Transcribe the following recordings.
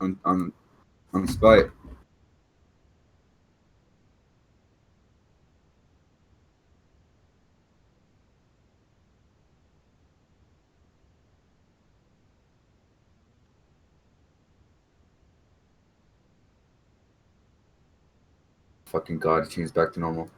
on spite. Fucking God, it changed back to normal.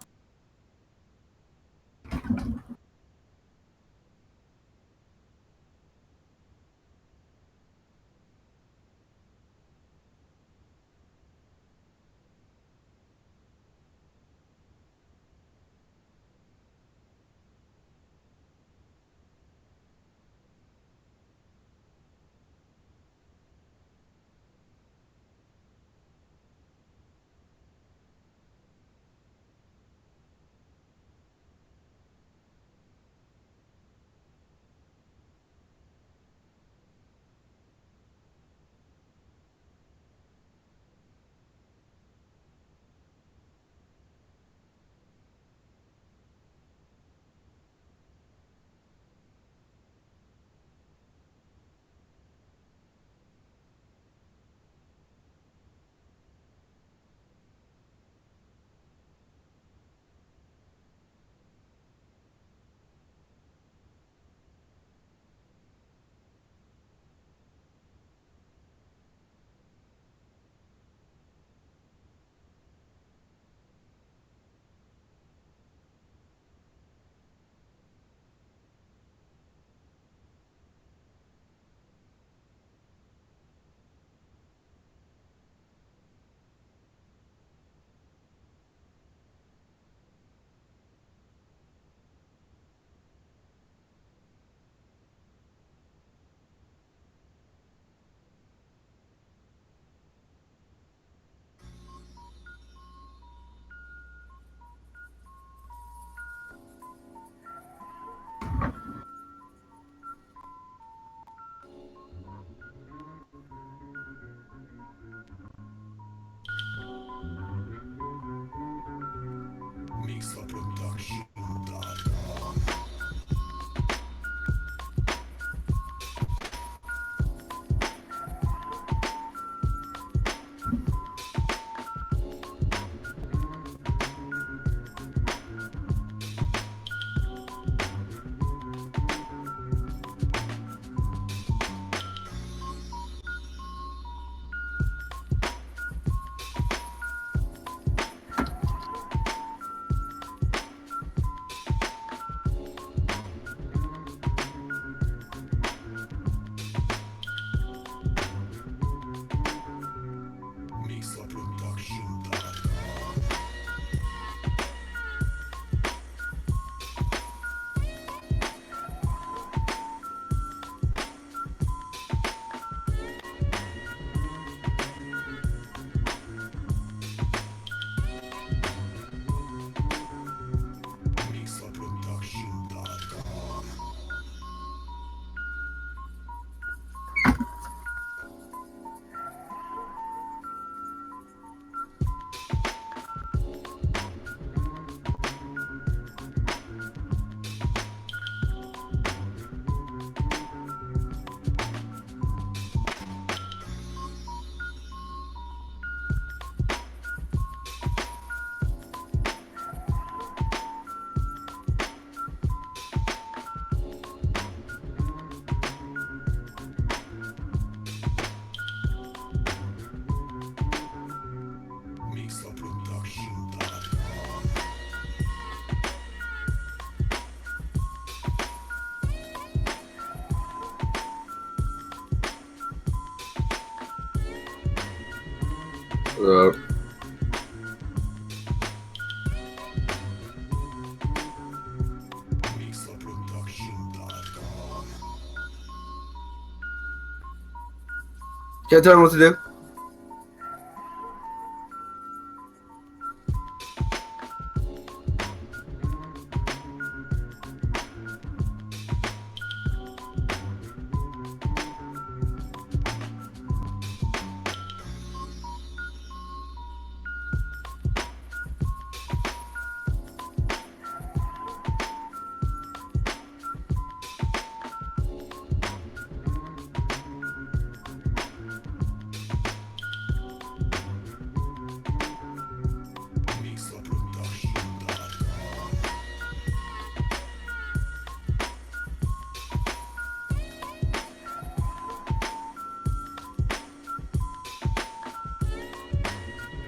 Uh, can't tell me what to do.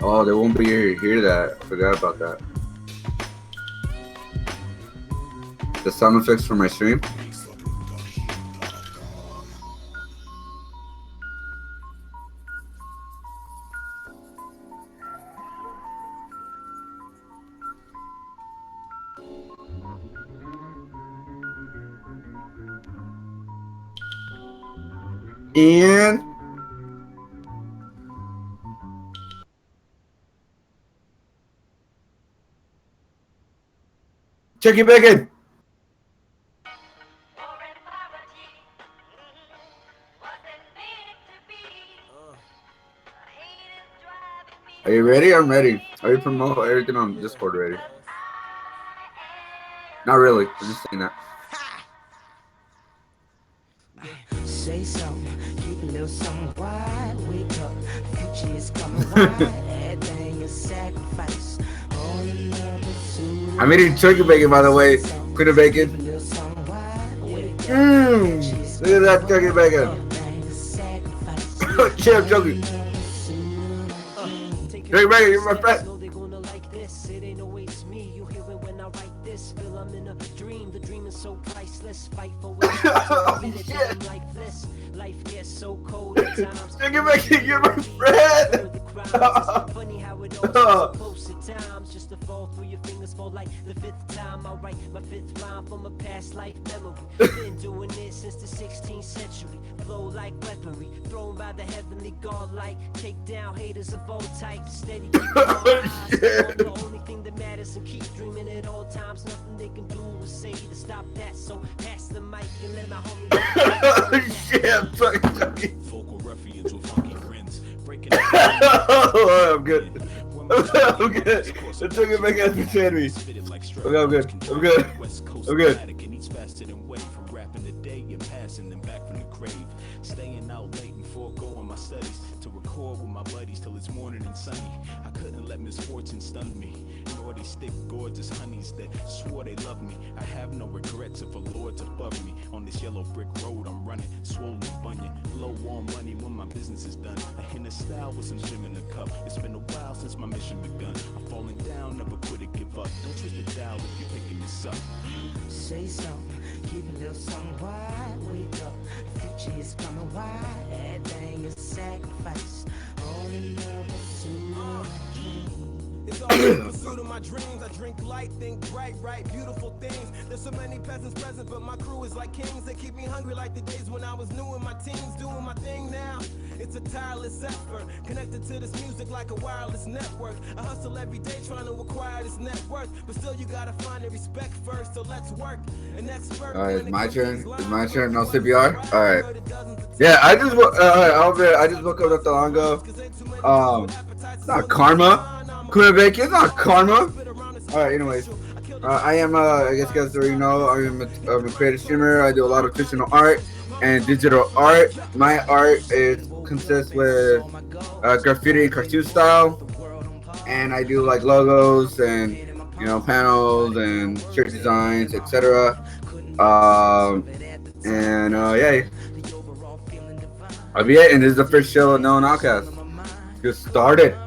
Oh, they won't be here to hear that. I forgot about that. The sound effects for my stream. And chicken bacon. Are you ready? I'm ready. Are you promote everything on Discord ready? Not really. I'm just saying that. Say something, keep a little something wide. Wake up, future is coming wide. Everything is sacrifice. All in love pursuit. I'm eating turkey bacon, by the way. Quit the bacon. Look at that turkey bacon. Chip, turkey. Turkey bacon, you're my friend. So priceless, fight for it. Life gets so cold at times. You're my friend. Funny how it all so close at times. Just to fall through your fingers for like the 5th time. I write my 5th rhyme from a past life memory. Been doing it since the 16th century. Flow like weaponry, thrown by the heavenly god like take down haters of all types. Steady keep the only thing that matters and keep dreaming at all times. Nothing they can do is say to stop that. So pass the mic and let my homie. Shit, turkey. Vocal ruffians with funky grins, breaking Oh, I'm good. I'm good. The turkey bacon has betrayed me. Okay, I'm good. I'm good. I'm good. And eats faster than wave from rapping today and passing them back from the grave. Staying out late and foregoing my studies to record with my buddies till it's morning and sunny. I couldn't let misfortune stun me, nor they stick gorgeous honeys that swore they loved me. I have no regrets if a Lord's above me. On this yellow brick road I'm running, swollen bunion, low on money when my business is done. A hint of style with some gym in the cup. It's been a while since my mission begun. I'm falling down, never quit or give up. Don't twist the dial if you're picking this up. Say something, keep a little something wide. Wake up, future is coming wide. Everything is sacrifice. All in love pursuit of a dream. It's all in the pursuit of my dreams. I drink light, think bright, right, beautiful things. There's so many peasants present, but my crew is like kings. They keep me hungry like the days when I was new in my teens, doing my thing now. It's a tireless effort, connected to this music like a wireless network. I hustle every day trying to acquire this net worth, but still you gotta find the respect first. So let's work. An expert. Alright, it's my turn. It's my turn. No CPR. Alright. Yeah, I just woke up not that long ago. It's not karma. Quit bacon. It's not karma. Alright, anyways. I am, I guess you guys already know, I'm a creative streamer. I do a lot of traditional art and digital art. My art consists with graffiti and cartoon style. And I do like logos and, you know, panels and shirt designs, etc. Yeah. I'll be it, and this is the first show of known Outcast. Get started.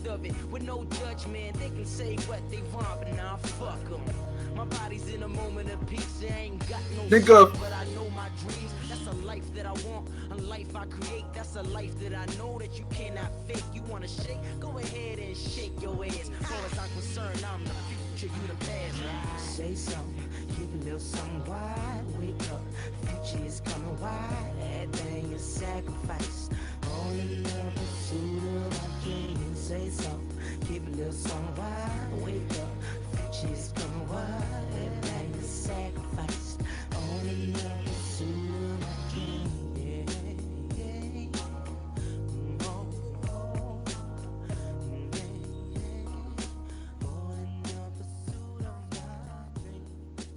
Of it with no judgment, they can say what they want, but now fuck them. My body's in a moment of peace. I ain't got no Think of, but I know my dreams. That's a life that I want, a life I create. That's a life that I know that you cannot fake. You wanna shake? Go ahead and shake your ass. As far as I'm concerned, I'm the future, you the past. Say something, keep a little something wide. Wake up, future is coming wide. Everything is sacrifice. All in love, pursuit of my dreams. Say something, keep a little something wide. Wake up, future is coming wide. Everything is sacrificed. All in love, pursuit of my dreams. Yeah. Oh, oh. Yeah. All in love, pursuit of my dreams.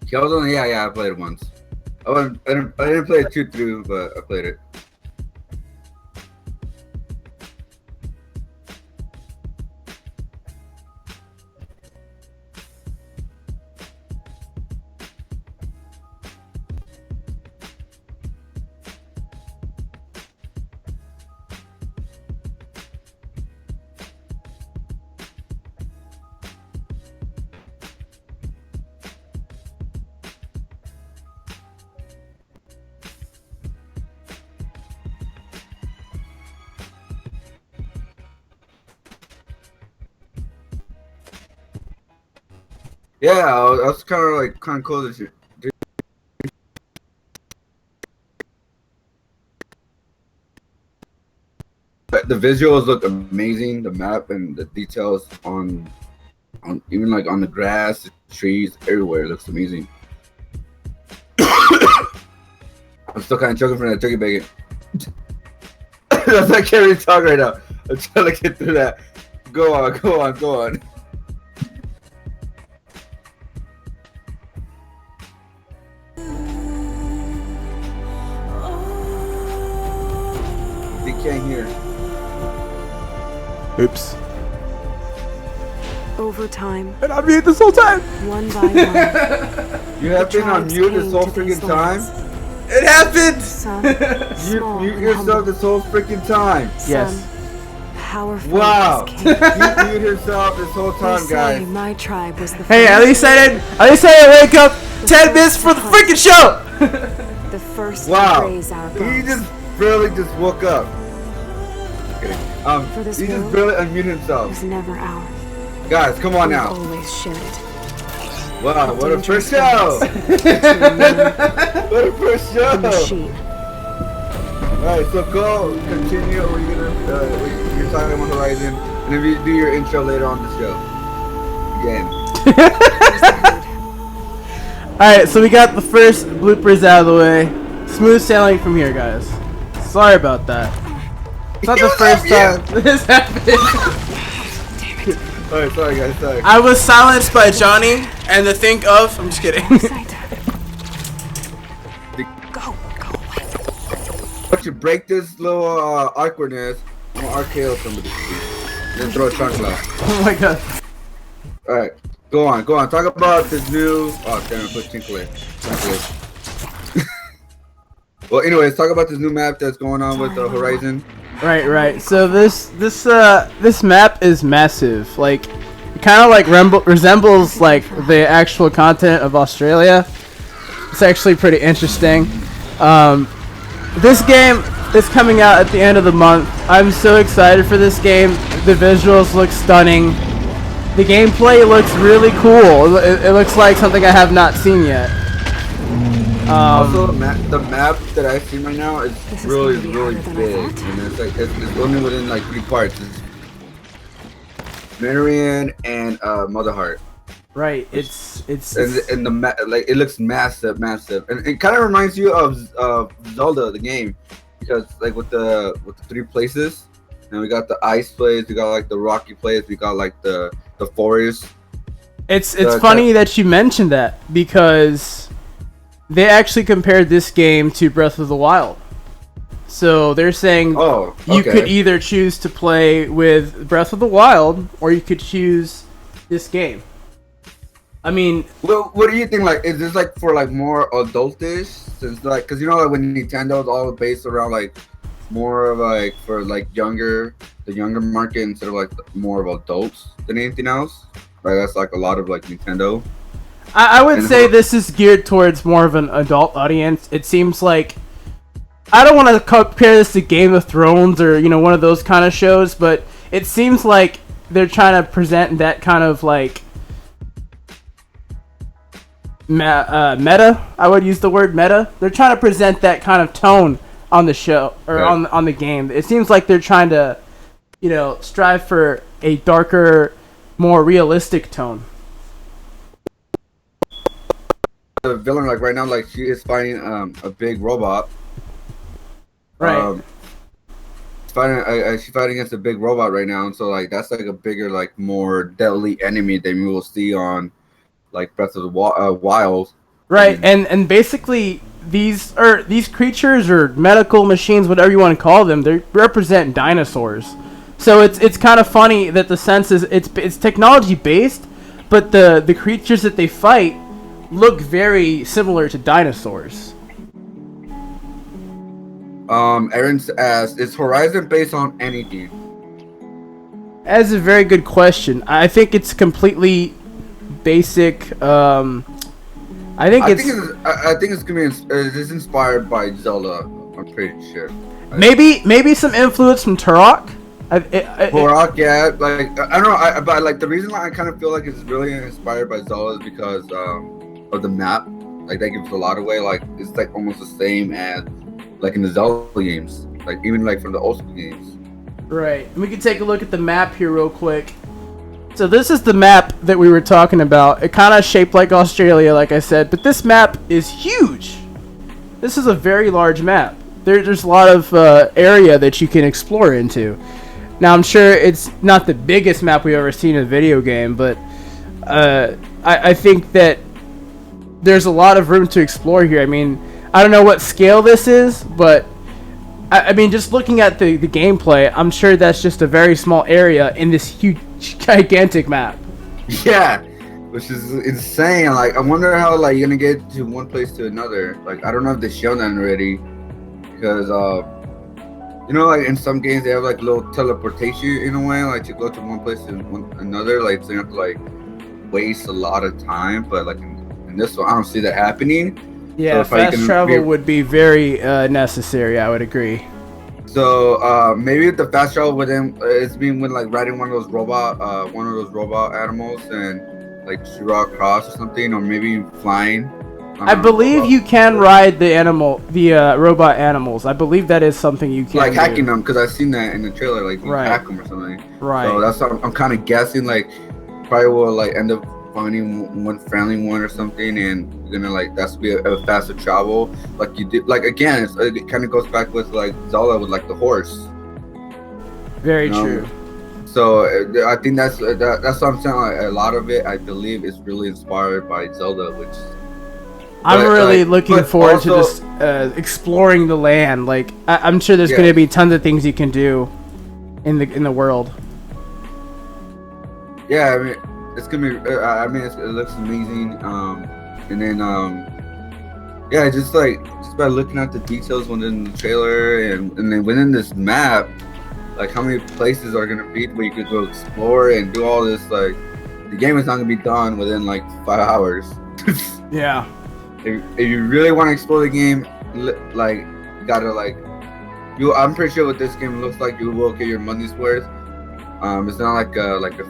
Killzone, yeah, I played it once. I didn't play it 2 through, but I played it. Yeah, that's kind of cool that you. The visuals look amazing. The map and the details on even like on the grass, the trees, everywhere looks amazing. I'm still kind of choking from that turkey bacon. That's I can't really talk right now. I'm trying to get through that. Go on. They can't hear. Oops. Over time, And I'm mute this whole time. one by one, You have been on tribes mute this came whole to these freaking time. lands. It happened. Some You small mute and yourself humble, this whole freaking time. Yes. some powerful Wow. as You king. mute yourself this whole They time, say guys. my tribe was the Hey, first, at least I wake up 10 minutes for the freaking show. the first Wow. to raise our He bones. just barely just woke up. Okay. For this He just world, barely unmuted himself. was never ours. Guys, come on We now. always shared it. Wow, what a Dangerous first show! between man What a first show! and machine. Alright, so go continue. We're gonna you're talking about Horizon, and then we do your intro later on the show. Again. Alright, so we got the first bloopers out of the way. Smooth sailing from here, guys. Sorry about that. It's not the first time this happened. Alright, sorry guys, sorry. I was silenced by Johnny and to think of. I'm just kidding. Go away. But you break this little awkwardness, I'm gonna RKO somebody. Then throw a chunk left. Oh my god. Alright, go on. Talk about this new. Oh, damn, I put Tinkler. Well, anyways, talk about this new map that's going on with the Horizon. Right. So this map is massive. Like, it kind of like resembles like the actual continent of Australia. It's actually pretty interesting. This game is coming out at the end of the month. I'm so excited for this game. The visuals look stunning. The gameplay looks really cool. It looks like something I have not seen yet. Also, the map that I see right now is This is really gonna be really harder than I big, thought. and it's like it's only within like 3 parts. It's Marion and Mother Heart. Right. It's And the like it looks massive, and it kind of reminds you of Zelda the game, because like with the 3 places, and we got the ice place, we got like the rocky place, we got like the forest. It's funny that you mentioned that, because they actually compared this game to Breath of the Wild. So they're saying you could either choose to play with Breath of the Wild or you could choose this game. I mean, Well, what do you think? Like, is this like for like more adultish? Since like, cause you know, like when Nintendo's all based around like more of like for like the younger market instead of like more of adults than anything else. Right? That's like a lot of like Nintendo. I would say this is geared towards more of an adult audience. It seems like, I don't want to compare this to Game of Thrones or, one of those kind of shows, but it seems like they're trying to present that kind of like meta. I would use the word meta. They're trying to present that kind of tone on the show or Right. on the game. It seems like they're trying to, strive for a darker, more realistic tone. The villain, like right now, like she is fighting a big robot. Right. She's fighting against a big robot right now, and so like that's like a bigger, like more deadly enemy than we will see on like Breath of the Wild. Right, and basically these creatures or medical machines, whatever you want to call them, they represent dinosaurs. So it's kind of funny that the sense is it's technology based, but the creatures that they fight look very similar to dinosaurs. Aaron's asked, is Horizon based on anything? That's a very good question. I think it's completely basic. I think it's gonna be it's inspired by Zelda. I'm pretty sure. maybe some influence from Turok. Turok, yeah. Like I don't know, but like the reason why I kind of feel like it's really inspired by Zelda is because of the map. Like that gives a lot away. Like it's like almost the same as like in the Zelda games. Like even like from the old school games. Right. We can take a look at the map here real quick. So this is the map that we were talking about. It kind of shaped like Australia, like I said, but this map is huge. This is a very large map. There's a lot of area that you can explore into. Now, I'm sure it's not the biggest map we've ever seen in a video game, but I think that there's a lot of room to explore here. I mean, I don't know what scale this is, but I mean, just looking at the gameplay, I'm sure that's just a very small area in this huge, gigantic map. Yeah, which is insane. Like, I wonder how like you're gonna get to one place to another. Like, I don't know if they've shown that already, because like in some games they have like little teleportation in a way, like to go to one place to another. Like, so you have to like waste a lot of time. But like in this one, I don't see that happening. Yeah, so fast travel would be very necessary. I would agree. So maybe the fast travel with him is being when like riding one of those robot animals and like draw across or something, or maybe flying. I believe you can ride the robot animals. I believe that is something you can like hacking do. them, because I've seen that in the trailer. Like you hack them or something. Right. So that's what I'm kind of guessing. Like probably will like end up finding one friendly one or something, and you're gonna like that's be a faster travel. Like you did. Like again, it kind of goes back with like Zelda with like the horse. Very true. So I think that's what I'm saying. Like, a lot of it, I believe, is really inspired by Zelda, which. I'm really looking forward to just exploring the land. Like I'm sure there's going to be tons of things you can do in the world. Yeah, I mean it's gonna be. It looks amazing. And then just by looking at the details within the trailer and then within this map, like how many places are gonna be where you could go explore and do all this. Like the game is not gonna be done within like 5 hours. Yeah. If you really want to explore the game, like you gotta like you. I'm pretty sure what this game looks like, you will get your money's worth. It's not like a.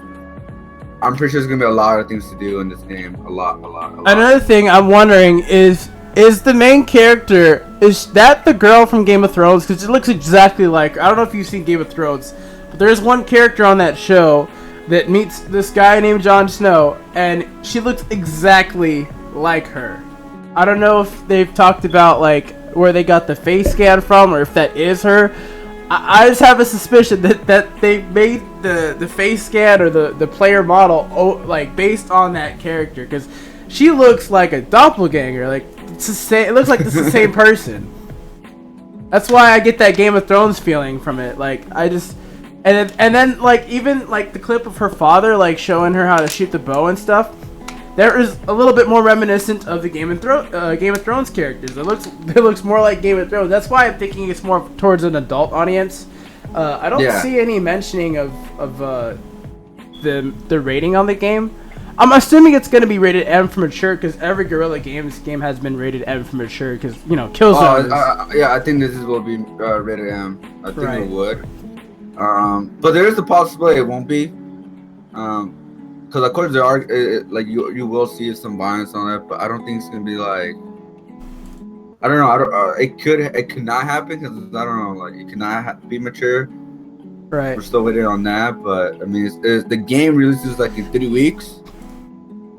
I'm pretty sure there's gonna be a lot of things to do in this game. A lot. Another thing I'm wondering is the main character, is that the girl from Game of Thrones? Because it looks exactly like her. I don't know if you've seen Game of Thrones, but there's one character on that show that meets this guy named Jon Snow, and she looks exactly like her. I don't know if they've talked about like where they got the face scan from, or if that is her. I just have a suspicion that they made the face scan or the player model like based on that character, because she looks like a doppelganger. Like it's the same. It looks like it's the same person. That's why I get that Game of Thrones feeling from it. Like I just and then like even like the clip of her father like showing her how to shoot the bow and stuff. There is a little bit more reminiscent of the Game of Thrones characters. It looks more like Game of Thrones. That's why I'm thinking it's more towards an adult audience. I don't see any mentioning of the rating on the game. I'm assuming it's going to be rated M for mature, because every Guerrilla Games game has been rated M for mature, because Killzone. I think this will be rated M. I think it would. But there is a possibility it won't be. Because of course there are like you will see some violence on it, but I don't think it's gonna be like I don't know. I don't. It could not happen because I don't know. Like it could not be mature. Right. We're still waiting on that, but I mean, the game releases like in 3 weeks,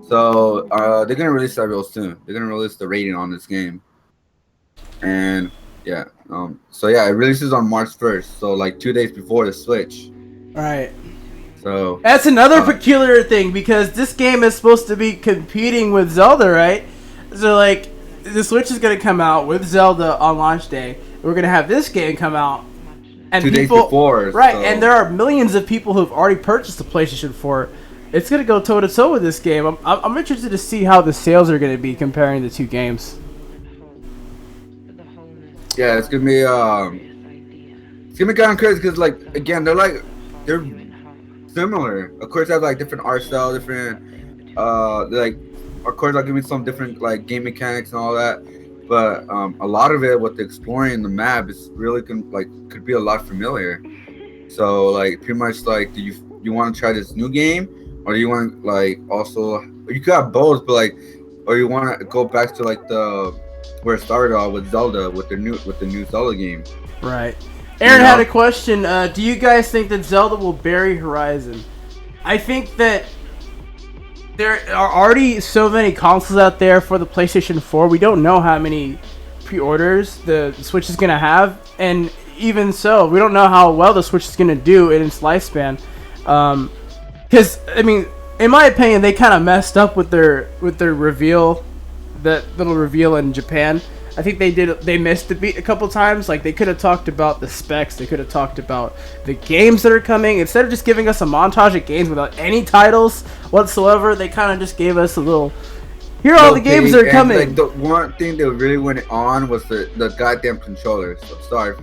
so they're gonna release that real soon. They're gonna release the rating on this game, and yeah, so yeah, it releases on March 1st, so like 2 days before the Switch. Right. So That's another peculiar thing because this game is supposed to be competing with Zelda, right? So like, the Switch is gonna come out with Zelda on launch day. We're gonna have this game come out. And 2 days people, before, right? so. And there are millions of people who've already purchased the PlayStation 4. It's gonna go toe to toe with this game. I'm interested to see how the sales are gonna be comparing the two games. Yeah, it's gonna be kind of crazy because like again they're similar. Of course, they have like different art style, different like of course I'll give you some different like game mechanics and all that. But a lot of it, what they're exploring in the map, is really could be a lot familiar. So like pretty much like, do you want to try this new game, or do you want like also you could have both, but like, or you want to go back to like the where it started off with Zelda with the new Zelda game. Right. Aaron had a question. Do you guys think that Zelda will bury Horizon? I think that there are already so many consoles out there for the PlayStation 4. We don't know how many pre-orders the Switch is going to have. And even so, we don't know how well the Switch is going to do in its lifespan. Because, I mean, in my opinion, they kind of messed up with their reveal, that little reveal in Japan. I think they missed the beat a couple times. Like, they could have talked about the specs. They could have talked about the games that are coming. Instead of just giving us a montage of games without any titles whatsoever, they kind of just gave us a little, here are all the games that are coming. Like, the one thing that really went on was the goddamn controllers. I'm sorry.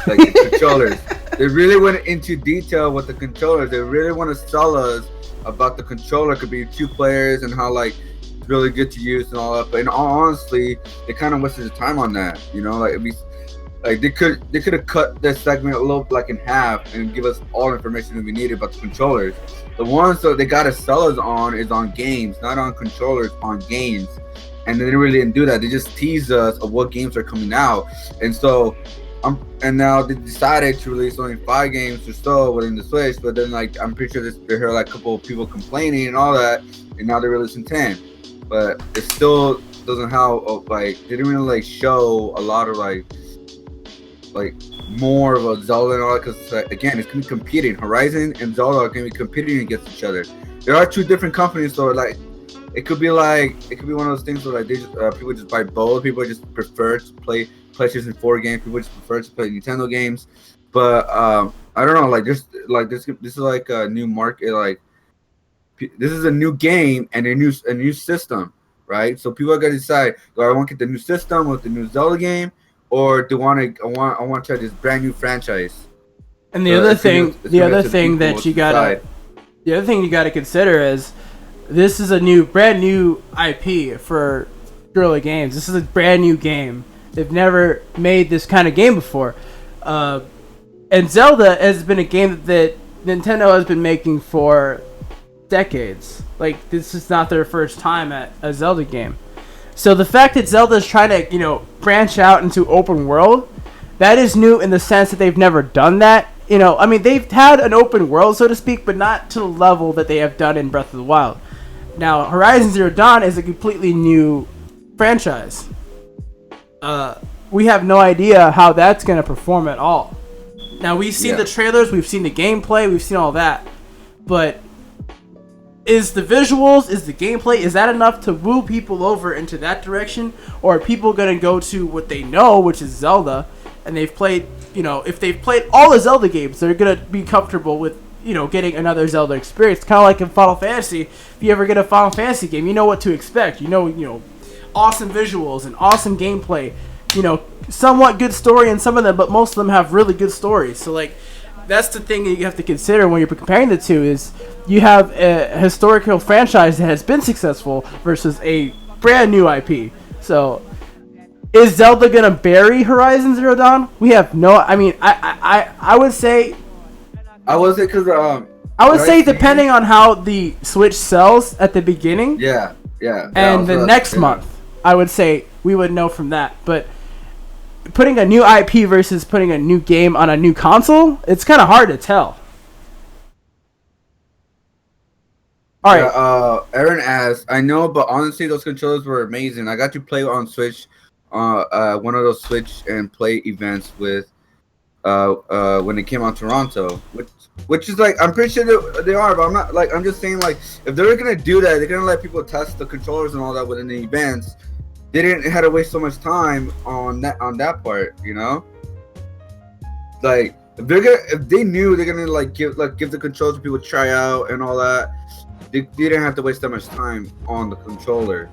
Like, the controllers. They really went into detail with the controllers. They really want to sell us about the controller. It could be 2 players and how, like, really good to use and all that, but in all honesty, they kind of wasted the time on that. You know, like they could have cut this segment a little like in half and give us all information that we needed about the controllers. The ones that they gotta sell us on is on games, not on controllers, on games. And they really didn't do that. They just teased us of what games are coming out, and so and now they decided to release only 5 games or so within the Switch. But then, like, I'm pretty sure they heard like a couple of people complaining and all that, and now they're releasing 10. But it still doesn't have like they didn't really like show a lot of like more of a Zelda and all that, because again, it's gonna be competing. Horizon and Zelda are gonna be competing against each other. There are 2 different companies, so like it could be one of those things where like they just people just buy both. People just prefer to play PlayStation 4 games. People just prefer to play Nintendo games. But I don't know, like this is like a new market. Like, this is a new game and a new system, right? So people are gonna decide: do I want to get the new system with the new Zelda game, or do I want to try this brand new franchise? And the other thing that you gotta consider is this is a brand new IP for Guerrilla Games. This is a brand new game. They've never made this kind of game before, and Zelda has been a game that Nintendo has been making for decades. Like, this is not their first time at a Zelda game. So the fact that Zelda is trying to, branch out into open world, that is new in the sense that they've never done that. I mean, they've had an open world, so to speak, but not to the level that they have done in Breath of the Wild. Now, Horizon Zero Dawn is a completely new franchise. We have no idea how that's going to perform at all. Now, we've seen the trailers, we've seen the gameplay, we've seen all that, but is the visuals, is the gameplay, is that enough to woo people over into that direction? Or are people going to go to what they know, which is Zelda, and they've played, if they've played all the Zelda games, they're going to be comfortable with, getting another Zelda experience. Kind of like in Final Fantasy. If you ever get a Final Fantasy game, you know what to expect. Awesome visuals and awesome gameplay. Somewhat good story in some of them, but most of them have really good stories. So, like, that's the thing that you have to consider when you're comparing the two is you have a historical franchise that has been successful versus a brand new IP. So, is Zelda gonna bury Horizon Zero Dawn? We have no. I mean, I would say. I would say because I would say depending on how the Switch sells at the beginning. Yeah. And the next month, I would say we would know from that. But putting a new IP versus putting a new game on a new console, it's kind of hard to tell. All right. Yeah, Aaron asked, I know, but honestly, those controllers were amazing. I got to play on Switch, one of those Switch and Play events with, when it came out Toronto, which is like, I'm pretty sure they are, but I'm not like, I'm just saying like, if they're gonna do that, they're gonna let people test the controllers and all that within the events. They didn't have to waste so much time on that part, you know. Like if they knew they're gonna like give the controls to people to try out and all that, they didn't have to waste that much time on the controller.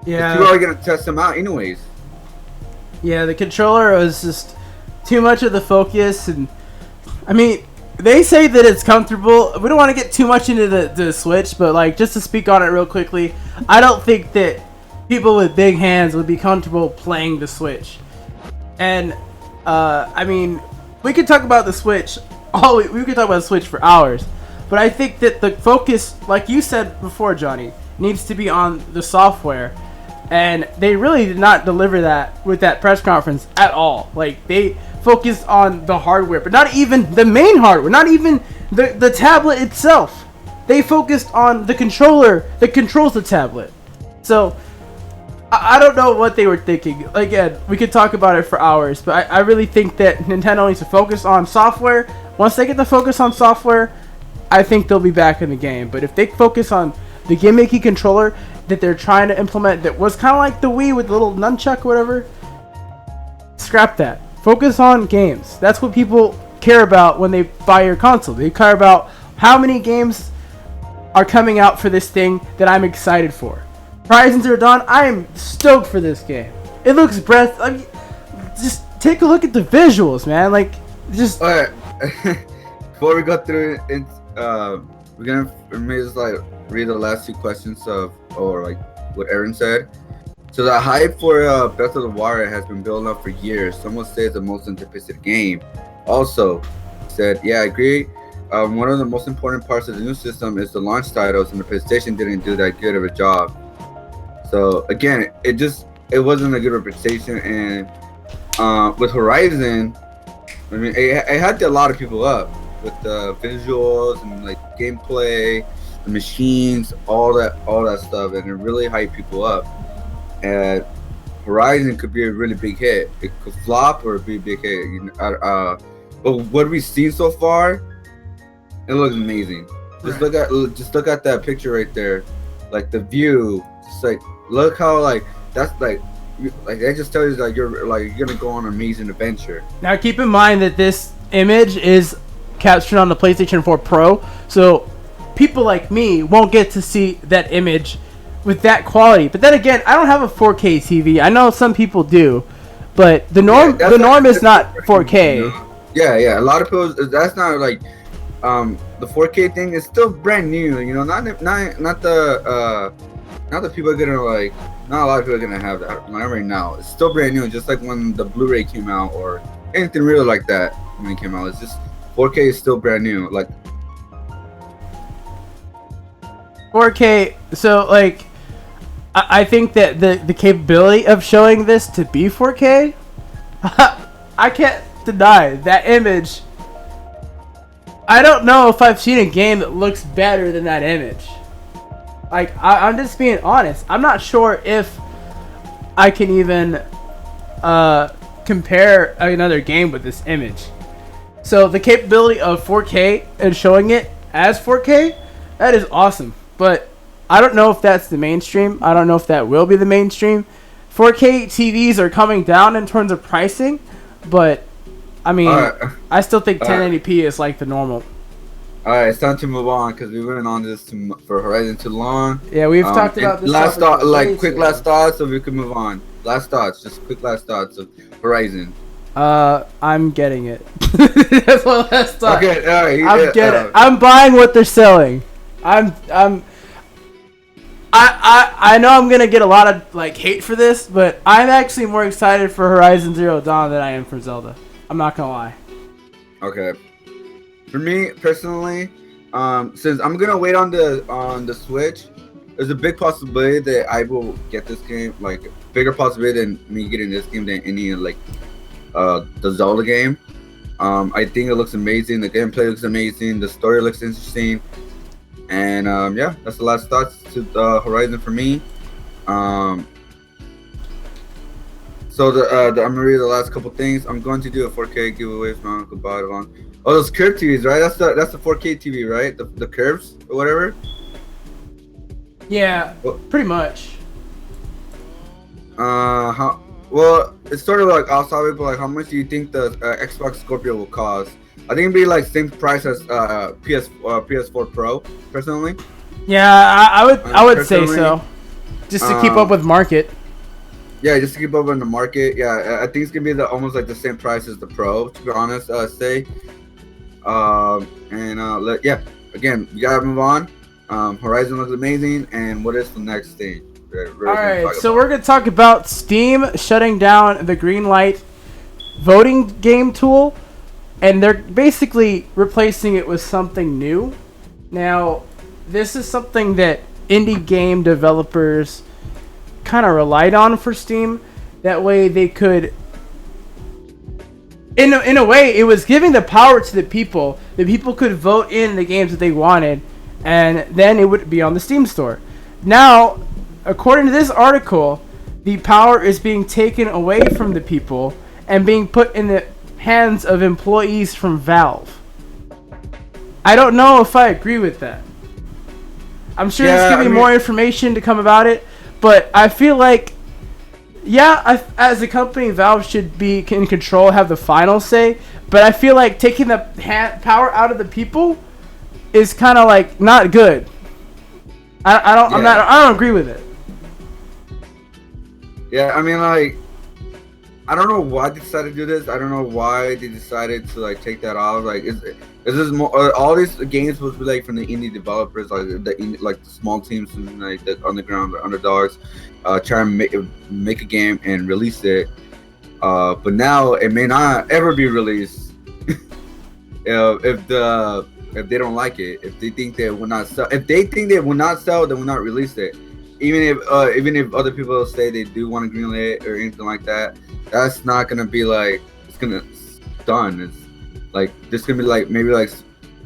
Yeah. People are gonna test them out anyways. Yeah, the controller was just too much of the focus, and I mean, they say that it's comfortable. We don't want to get too much into the Switch, but like just to speak on it real quickly, I don't think that people with big hands would be comfortable playing the Switch. And I mean, we could talk about the Switch. We could talk about the Switch for hours, but I think that the focus, like you said before, Johnny, needs to be on the software. And they really did not deliver that with that press conference at all. Like, they focused on the hardware, but not even the main hardware, not even the tablet itself. They focused on the controller that controls the tablet. So, I don't know what they were thinking. Again, we could talk about it for hours, but I really think that Nintendo needs to focus on software. Once they get the focus on software, I think they'll be back in the game. But if they focus on the gimmicky controller that they're trying to implement, that was kind of like the Wii with the little nunchuck or whatever, scrap that. Focus on games. That's what people care about when they buy your console. They care about how many games are coming out for this thing that I'm excited for. Horizon Zero Dawn, I am stoked for this game. It looks I mean, just take a look at the visuals, man. Like, just. All right. Before we go through it, we're gonna maybe just like read the last two questions or like what Aaron said. So the hype for Breath of the Wild has been building up for years. Some would say it's the most anticipated game. Also, said, yeah, I agree. One of the most important parts of the new system is the launch titles, and the PlayStation didn't do that good of a job. So again, it wasn't a good representation, and with Horizon, I mean, it had a lot of people up with the visuals and like gameplay, the machines, all that stuff, and it really hyped people up. And Horizon could be a really big hit. It could flop or be a big hit. But what we've seen so far, it looks amazing. Just look at that picture right there, like the view. Just like look how like that's like that just tells you that you're gonna go on an amazing adventure. Now keep in mind that this image is captured on the PlayStation 4 Pro, so people like me won't get to see that image with that quality. But then again, I don't have a 4K TV. I know some people do, but the norm is not 4K. Yeah. A lot of people, that's not like the 4K thing is still brand new. You know, not the people are gonna like. Not a lot of people are gonna have that right now. It's still brand new, just like when the Blu-ray came out or anything real like that when it came out. It's just 4K is still brand new. Like 4K. So like, I think that the capability of showing this to be 4K, I can't deny that image. I don't know if I've seen a game that looks better than that image. Like, I'm just being honest. I'm not sure if I can even compare another game with this image. So the capability of 4K and showing it as 4K, that is awesome. But I don't know if that's the mainstream. I don't know if that will be the mainstream. 4K TVs are coming down in terms of pricing, but I mean, I still think 1080p is like the normal. All right, it's time to move on because we went on this for Horizon too long. Yeah, we've talked about this. Last thought, like quick last thoughts, so we can move on. Last thoughts, just quick last thoughts of Horizon. I'm getting it. That's my last thought. Okay, all right. I'm getting it. I'm buying what they're selling. I know I'm gonna get a lot of like hate for this, but I'm actually more excited for Horizon Zero Dawn than I am for Zelda. I'm not gonna lie. Okay. For me personally, since I'm gonna wait on the Switch, there's a big possibility that I will get this game. Like bigger possibility than me getting this game than any like the Zelda game. I think it looks amazing. The gameplay looks amazing. The story looks interesting. And yeah, that's the last thoughts to Horizon for me. Um, so I'm gonna read the last couple things. I'm going to do a 4K giveaway from my uncle Badalon. Oh, those curved TVs, right? That's the 4K TV, right? The curves or whatever. Yeah, Well, pretty much. how? Well, it's sort of like outside, but like, how much do you think the Xbox Scorpio will cost? I think it'd be like same price as PS4 Pro, personally. Yeah, I would say Personally, so. Just to keep up with market. Yeah, just to keep up in the market. Yeah, I think it's gonna be almost like the same price as the Pro. To be honest, say. Yeah. Again, we gotta move on. Horizon looks amazing, and what is the next thing? Alright, so we're gonna talk about Steam shutting down the green light voting game tool, and they're basically replacing it with something new. Now, this is something that indie game developers kind of relied on for Steam. That way they could, in a way, it was giving the power to the people. The people could vote in the games that they wanted, and then it would be on the Steam store. Now, according to this article, the power is being taken away from the people and being put in the hands of employees from Valve. I don't know if I agree with that. I'm sure there's going to be more information to come about it, but I feel like, as a company, Valve should be in control, have the final say, but I feel like taking the power out of the people is kind of like not good. I don't agree with it. Yeah, I mean, like, I don't know why they decided to do this. I don't know why they decided to like take that off. Like, is this more? All these games supposed to be like from the indie developers, like the small teams and like the underground, the underdogs, try and make a game and release it. But now it may not ever be released if they don't like it. If they think they will not sell, if they think they will not sell, they will not release it. Even if other people say they do want to greenlight it or anything like that, that's not gonna be like it's gonna done. It's like this gonna be like maybe like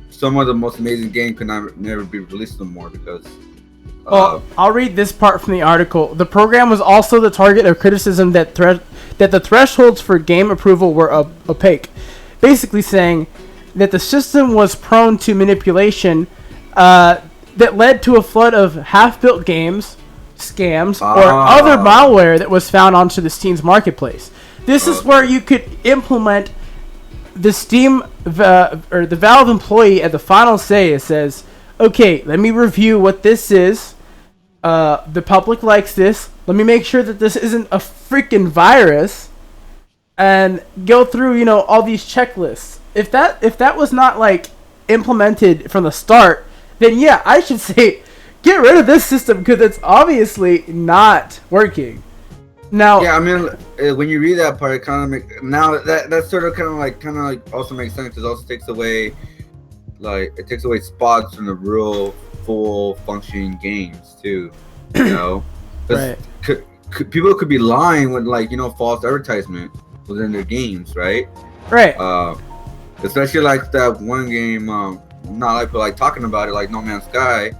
some of the most amazing game could never be released no more because. Well, I'll read this part from the article. The program was also the target of criticism that the thresholds for game approval were opaque, basically saying that the system was prone to manipulation that led to a flood of half-built games, scams, or other malware that was found onto the Steam's marketplace. This is where you could implement the Steam or the Valve employee at the final say. It says, okay, let me review what this is. The public likes this. Let me make sure that this isn't a freaking virus, and go through, all these checklists. If that was not like implemented from the start, then yeah, I should say get rid of this system because it's obviously not working. Now, yeah, I mean, when you read that part, it kind of that sort of kind of like also makes sense because it also takes away spots from the real full functioning games too, right. People could be lying with false advertisement within their games, right? Especially like that one game, not like people like talking about it, like No Man's Sky.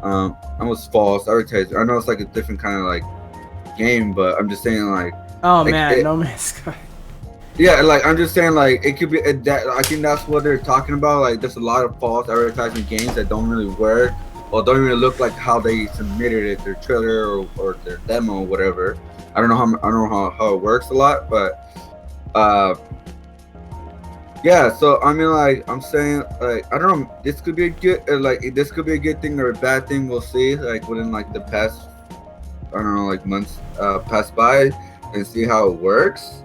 That was false advertising. I know it's like a different kind of like game, but I'm just saying like. Oh man, No Man's Sky. Yeah, like I'm just saying, like it could be that. I think that's what they're talking about. Like, there's a lot of false advertising games that don't really work or don't really look like how they submitted it, their trailer or their demo, or whatever. I don't know how it works a lot, but yeah. So I mean, like I'm saying, like I don't know. This could be a good, this could be a good thing or a bad thing. We'll see. Like within like the past, I don't know, like months pass by and see how it works.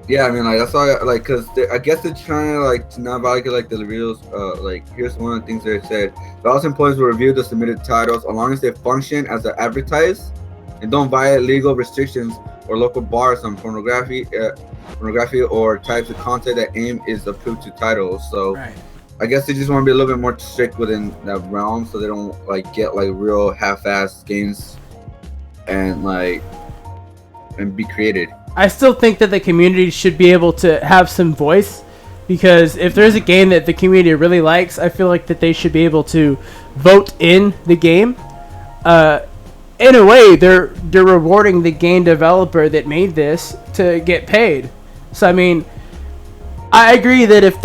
Yeah, I mean, like that's all. Like, cause I guess they're trying to like to not validate like the reveals. Like here's one of the things they said: Valve's employees will review the submitted titles as long as they function as advertised and don't violate legal restrictions or local bars on pornography or types of content that AIM is approved to titles. So, right. I guess they just want to be a little bit more strict within that realm, so they don't like get like real half-assed games and like. and be created. I still think that the community should be able to have some voice, because if there's a game that the community really likes, I feel like that they should be able to vote in the game. In a way, they're rewarding the game developer that made this to get paid. So I mean, I agree that if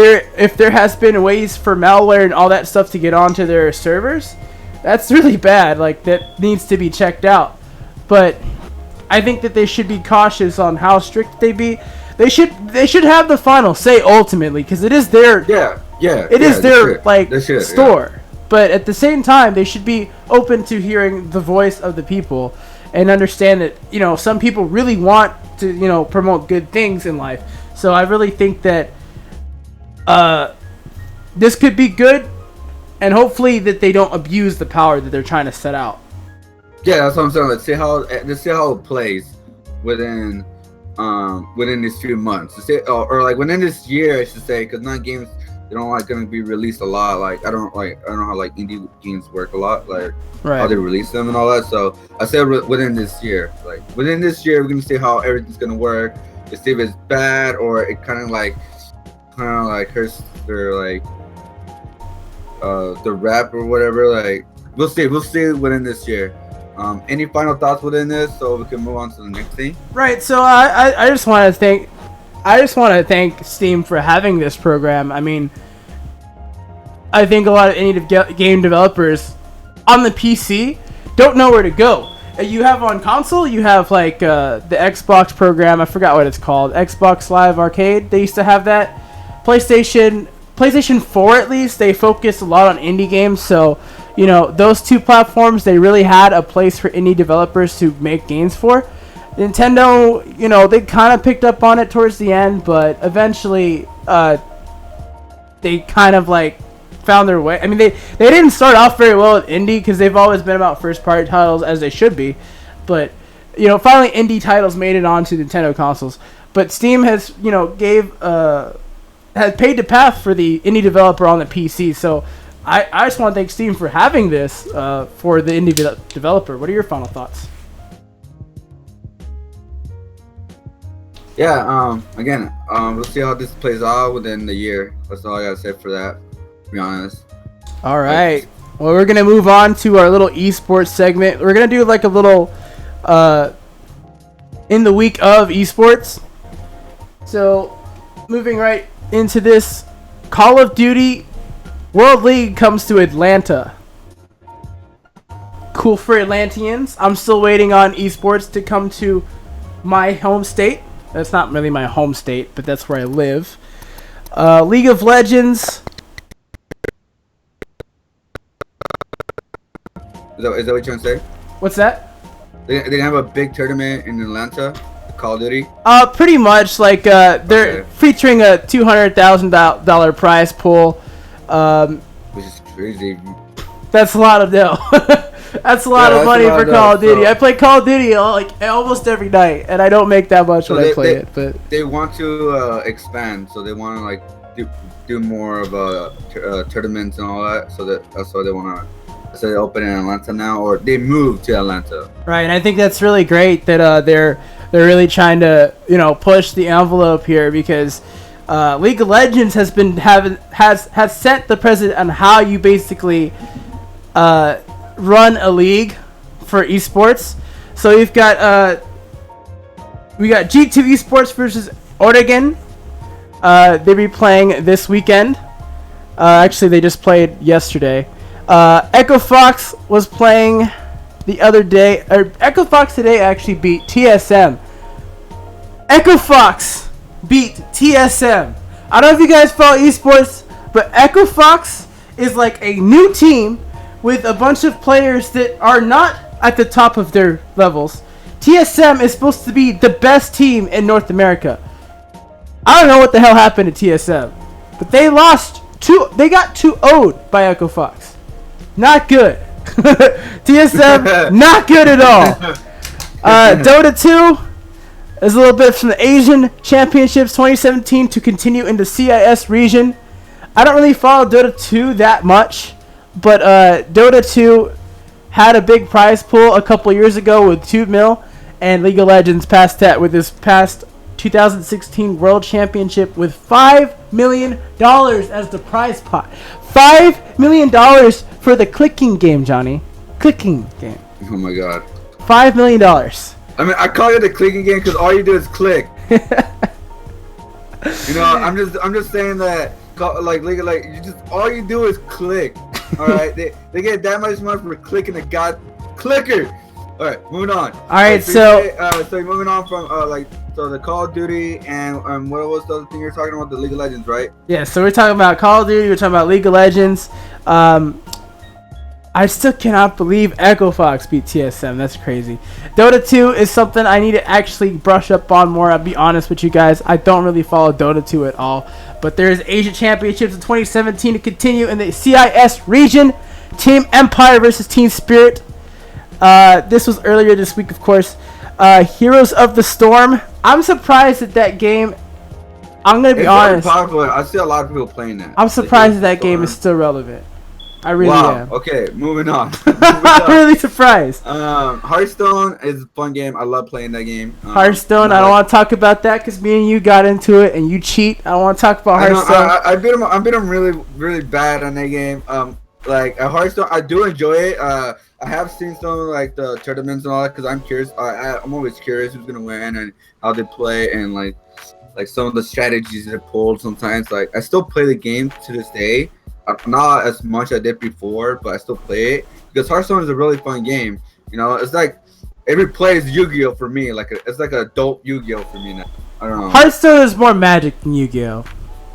there has been ways for malware and all that stuff to get onto their servers, that's really bad. Like, that needs to be checked out. But I think that they should be cautious on how strict they be. They should have the final say ultimately, because it is their store. Yeah. But at the same time, they should be open to hearing the voice of the people and understand that, you know, some people really want to, you know, promote good things in life. So I really think that this could be good, and hopefully that they don't abuse the power that they're trying to set out. Yeah, that's what I'm saying. Let's see how it plays within these few months. Or like within this year, I should say, because none games, they don't like going to be released a lot. Like I don't know how like indie games work a lot, like how they release them and all that. So I said within this year, we're gonna see how everything's gonna work. To see if it's bad or it kind of like hurts their the rap or whatever. Like we'll see within this year. Any final thoughts within this, so we can move on to the next thing? Right. So I just want to thank Steam for having this program. I mean, I think a lot of indie game developers on the PC don't know where to go. You have on console, you have like the Xbox program. I forgot what it's called. Xbox Live Arcade. They used to have that. PlayStation 4 at least, they focus a lot on indie games. So, you know, those two platforms, they really had a place for indie developers to make games for. Nintendo, you know, they kind of picked up on it towards the end, but eventually they kind of like found their way. I mean, they didn't start off very well with indie, because they've always been about first party titles, as they should be. But, you know, finally indie titles made it onto Nintendo consoles. But Steam has, you know, has paid the path for the indie developer on the PC. So I just want to thank Steam for having this for the indie developer. What are your final thoughts? Yeah, again, we'll see how this plays out within the year. That's all I gotta say for that, to be honest. All right. Well, we're gonna move on to our little esports segment. We're gonna do like a little in the week of esports. So, moving right into this, Call of Duty World League comes to Atlanta. Cool for Atlanteans. I'm still waiting on esports to come to my home state. That's not really my home state, but that's where I live. League of Legends. Is that what you're trying to say? What's that? They have a big tournament in Atlanta, Call of Duty. Pretty much. Like they're featuring a $200,000 prize pool. Which is crazy. That's a lot of dough. That's a lot of money for Call of Duty. I play Call of Duty almost every night, and I don't make that much when I play it. But they want to expand, so they want to like do more of tournaments and all that. So that's why they want to. So they open in Atlanta now, or they move to Atlanta. Right, and I think that's really great that they're really trying to push the envelope here, because League of Legends has set the precedent on how you basically run a league for esports. So we got G2 Esports versus Oregon. They'll be playing this weekend. Actually, they just played yesterday. Echo Fox was playing the other day. Echo Fox today actually beat TSM. Echo Fox beat TSM. I don't know if you guys follow esports, but Echo Fox is like a new team with a bunch of players that are not at the top of their levels. TSM is supposed to be the best team in North America. I don't know what the hell happened to TSM, but they lost they got 2-0'd by Echo Fox. Not good. TSM, not good at all. Dota 2 is a little bit from the Asian Championships 2017 to continue in the CIS region. I don't really follow Dota 2 that much, but Dota 2 had a big prize pool a couple years ago with 2 mil, and League of Legends passed that with his past 2016 World Championship with $5 million as the prize pot. $5 million for the clicking game, Johnny. Clicking game. Oh my god. $5 million. I mean, I call it the clicking game because all you do is click. You know, I'm just saying that, like you just all you do is click. All right, they get that much money for clicking a god clicker. All right, moving on. All right, so moving on from so the Call of Duty and what was the other thing you're talking about? The League of Legends, right? Yeah, so we're talking about Call of Duty. We're talking about League of Legends. I still cannot believe Echo Fox beat TSM. That's crazy. Dota 2 is something I need to actually brush up on more. I'll be honest with you guys. I don't really follow Dota 2 at all. But there's Asia Championships in 2017 to continue in the CIS region. Team Empire versus Team Spirit. This was earlier this week, of course. Heroes of the Storm. I'm surprised at that game. I'm going to be honest. Popular. I see a lot of people playing that. I'm surprised that game is still relevant. I really am. Okay, moving on. I'm really surprised. Hearthstone is a fun game. I love playing that game. Hearthstone, I don't want to talk about that because me and you got into it and you cheat. I don't want to talk about Hearthstone. I beat him really, really bad on that game. Like at Hearthstone, I do enjoy it. I have seen some of like the tournaments and all that because I'm curious. I'm always curious who's gonna win and how they play and like some of the strategies they pulled. Sometimes like I still play the game to this day. Not as much as I did before, but I still play it because Hearthstone is a really fun game. You know, it's like every play is Yu-Gi-Oh for me. It's like a dope Yu-Gi-Oh for me now. I don't know. Hearthstone is more Magic than Yu-Gi-Oh.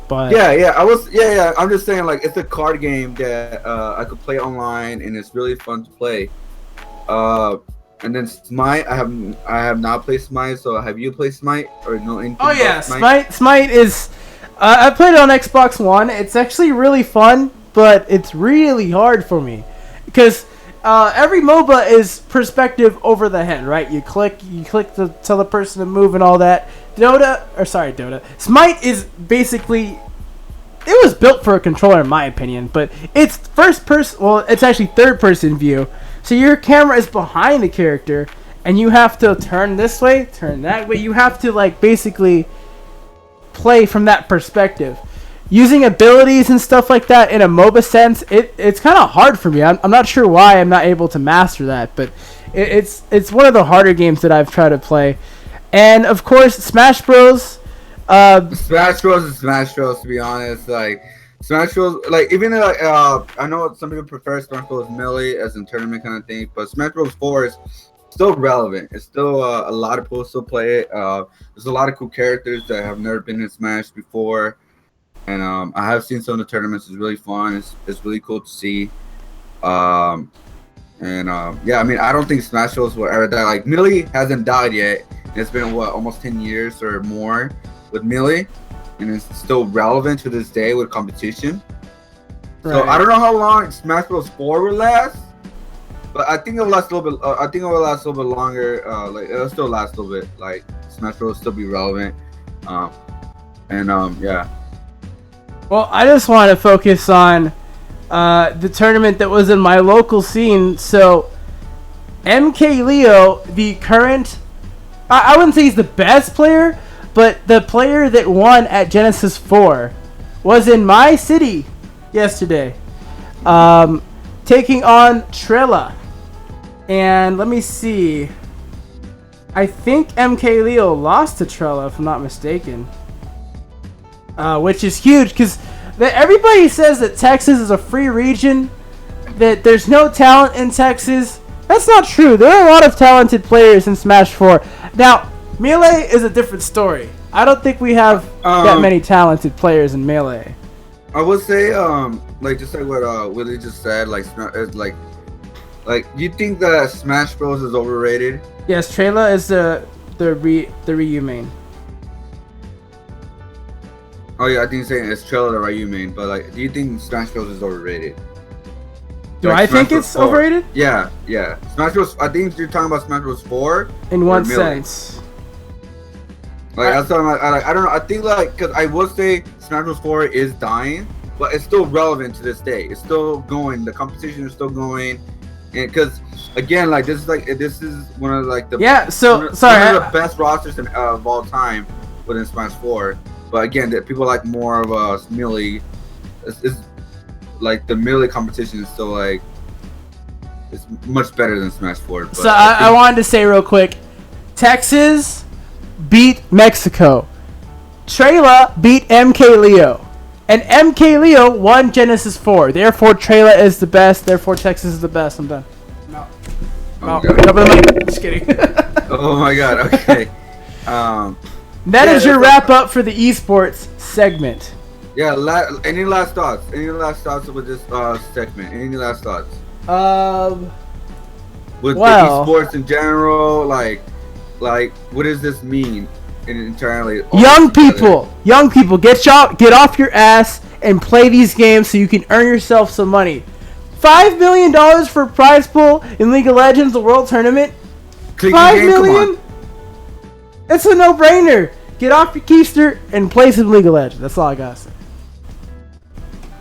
But I'm just saying like it's a card game that I could play online and it's really fun to play. And then Smite, I have not played Smite. So have you played Smite or no? Oh yeah, Smite is. I played it on Xbox One. It's actually really fun, but it's really hard for me because every MOBA is perspective over the head, right? You click to tell the person to move and all that. Smite is basically, it was built for a controller in my opinion, but it's first person. Well, it's actually third person view. So your camera is behind the character, and you have to turn this way, turn that way. You have to like basically play from that perspective using abilities and stuff like that in a MOBA sense. It's kind of hard for me. I'm not sure why I'm not able to master that, but it's one of the harder games that I've tried to play. And of course Smash Bros. Smash Bros is Smash Bros, to be honest. Like Smash Bros, like even like I know some people prefer Smash Bros Melee as in tournament kind of thing, but Smash Bros 4 is still relevant. It's still a lot of people still play it. There's a lot of cool characters that have never been in Smash before, and I have seen some of the tournaments. It's really fun. It's really cool to see. Yeah, I mean, I don't think Smash Bros will ever die. Like Melee hasn't died yet. It's been almost 10 years or more with Melee, and it's still relevant to this day with competition. Right. So I don't know how long Smash Bros 4 will last. But I think it'll last a little bit. I think it will last a little bit longer. Like it'll still last a little bit. Like Smash Bros. Will still be relevant. Yeah. Well, I just want to focus on the tournament that was in my local scene. So, MK Leo, the current, I wouldn't say he's the best player, but the player that won at Genesis 4 was in my city yesterday, taking on Trilla. And let me see. I think MK Leo lost to Trella, if I'm not mistaken. Which is huge, because everybody says that Texas is a free region, that there's no talent in Texas. That's not true. There are a lot of talented players in Smash 4. Now, Melee is a different story. I don't think we have that many talented players in Melee. I would say, like just like what Willie just said, like you think that Smash Bros is overrated? Yes, Trayla is the Ryu main. Oh yeah, I think you're saying it's Trayla the Ryu main, but like, do you think Smash Bros is overrated? Do I think it's overrated? Yeah. Smash Bros. I think you're talking about Smash Bros 4. In what sense? Like that's what I don't know. I think like because I would say Smash Bros 4 is dying, but it's still relevant to this day. It's still going. The competition is still going, and because again, like this is one of like the So one of the best rosters of all time within Smash 4. But again, people like more of a melee. It's like the melee competition is still like it's much better than Smash 4. But So I wanted to say real quick, Texas beat Mexico. Trela beat MK Leo. And MK Leo won Genesis 4. Therefore, Trela is the best. Therefore, Texas is the best. I'm done. No. Oh, Just kidding. Oh my god. Okay. That is your wrap up for the esports segment. Yeah. Any last thoughts? Any last thoughts with this segment? Any last thoughts? With the esports in general, like what does this mean entirely? Young people, get off your ass and play these games so you can earn yourself some money. $5 million for prize pool in League of Legends, the World Tournament. $5 million. It's a no-brainer. Get off your keister and play some League of Legends. That's all I gotta say.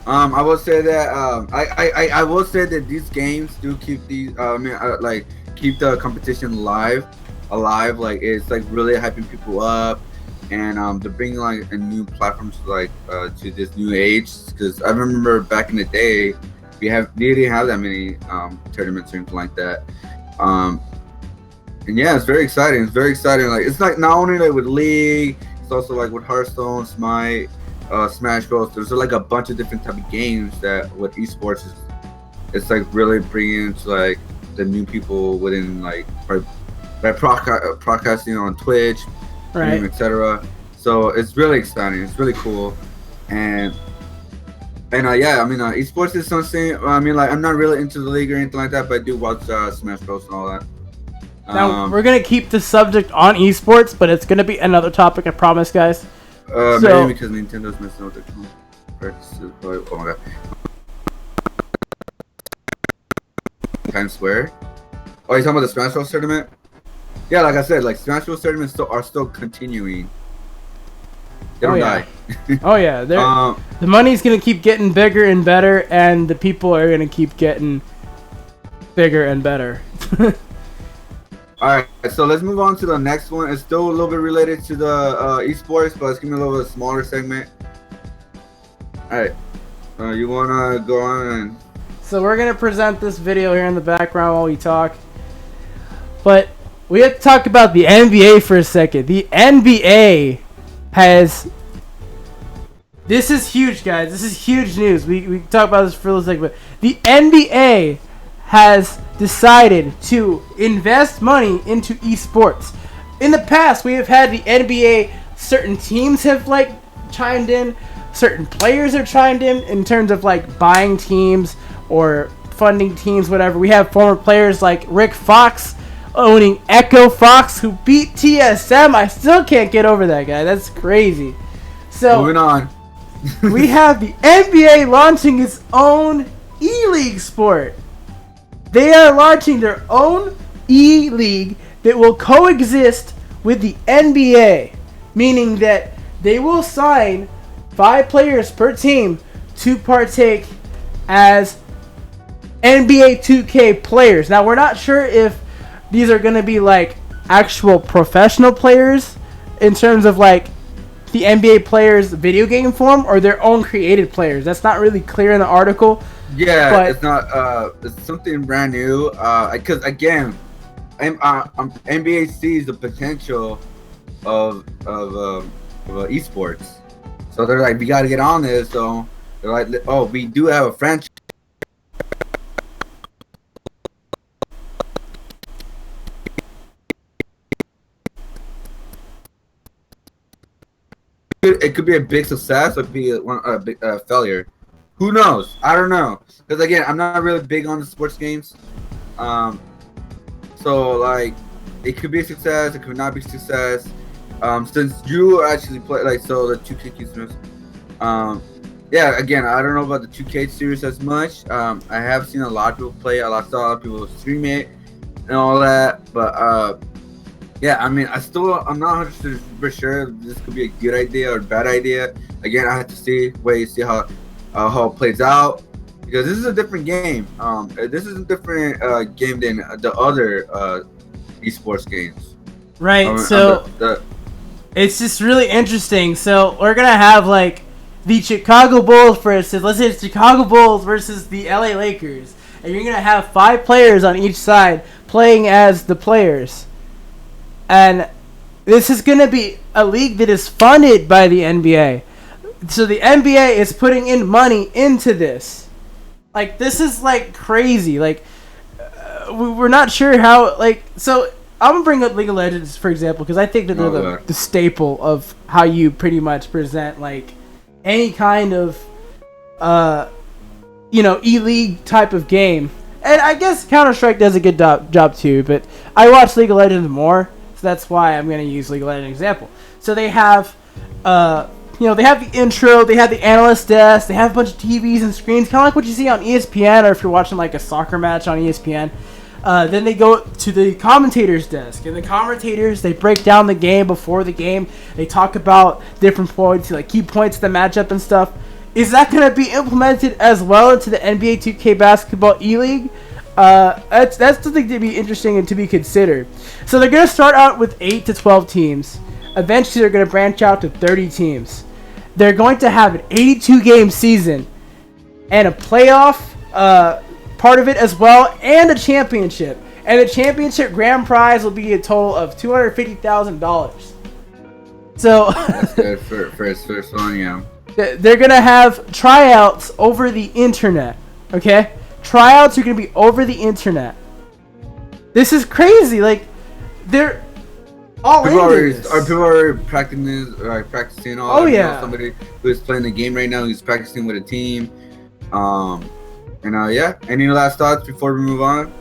I will say that I will say that these games do keep these keep the competition alive. Like it's like really hyping people up, and they're bringing like a new platform to this new age. Because I remember back in the day, we didn't have that many tournaments or anything like that. And yeah, it's very exciting. It's very exciting. Like it's like not only like with League, it's also like with Hearthstone, Smite, Smash Bros. There's like a bunch of different type of games that with esports it's like really bringing to like the new people within like by broadcasting on Twitch, right, etc. So it's really exciting. It's really cool, and yeah, I mean, esports is something. I mean, like I'm not really into the league or anything like that, but I do watch Smash Bros. And all that. Now we're gonna keep the subject on esports, but it's gonna be another topic. I promise, guys. Maybe because Nintendo's messing with their oh my god. Times Square. Oh, you talking about the Smash Bros. Tournament? Yeah, like I said, like Smash Bros. Tournaments are still continuing. They don't die. Oh yeah, the money's gonna keep getting bigger and better, and the people are gonna keep getting bigger and better. Alright, so let's move on to the next one. It's still a little bit related to the esports, but it's gonna be a little bit smaller segment. Alright, you wanna go on and... So we're gonna present this video here in the background while we talk. But we have to talk about the NBA for a second. The NBA has... This is huge, guys. This is huge news. We talk about this for a little second, but the NBA has decided to invest money into esports. In the past, we have had the NBA, certain teams have like chimed in, certain players have chimed in terms of like buying teams or funding teams, whatever. We have former players like Rick Fox owning Echo Fox, who beat TSM. I still can't get over that guy. That's crazy. So moving on. We have the NBA launching its own E-League sport. They are launching their own E-League that will coexist with the NBA, meaning that they will sign 5 players per team to partake as NBA 2K players. Now, we're not sure if these are going to be like actual professional players in terms of like the NBA players video game form or their own created players. That's not really clear in the article. Yeah, but it's not. It's something brand new. Because again, NBA sees the potential of esports, so they're like, we got to get on this. So they're like, oh, we do have a franchise. It could be a big success or it could be a big failure. Who knows? I don't know. Because again, I'm not really big on the sports games. So like, it could be a success. It could not be a success. Since you actually play like the 2K series. Yeah. Again, I don't know about the 2K series as much. I have seen a lot of people play. I saw a lot of people stream it and all that. But yeah, I mean, I'm not 100% sure if this could be a good idea or a bad idea. Again, I have to wait, see how it plays out. because this is a different game. This is a different game than the other esports games. Right. So it's just really interesting. So we're gonna have like the Chicago Bulls, for instance. Let's say it's Chicago Bulls versus the LA Lakers, and you're gonna have 5 players on each side playing as the players, and this is gonna be a league that is funded by the NBA. So the NBA is putting in money into this. Like, this is like crazy. Like, we're not sure how. Like, so I'm gonna bring up League of Legends for example, because I think that they're the staple of how you pretty much present like any kind of e-league type of game. And I guess Counter-Strike does a good job too, but I watch League of Legends more, so that's why I'm gonna use League of Legends example. So they have they have the intro, they have the analyst desk, they have a bunch of TVs and screens, kind of like what you see on ESPN, or if you're watching like a soccer match on ESPN. Then they go to the commentator's desk, and the commentators, they break down the game before the game. They talk about different points, like key points of the matchup and stuff. Is that going to be implemented as well into the NBA 2K Basketball E-League? That's something to be interesting and to be considered. So they're going to start out with 8 to 12 teams. Eventually, they're going to branch out to 30 teams. They're going to have an 82-game season and a playoff part of it as well, and a championship. And the championship grand prize will be a total of $250,000. So that's good for his first one, yeah. They're gonna have tryouts over the internet. Okay, tryouts are gonna be over the internet. This is crazy. Like, they're all into this. Are people already practicing all? Oh yeah. Somebody who's playing the game right now, who's practicing with a team. Any last thoughts before we move on?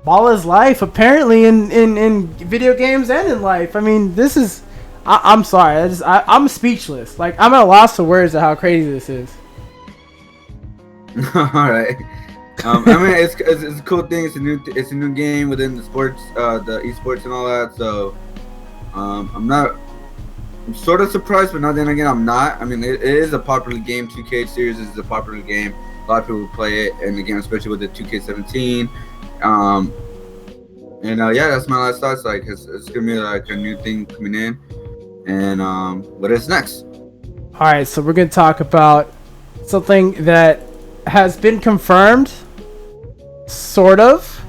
Ball is life, apparently, in video games and in life. I mean, this is... I'm sorry. I'm speechless. Like, I'm at a loss of words of how crazy this is. Alright. It's a cool thing. It's a new game within the sports, the esports and all that. So, I'm sort of surprised, but then again, I'm not. I mean, it is a popular game. 2K series is a popular game. A lot of people play it, and again, especially with the 2K17. That's my last thoughts. Like, it's gonna be like a new thing coming in, and what is next? All right, so we're gonna talk about something that has been confirmed, sort of.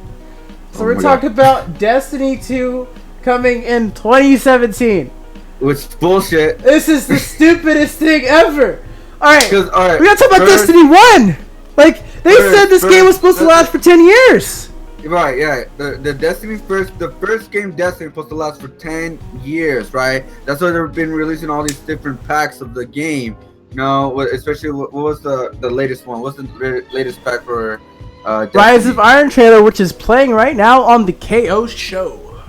So we're talking about Destiny 2 coming in 2017. Which is bullshit. This is the stupidest thing ever. Alright, we gotta talk about Destiny 1. Like, they said this game was supposed to last for 10 years. Right, yeah. The Destiny the first game Destiny was supposed to last for 10 years, right? That's why they've been releasing all these different packs of the game. Especially what was the latest one? What's the latest pack for Destiny? Rise of Iron trailer, which is playing right now on the KO show.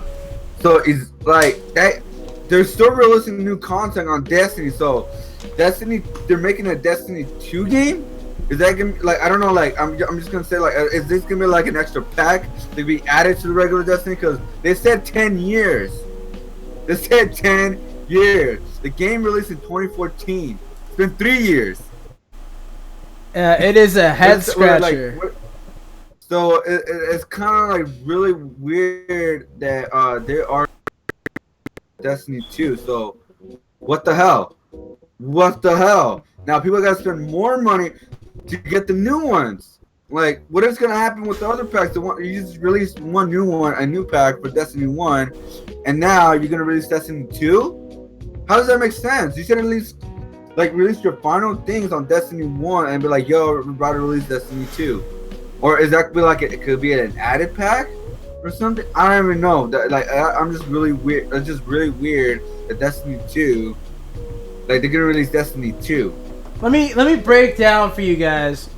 So it's like that. They're still releasing new content on Destiny, so Destiny, they're making a Destiny 2 game? Is that gonna be, like, I don't know, like, I'm just gonna say, like, is this gonna be like an extra pack to be added to the regular Destiny? Because they said 10 years. They said 10 years. The game released in 2014. It's been 3 years. It is a head scratcher. So it's kind of like really weird that they are Destiny 2. So what the hell? What the hell? Now people gotta spend more money to get the new ones. Like, what is gonna happen with the other packs? You just released a new pack for Destiny 1, and now you're gonna release Destiny 2? How does that make sense? You should at least release your final things on Destiny 1 and be like, yo, we're about to release Destiny 2. Or is that it could be an added pack or something? I don't even know. I'm just really weird. It's just really weird that Destiny 2, they're gonna release Destiny 2. Let me break down for you guys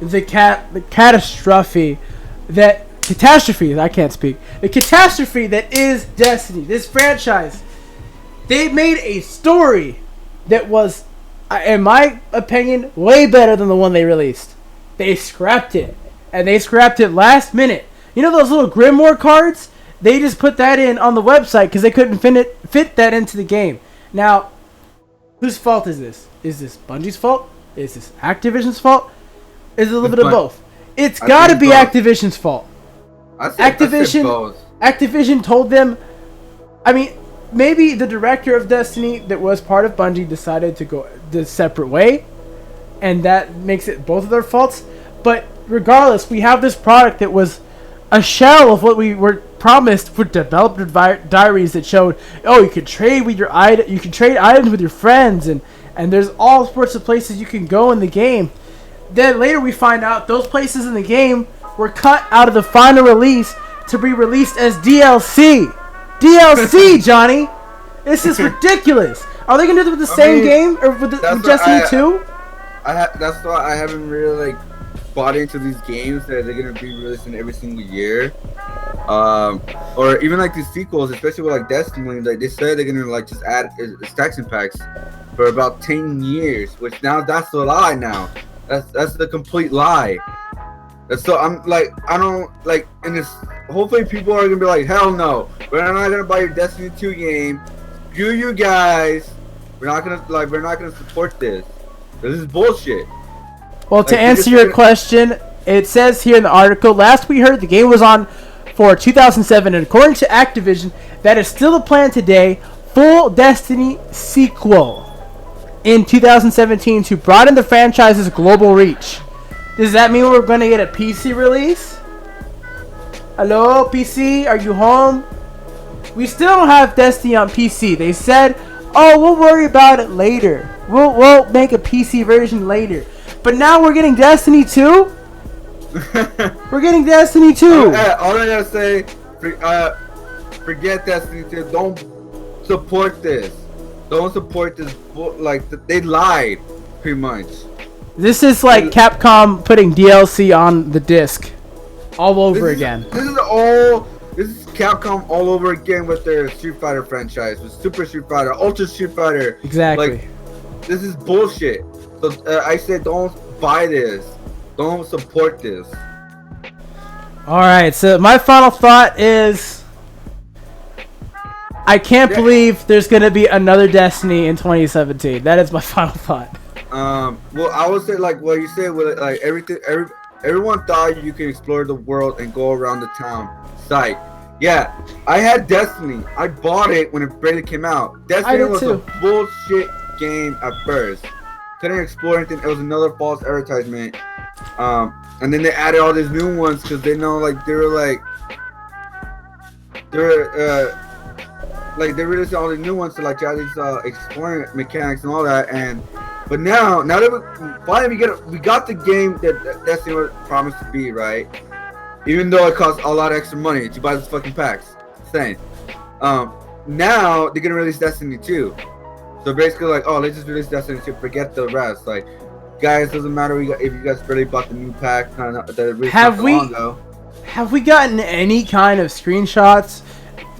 the catastrophe that is Destiny. This franchise, they made a story that was, in my opinion, way better than the one they released. They scrapped it, and they scrapped it last minute. You know those little Grimoire cards? They just put that in on the website because they couldn't fit that into the game. Now, whose fault is this? Is this Bungie's fault? Is this Activision's fault? Is it a little bit of But- both? It's I got to think be both. Activision's fault. I said both. Activision told them. I mean, maybe the director of Destiny that was part of Bungie decided to go the separate way, and that makes it both of their faults. But regardless, we have this product that was a shell of what we were promised for developer diaries that showed, oh, you can trade with you can trade items with your friends, and there's all sorts of places you can go in the game. Then later we find out those places in the game were cut out of the final release to be released as DLC. DLC, Johnny! This is ridiculous. Are they gonna do it with the same game or with Destiny 2? That's why I haven't really like bought into these games that they're gonna be releasing every single year, or even like these sequels, especially with like Destiny. Like they said they're gonna like just add extraction packs for about 10 years, which now that's a lie. Now that's the complete lie. And so I'm like, I don't like, and this. Hopefully people are gonna be like, hell no, we're not gonna buy your Destiny 2 game. Screw you guys. We're not gonna support this. This is bullshit. Well, to answer your question, it says here in the article, last we heard the game was on for 2007, and according to Activision, that is still the plan today. Full Destiny sequel in 2017 to broaden the franchise's global reach. Does that mean we're going to get a PC release? Hello, PC? Are you home? We still don't have Destiny on PC. They said, oh, we'll worry about it later. We'll make a PC version later. But now we're getting Destiny 2? We're getting Destiny 2. All I gotta say, forget Destiny 2. Don't support this. Don't support this. Like, they lied, pretty much. This is like Capcom putting DLC on the disc all over again. This is Capcom all over again with their Street Fighter franchise, with Super Street Fighter, Ultra Street Fighter. Exactly. Like, this is bullshit. So I said, don't buy this. Don't support this. All right. So my final thought is, I can't believe there's gonna be another Destiny in 2017. That is my final thought. Well, I would say like what you said with like everyone thought you could explore the world and go around the town site. Yeah, I had Destiny. I bought it when it barely came out. Destiny was a bullshit game at first. Couldn't explore anything. It was another false advertisement. And then they added all these new ones because they know like they released all the new ones to like add these exploring mechanics and all that. But now that we got the game that Destiny was promised to be, right? Even though it costs a lot of extra money to buy these fucking packs. Insane. Now they're gonna release Destiny 2. So basically like, oh, let's just release Destiny 2, forget the rest. Like, guys, doesn't matter if you guys really bought the new pack Have we gotten any kind of screenshots,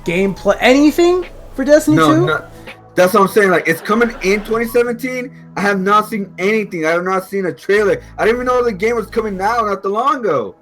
gameplay, anything for Destiny 2? No. That's what I'm saying. Like, it's coming in 2017. I have not seen anything. I have not seen a trailer. I didn't even know the game was coming now, not too long ago.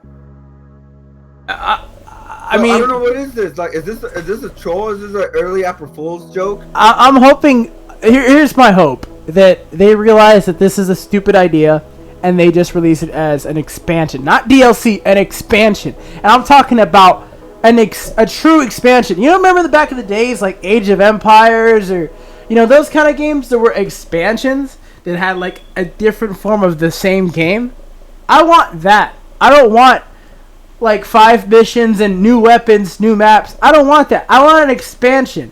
I mean, I don't know, what is this? Like, is this a troll? Is this an early April Fool's joke? I'm hoping. Here's my hope that they realize that this is a stupid idea, and they just release it as an expansion, not DLC, an expansion. And I'm talking about a true expansion. You remember the back of the days, like Age of Empires, or those kind of games that were expansions that had like a different form of the same game. I want that. I don't want like 5 missions and new weapons, new maps. I don't want that. I want an expansion.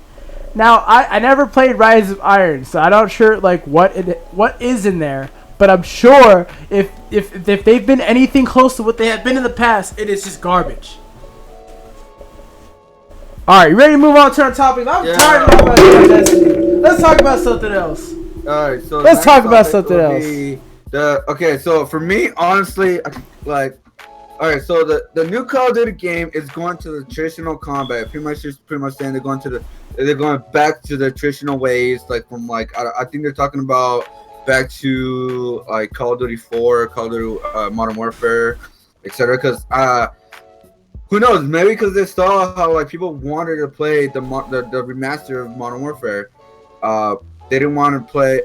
Now, I never played Rise of Iron, so I'm not sure like what is in there. But I'm sure if they've been anything close to what they have been in the past, it is just garbage. All right, you ready to move on to our topic? I'm tired of talking about Destiny. Let's talk about something else. All right, so let's talk about something else. Okay, so for me, honestly, like, all right, so the new Call of Duty game is going to the traditional combat. Pretty much saying they're going back to the traditional ways, like from like I think they're talking about back to like Call of Duty 4, Call of Duty Modern Warfare, etc. Because who knows? Maybe because they saw how like people wanted to play the remaster of Modern Warfare. They didn't want to play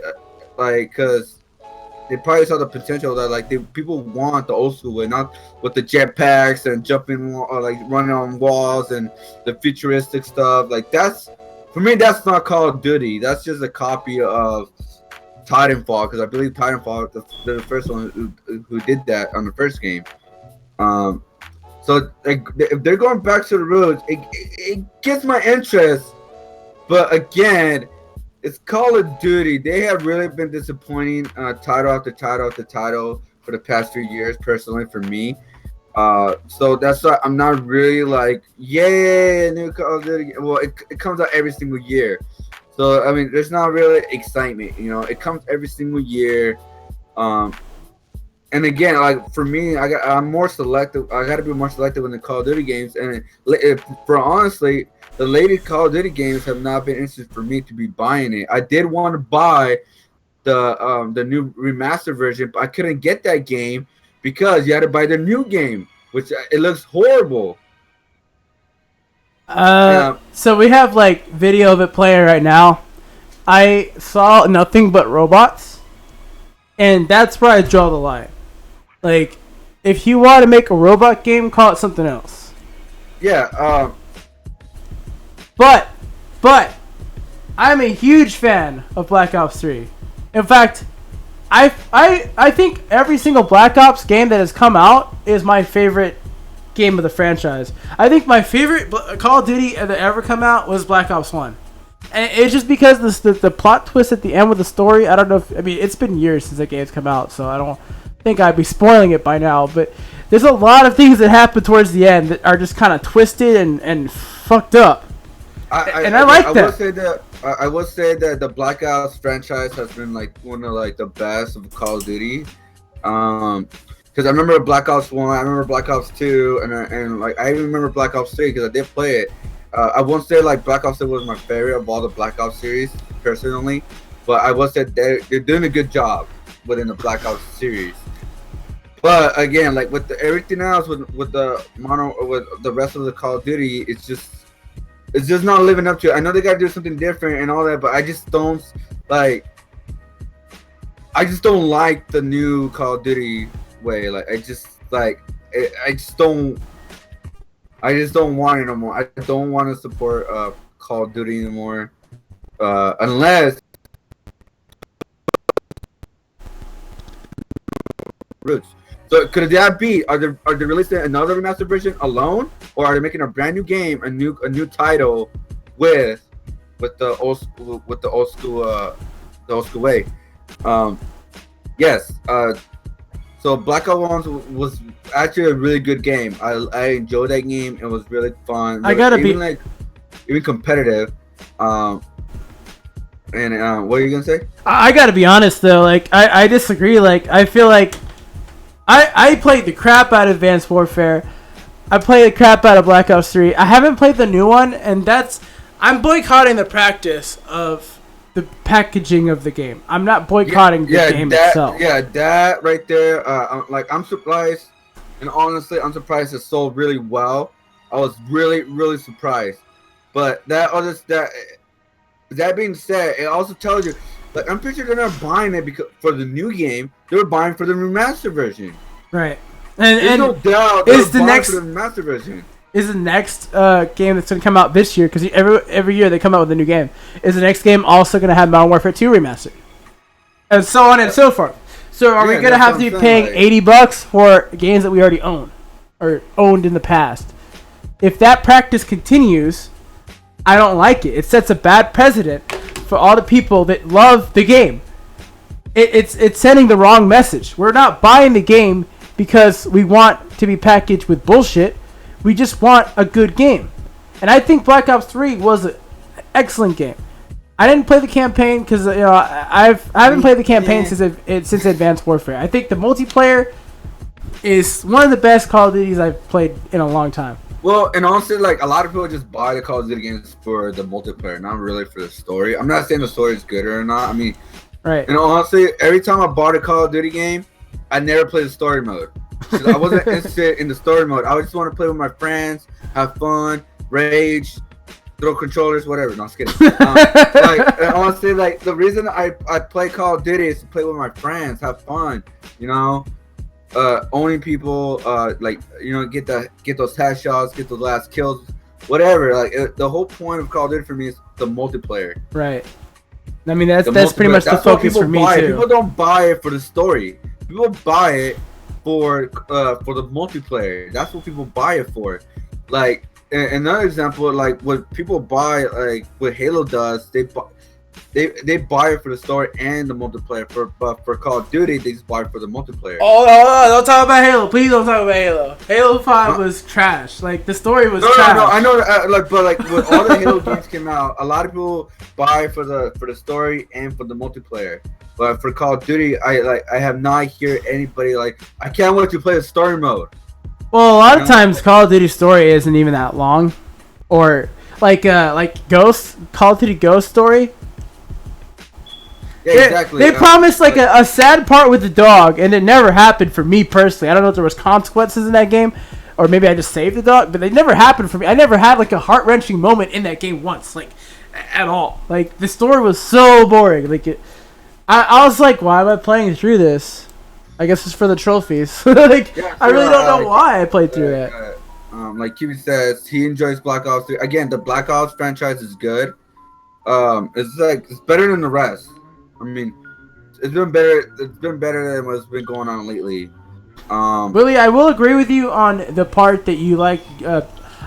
like because they probably saw the potential that like people want the old school way, not with the jetpacks and jumping or like running on walls and the futuristic stuff. Like that's for me, that's not Call of Duty. That's just a copy of Titanfall, because I believe Titanfall the first one who did that on the first game. So like, if they're going back to the roots, it gets my interest. But again, it's Call of Duty. They have really been disappointing title after title after title for the past few years, personally, for me. So that's why I'm not really like, yay, a new Call of Duty. Well, it comes out every single year. So, I mean, there's not really excitement, you know. It comes every single year. And again, like for me, I'm more selective. I got to be more selective in the Call of Duty games. And for honestly, the latest Call of Duty games have not been interesting for me to be buying it. I did want to buy the new remastered version, but I couldn't get that game because you had to buy the new game, which it looks horrible. So we have like video of it playing right now. I saw nothing but robots, and that's where I draw the line. Like, if you want to make a robot game, call it something else. Yeah. But I'm a huge fan of Black Ops 3. In fact, I think every single Black Ops game that has come out is my favorite game of the franchise. I think my favorite Call of Duty that ever come out was Black Ops 1. And it's just because the plot twist at the end with the story, I don't know if, I mean, it's been years since the game's come out, so I don't think I'd be spoiling it by now, but there's a lot of things that happen towards the end that are just kind of twisted and fucked up. I like that. I would say that the Black Ops franchise has been like one of like the best of Call of Duty. Because I remember Black Ops 1, I remember Black Ops 2, and like I even remember Black Ops 3 because I did play it. I won't say like Black Ops 2 was my favorite of all the Black Ops series personally, but I will say they're doing a good job within the Black Ops series. But again, like with everything else, with the rest of the Call of Duty, it's just not living up to it. I know they gotta do something different and all that, but I just don't like the new Call of Duty way. Like I just don't want it no more. I don't want to support Call of Duty anymore, unless roots. So could that be? Are they releasing another remastered version alone, or are they making a brand new game, a new title with the old school way? Yes. So Black Ops 1 was actually a really good game. I enjoyed that game. It was really fun. Even competitive. And what are you gonna say? I gotta be honest though. Like I disagree. Like I feel like I played the crap out of Advanced Warfare. I played the crap out of Black Ops 3. I haven't played the new one, and I'm boycotting the practice of the packaging of the game. I'm not boycotting the game itself. Yeah, that right there. I'm surprised, and honestly, I'm surprised it sold really well. I was really, really surprised. But that being said, it also tells you, like, I'm pretty sure they're not buying it because for the new game. They were buying for the remastered version. Right. There's no doubt is the next for the remastered version. Is the next game that's going to come out this year, because every year they come out with a new game, is the next game also going to have Modern Warfare 2 remastered? And so on and so forth. So are we going to have to be paying $80 for games that we already own or owned in the past? If that practice continues, I don't like it. It sets a bad precedent for all the people that love the game. It's sending the wrong message. We're not buying the game because we want to be packaged with bullshit. We just want a good game. And I think Black Ops 3 was an excellent game. I didn't play the campaign because I haven't played the campaign since Advanced Warfare. I think the multiplayer is one of the best Call of Duties I've played in a long time. Well, and honestly, like a lot of people just buy the Call of Duty games for the multiplayer, not really for the story. I'm not saying the story is good or not. I mean, right. And honestly, every time I bought a Call of Duty game, I never played the story mode. I wasn't interested in the story mode. I just want to play with my friends, have fun, rage, throw controllers, whatever. No, I'm just kidding. Honestly, like the reason I play Call of Duty is to play with my friends, have fun, you know. Owning people, like get those headshots, get those last kills, whatever. Like the whole point of Call of Duty for me is the multiplayer. Right. I mean that's pretty much the focus for me too. People don't buy it for the story. People buy it for the multiplayer. That's what people buy it for. Like another example, like what people buy, like what Halo does, they buy it for the story and the multiplayer. For Call of Duty, they just buy it for the multiplayer. Oh, don't talk about Halo. Please don't talk about Halo. Halo 5 was trash. Like, the story was trash. No, I know. But when all the Halo games came out, a lot of people buy for the story and for the multiplayer. But for Call of Duty, I have not heard anybody like, I can't wait to play the story mode. Well, a lot of times Call of Duty story isn't even that long, or like Ghost Call of Duty Ghost story. Yeah, exactly. They promised like a sad part with the dog, and it never happened for me personally. I don't know if there was consequences in that game, or maybe I just saved the dog, but they never happened for me. I never had like a heart-wrenching moment in that game once, like at all. Like the story was so boring. Like I was like, why am I playing through this? I guess it's for the trophies. Like yeah, I really don't know why I played through that. Like Kiwi says, he enjoys Black Ops 3. Again, the Black Ops franchise is good. It's better than the rest. I mean, it's been better. It's been better than what's been going on lately. Willie, I will agree with you on the part that you like.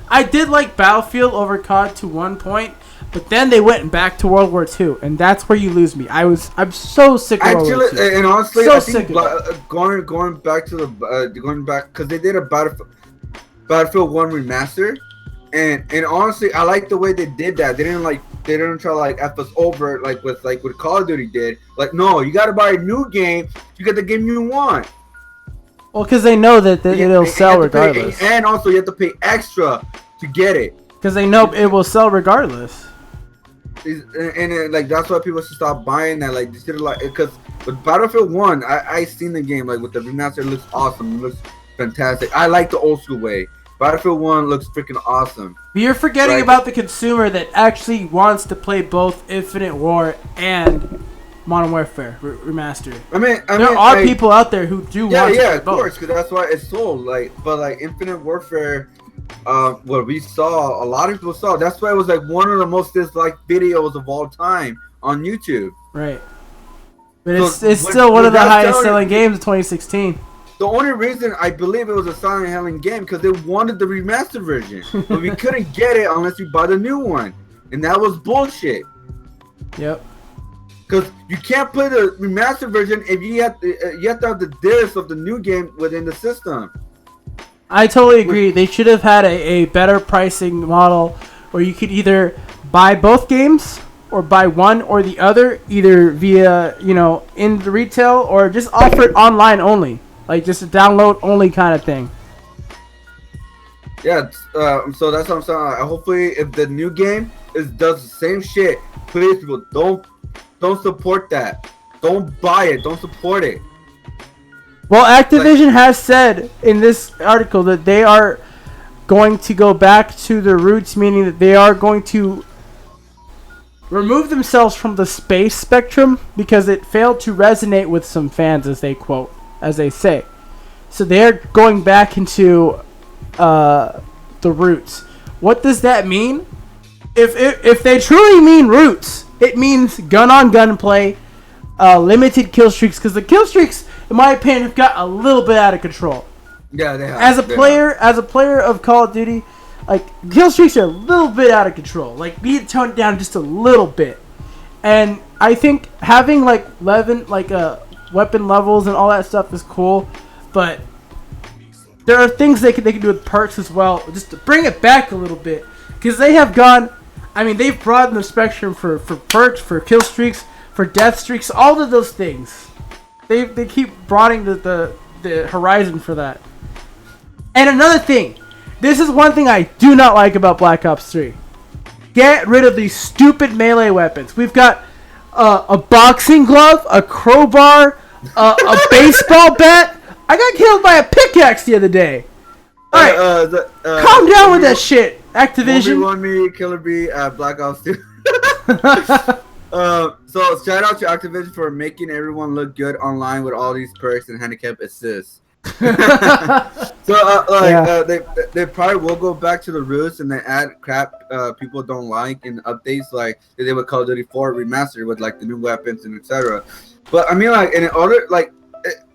I did like Battlefield over COD to one point, but then they went back to World War II, and that's where you lose me. I'm so sick of World War II. And honestly, so I think going back to because they did a Battlefield 1 remaster, and honestly, I like the way they did that. They didn't try to like F us over like with Call of Duty did. Like, no, you got to buy a new game. You get the game you want. Well, because they know that it'll sell regardless. And also, you have to pay extra to get it. Because they know it will sell regardless. And like that's why people should stop buying that. Like, because with Battlefield 1, I seen the game like with the remaster. It looks awesome. It looks fantastic. I like the old school way. Battlefield 1 looks freaking awesome. But you're forgetting about the consumer that actually wants to play both Infinite War and Modern Warfare Remastered. I mean there are people out there who do want to play of course, because that's why it's sold. But Infinite Warfare, what we saw, a lot of people saw. That's why it was like one of the most disliked videos of all time on YouTube. Right. But it's still one of the highest selling games of 2016. The only reason I believe it was a Silent Hill game because they wanted the remastered version, but we couldn't get it unless you buy the new one, and that was bullshit. Yep. Because you can't play the remastered version if you have to have the disc of the new game within the system. I totally agree. They should have had a better pricing model where you could either buy both games or buy one or the other, either via in the retail or just offer it online only. Like just a download only kind of thing. Yeah, so that's what I'm saying. Hopefully, if the new game does the same shit, please people don't support that. Don't buy it. Don't support it. Well, Activision has said in this article that they are going to go back to their roots, meaning that they are going to remove themselves from the space spectrum because it failed to resonate with some fans, as they say. So they're going back into the roots. What does that mean? If they truly mean roots, it means gun-on-gun play, limited kill streaks, because the kill streaks, in my opinion, have got a little bit out of control. Yeah, they have. As a player of Call of Duty, like kill streaks are a little bit out of control. Like be toned down just a little bit. And I think having weapon levels and all that stuff is cool, but there are things they can do with perks as well, just to bring it back a little bit, because they have gone. I mean, they've broadened the spectrum for perks, for kill streaks, for death streaks, all of those things. They keep broadening the horizon for that. And another thing, this is one thing I do not like about Black Ops 3. Get rid of these stupid melee weapons. We've got a boxing glove, a crowbar, a baseball bat. I got killed by a pickaxe the other day. Alright, calm down with that shit. Activision. 1v1 me, Killer Bee, Black Ops 2. So shout out to Activision for making everyone look good online with all these perks and handicap assists. They probably will go back to the roots and they add crap people don't like in updates like they did with Call of Duty 4 Remastered with like the new weapons and etc. But I mean, like in order, like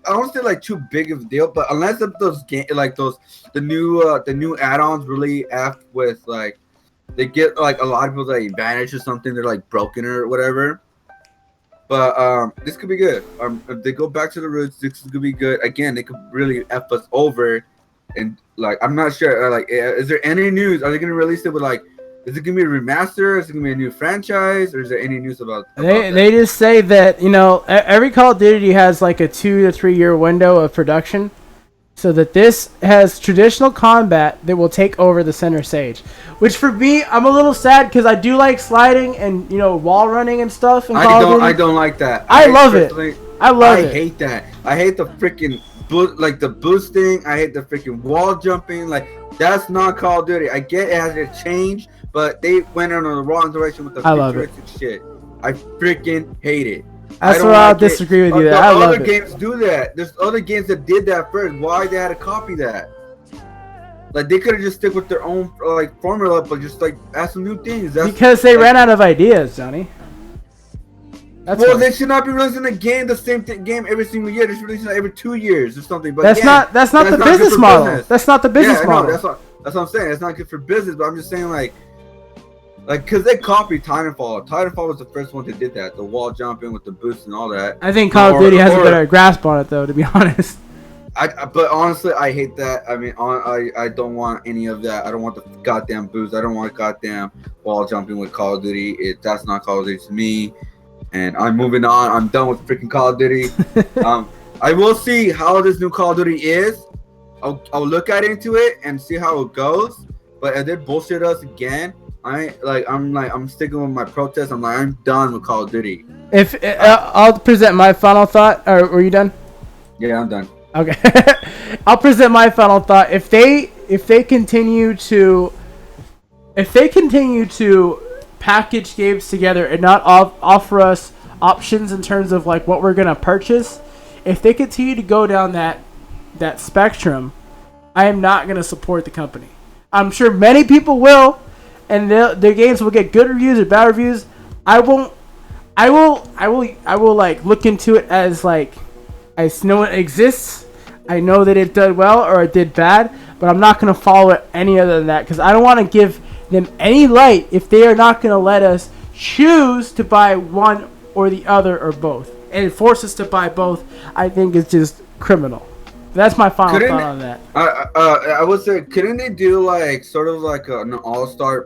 I don't say like too big of a deal, but unless if those game like those the new add-ons really act with like they get like a lot of people like advantage or something, they're like broken or whatever. But this could be good. If they go back to the roots, this could be good. Again, they could really F us over. And like, I'm not sure. Like, is there any news? Are they gonna release it with like? Is it gonna be a remaster? Is it gonna be a new franchise? Or is there any news about They just say that every Call of Duty has like a 2 to 3 year window of production. So that this has traditional combat that will take over the center stage, which for me, I'm a little sad because I do like sliding and wall running and stuff. I don't like that. I love it. I hate that. I hate the freaking the boosting. I hate the freaking wall jumping. Like that's not Call of Duty. I get it has to change, but they went in the wrong direction with the futuristic shit. I freaking hate it. That's where I'll disagree with you. I love it. Other games do that. There's other games that did that first. Why they had to copy that? Like they could have just stick with their own like formula, but just like add some new things. Because they ran out of ideas, Johnny. They should not be releasing the same game every single year. They should release it every 2 years or something. But that's not the business model. Business. That's not the business model. That's what I'm saying. It's not good for business. But I'm just saying like because they copied Titanfall. Titanfall was the first one that did that. The wall jumping with the boost and all that. I think Call of Duty has a better grasp on it, though, to be honest. But honestly, I hate that. I mean, I don't want any of that. I don't want the goddamn boost. I don't want goddamn wall jumping with Call of Duty. That's not Call of Duty to me. And I'm moving on. I'm done with freaking Call of Duty. I will see how this new Call of Duty is. I'll look into it and see how it goes. But if they bullshit us again, I'm sticking with my protest. I'm done with Call of Duty. I'll present my final thought. Or were you done? Yeah, I'm done. Okay. I'll present my final thought. If they continue to package games together and not offer us options in terms of like what we're gonna purchase, if they continue to go down that spectrum, I am not gonna support the company. I'm sure many people will. And their games will get good reviews or bad reviews. I won't. I will like look into it as like I know it exists. I know that it did well or it did bad, but I'm not gonna follow it any other than that because I don't want to give them any light if they are not gonna let us choose to buy one or the other or both, and force us to buy both. I think it's just criminal. That's my final thought on that. I would say, couldn't they do like sort of like an all-star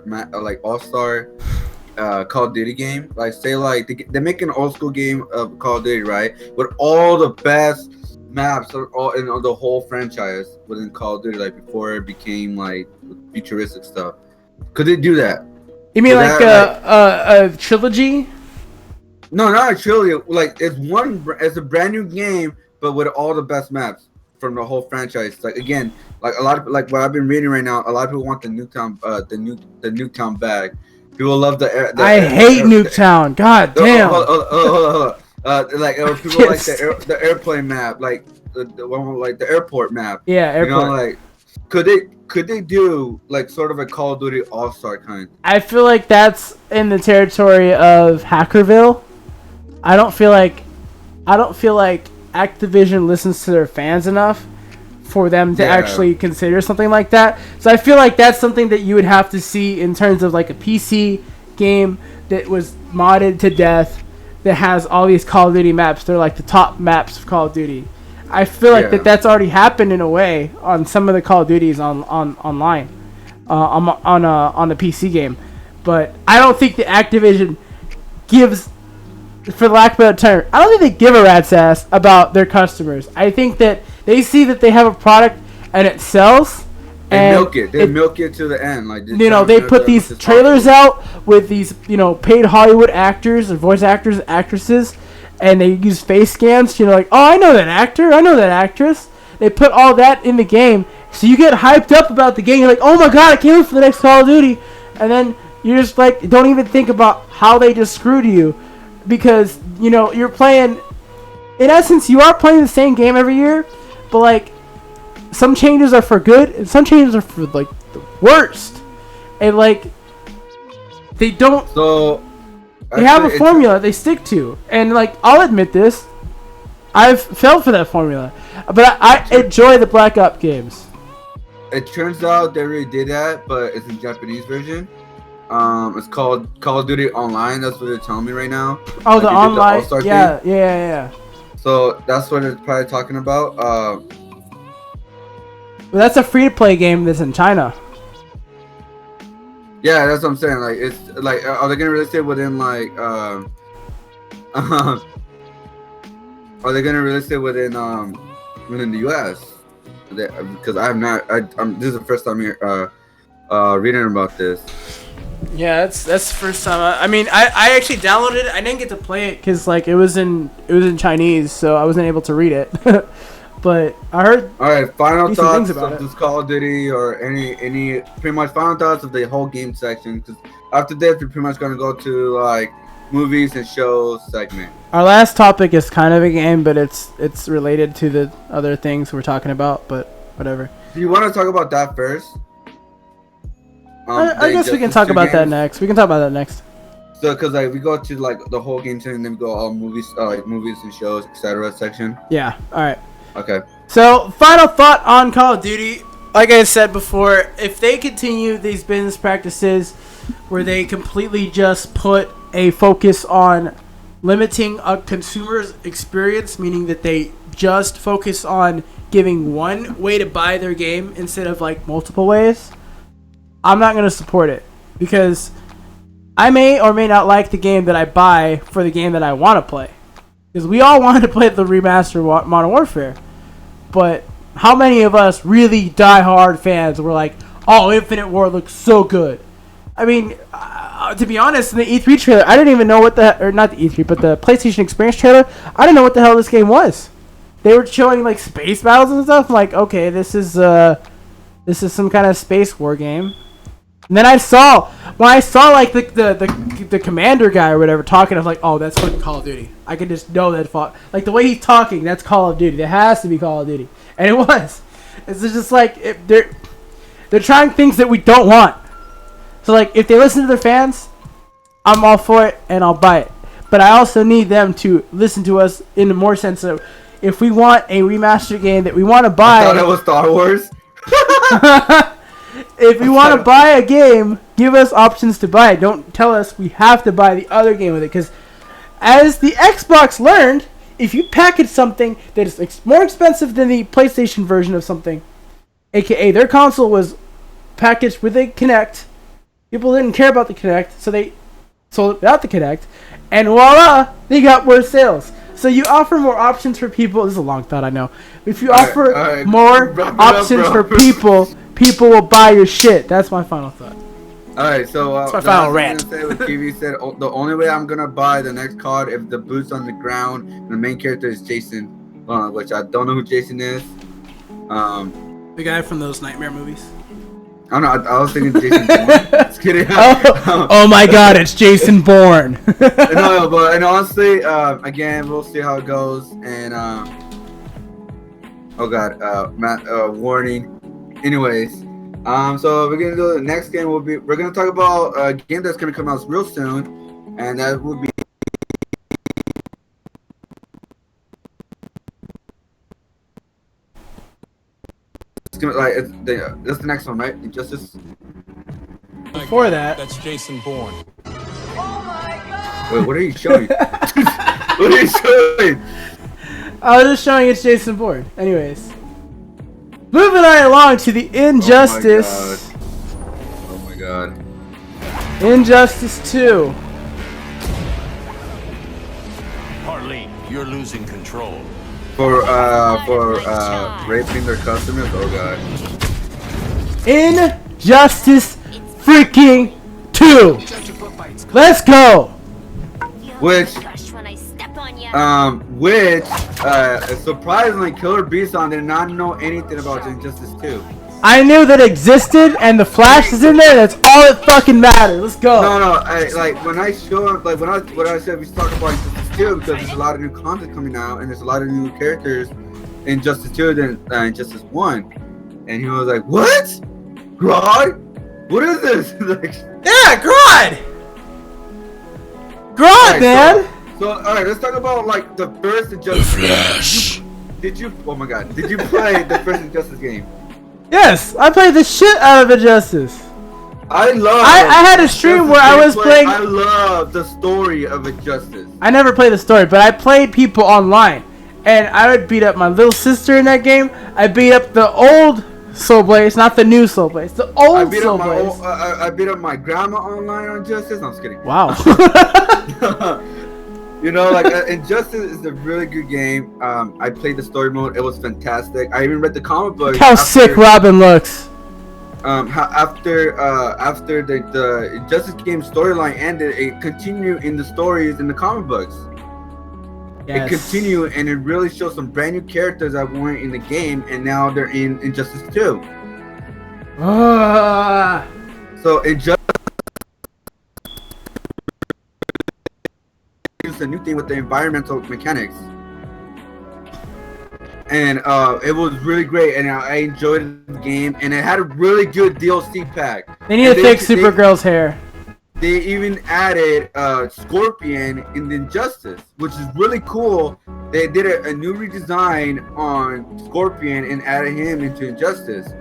Call of Duty game? Like say like they make an old school game of Call of Duty, right? With all the best maps all in the whole franchise within Call of Duty, like before it became like futuristic stuff. Could they do that? You mean like a trilogy? No, not a trilogy. Like it's a brand new game, but with all the best maps from the whole franchise. Like again, like a lot of like what I've been reading right now, a lot of people want the Nuketown the Nuketown bag. People love I hate Nuketown. God damn. Hold on. Like people like the airplane map, like the one like the airport map. Yeah, airport. You know, like could they do like sort of a Call of Duty All-Star kind? I feel like that's in the territory of Hackerville. I don't feel like Activision listens to their fans enough for them to actually consider something like that. So I feel like that's something that you would have to see in terms of like a PC game that was modded to death that has all these Call of Duty maps. They're like the top maps of Call of Duty. I feel like that's already happened in a way on some of the Call of Duties online on the PC game. But I don't think the Activision gives, for lack of a better term, I don't think they give a rat's ass about their customers. I think that they see that they have a product and it sells. They milk it to the end. Like they put these trailers out with these paid Hollywood actors or voice actors and actresses, and they use face scans. Like, oh, I know that actor, I know that actress. They put all that in the game, So you get hyped up about the game. You're like, oh my god, I can't wait for the next Call of Duty. And then you're just like, don't even think about how they just screwed you. Because, you know, you're playing, in essence, you are playing the same game every year. But, like, some changes are for good and some changes are for, like, the worst. And, like, they don't, So they have a formula they stick to. And, like, I'll admit this. I've fell for that formula. But I enjoy the Black Ops games. It turns out they already did that, but it's a Japanese version. It's called Call of Duty Online. That's what they're telling me right now. Oh, Like the they did online. All-Star Yeah, thing. yeah. So that's what it's probably talking about. But that's a free-to-play game that's in China. Yeah, that's what I'm saying. Like, it's like, are they gonna release it within like, are they gonna release it within the U.S.? Because I have not. This is the first time here reading about this. Yeah, that's the first time. I mean, I actually downloaded it. I didn't get to play it because like it was in Chinese, so I wasn't able to read it. But I heard. All right, final decent thoughts things about of it. this Call of Duty, or any pretty much final thoughts of the whole game section. Because after this, we're pretty much gonna go to like movies and shows segment. Our last topic is kind of a game, but it's related to the other things we're talking about. But whatever. Do you want to talk about that first? I guess we can talk about that next. We can talk about that next. So, because like we go to like the whole game section, and then we go all movies, like movies and shows, etc. section. Yeah. All right. Okay. So, final thought on Call of Duty. Like I said before, if they continue these business practices where they completely just put a focus on limiting a consumer's experience, meaning that they just focus on giving one way to buy their game instead of like multiple ways, I'm not going to support it. Because I may or may not like the game that I buy for the game that I want to play. Because we all wanted to play the remastered Modern Warfare. But how many of us really die-hard fans were like, oh, Infinite War looks so good? I mean, to be honest, in the E3 trailer, I didn't even know what the... Or not the E3, but the PlayStation Experience trailer, I didn't know what the hell this game was. They were showing, like, space battles and stuff. I'm like, okay, this is some kind of space war game. And then when I saw like the commander guy or whatever talking, I was like, oh, that's fucking Call of Duty. I could just know that like the way he's talking, that's Call of Duty. That has to be Call of Duty, and it was. It's just like they're trying things that we don't want. So like if they listen to their fans, I'm all for it and I'll buy it. But I also need them to listen to us in the more sense of if we want a remastered game that we want to buy. I thought it was Star Wars. If we want to buy a game, give us options to buy it. Don't tell us we have to buy the other game with it. Because as the Xbox learned, if you package something that is more expensive than the PlayStation version of something, aka their console was packaged with a Kinect, people didn't care about the Kinect, so they sold it without the Kinect, and voila, they got worse sales. So you offer more options for people. This is a long thought, I know. If you offer more options for people, people will buy your shit. That's my final thought. Alright, so That's my final rant. Say what TV said, the only way I'm gonna buy the next card if the boot's on the ground and the main character is Jason, which I don't know who Jason is. The guy from those Nightmare movies. I don't know. I was thinking Jason Bourne. Just kidding. Oh my God! It's Jason Bourne. No, but honestly, again, we'll see how it goes. And oh God, warning. Anyways, so we're gonna do the next game. We're gonna talk about a game that's gonna come out real soon, and that will be. It's gonna that's the next one, right? Injustice. Before that, That's Jason Bourne. Wait, what are you showing? What are you showing? I was just showing it's Jason Bourne. Anyways, moving right along to the Injustice. Oh my God. Injustice 2. Harleen, you're losing control. For raping their customers. Oh God. Injustice freaking 2. Let's go. Which surprisingly, Killer Beast did not know anything about Injustice 2. I knew that existed, and the Flash is in there. That's all that fucking matters. Let's go. No, like when I show him, like when I said we should talk about Injustice 2 because there's a lot of new content coming out and there's a lot of new characters in Justice 2 than Injustice 1, and he was like, "What? Grodd? What is this?" Like, Yeah, Grodd. Grodd, alright, man. So all right, let's talk about like the first Injustice. The Flash. Did you? Oh my God! Did you play the first Injustice game? Yes, I played the shit out of Injustice. I love. I had a stream where I was playing. I love the story of Injustice. I never played the story, but I played people online, and I would beat up my little sister in that game. I beat up the old Soul Blaze, not the new Soul Blaze, the old Soul Blaze. I beat up my grandma online on Injustice. No, I'm just kidding. Wow. You know, like Injustice is a really good game. I played the story mode; it was fantastic. I even read the comic book. Look how sick Robin looks. After the Injustice game storyline ended, it continued in the stories in the comic books. Yes. It continued, and it really shows some brand new characters that weren't in the game, and now they're in Injustice 2. So Injustice is a new thing with the environmental mechanics, and it was really great, and I enjoyed the game, and it had a really good DLC pack. They need to fix Supergirl's hair. They even added Scorpion in the Injustice, which is really cool. They did a new redesign on Scorpion and added him into Injustice.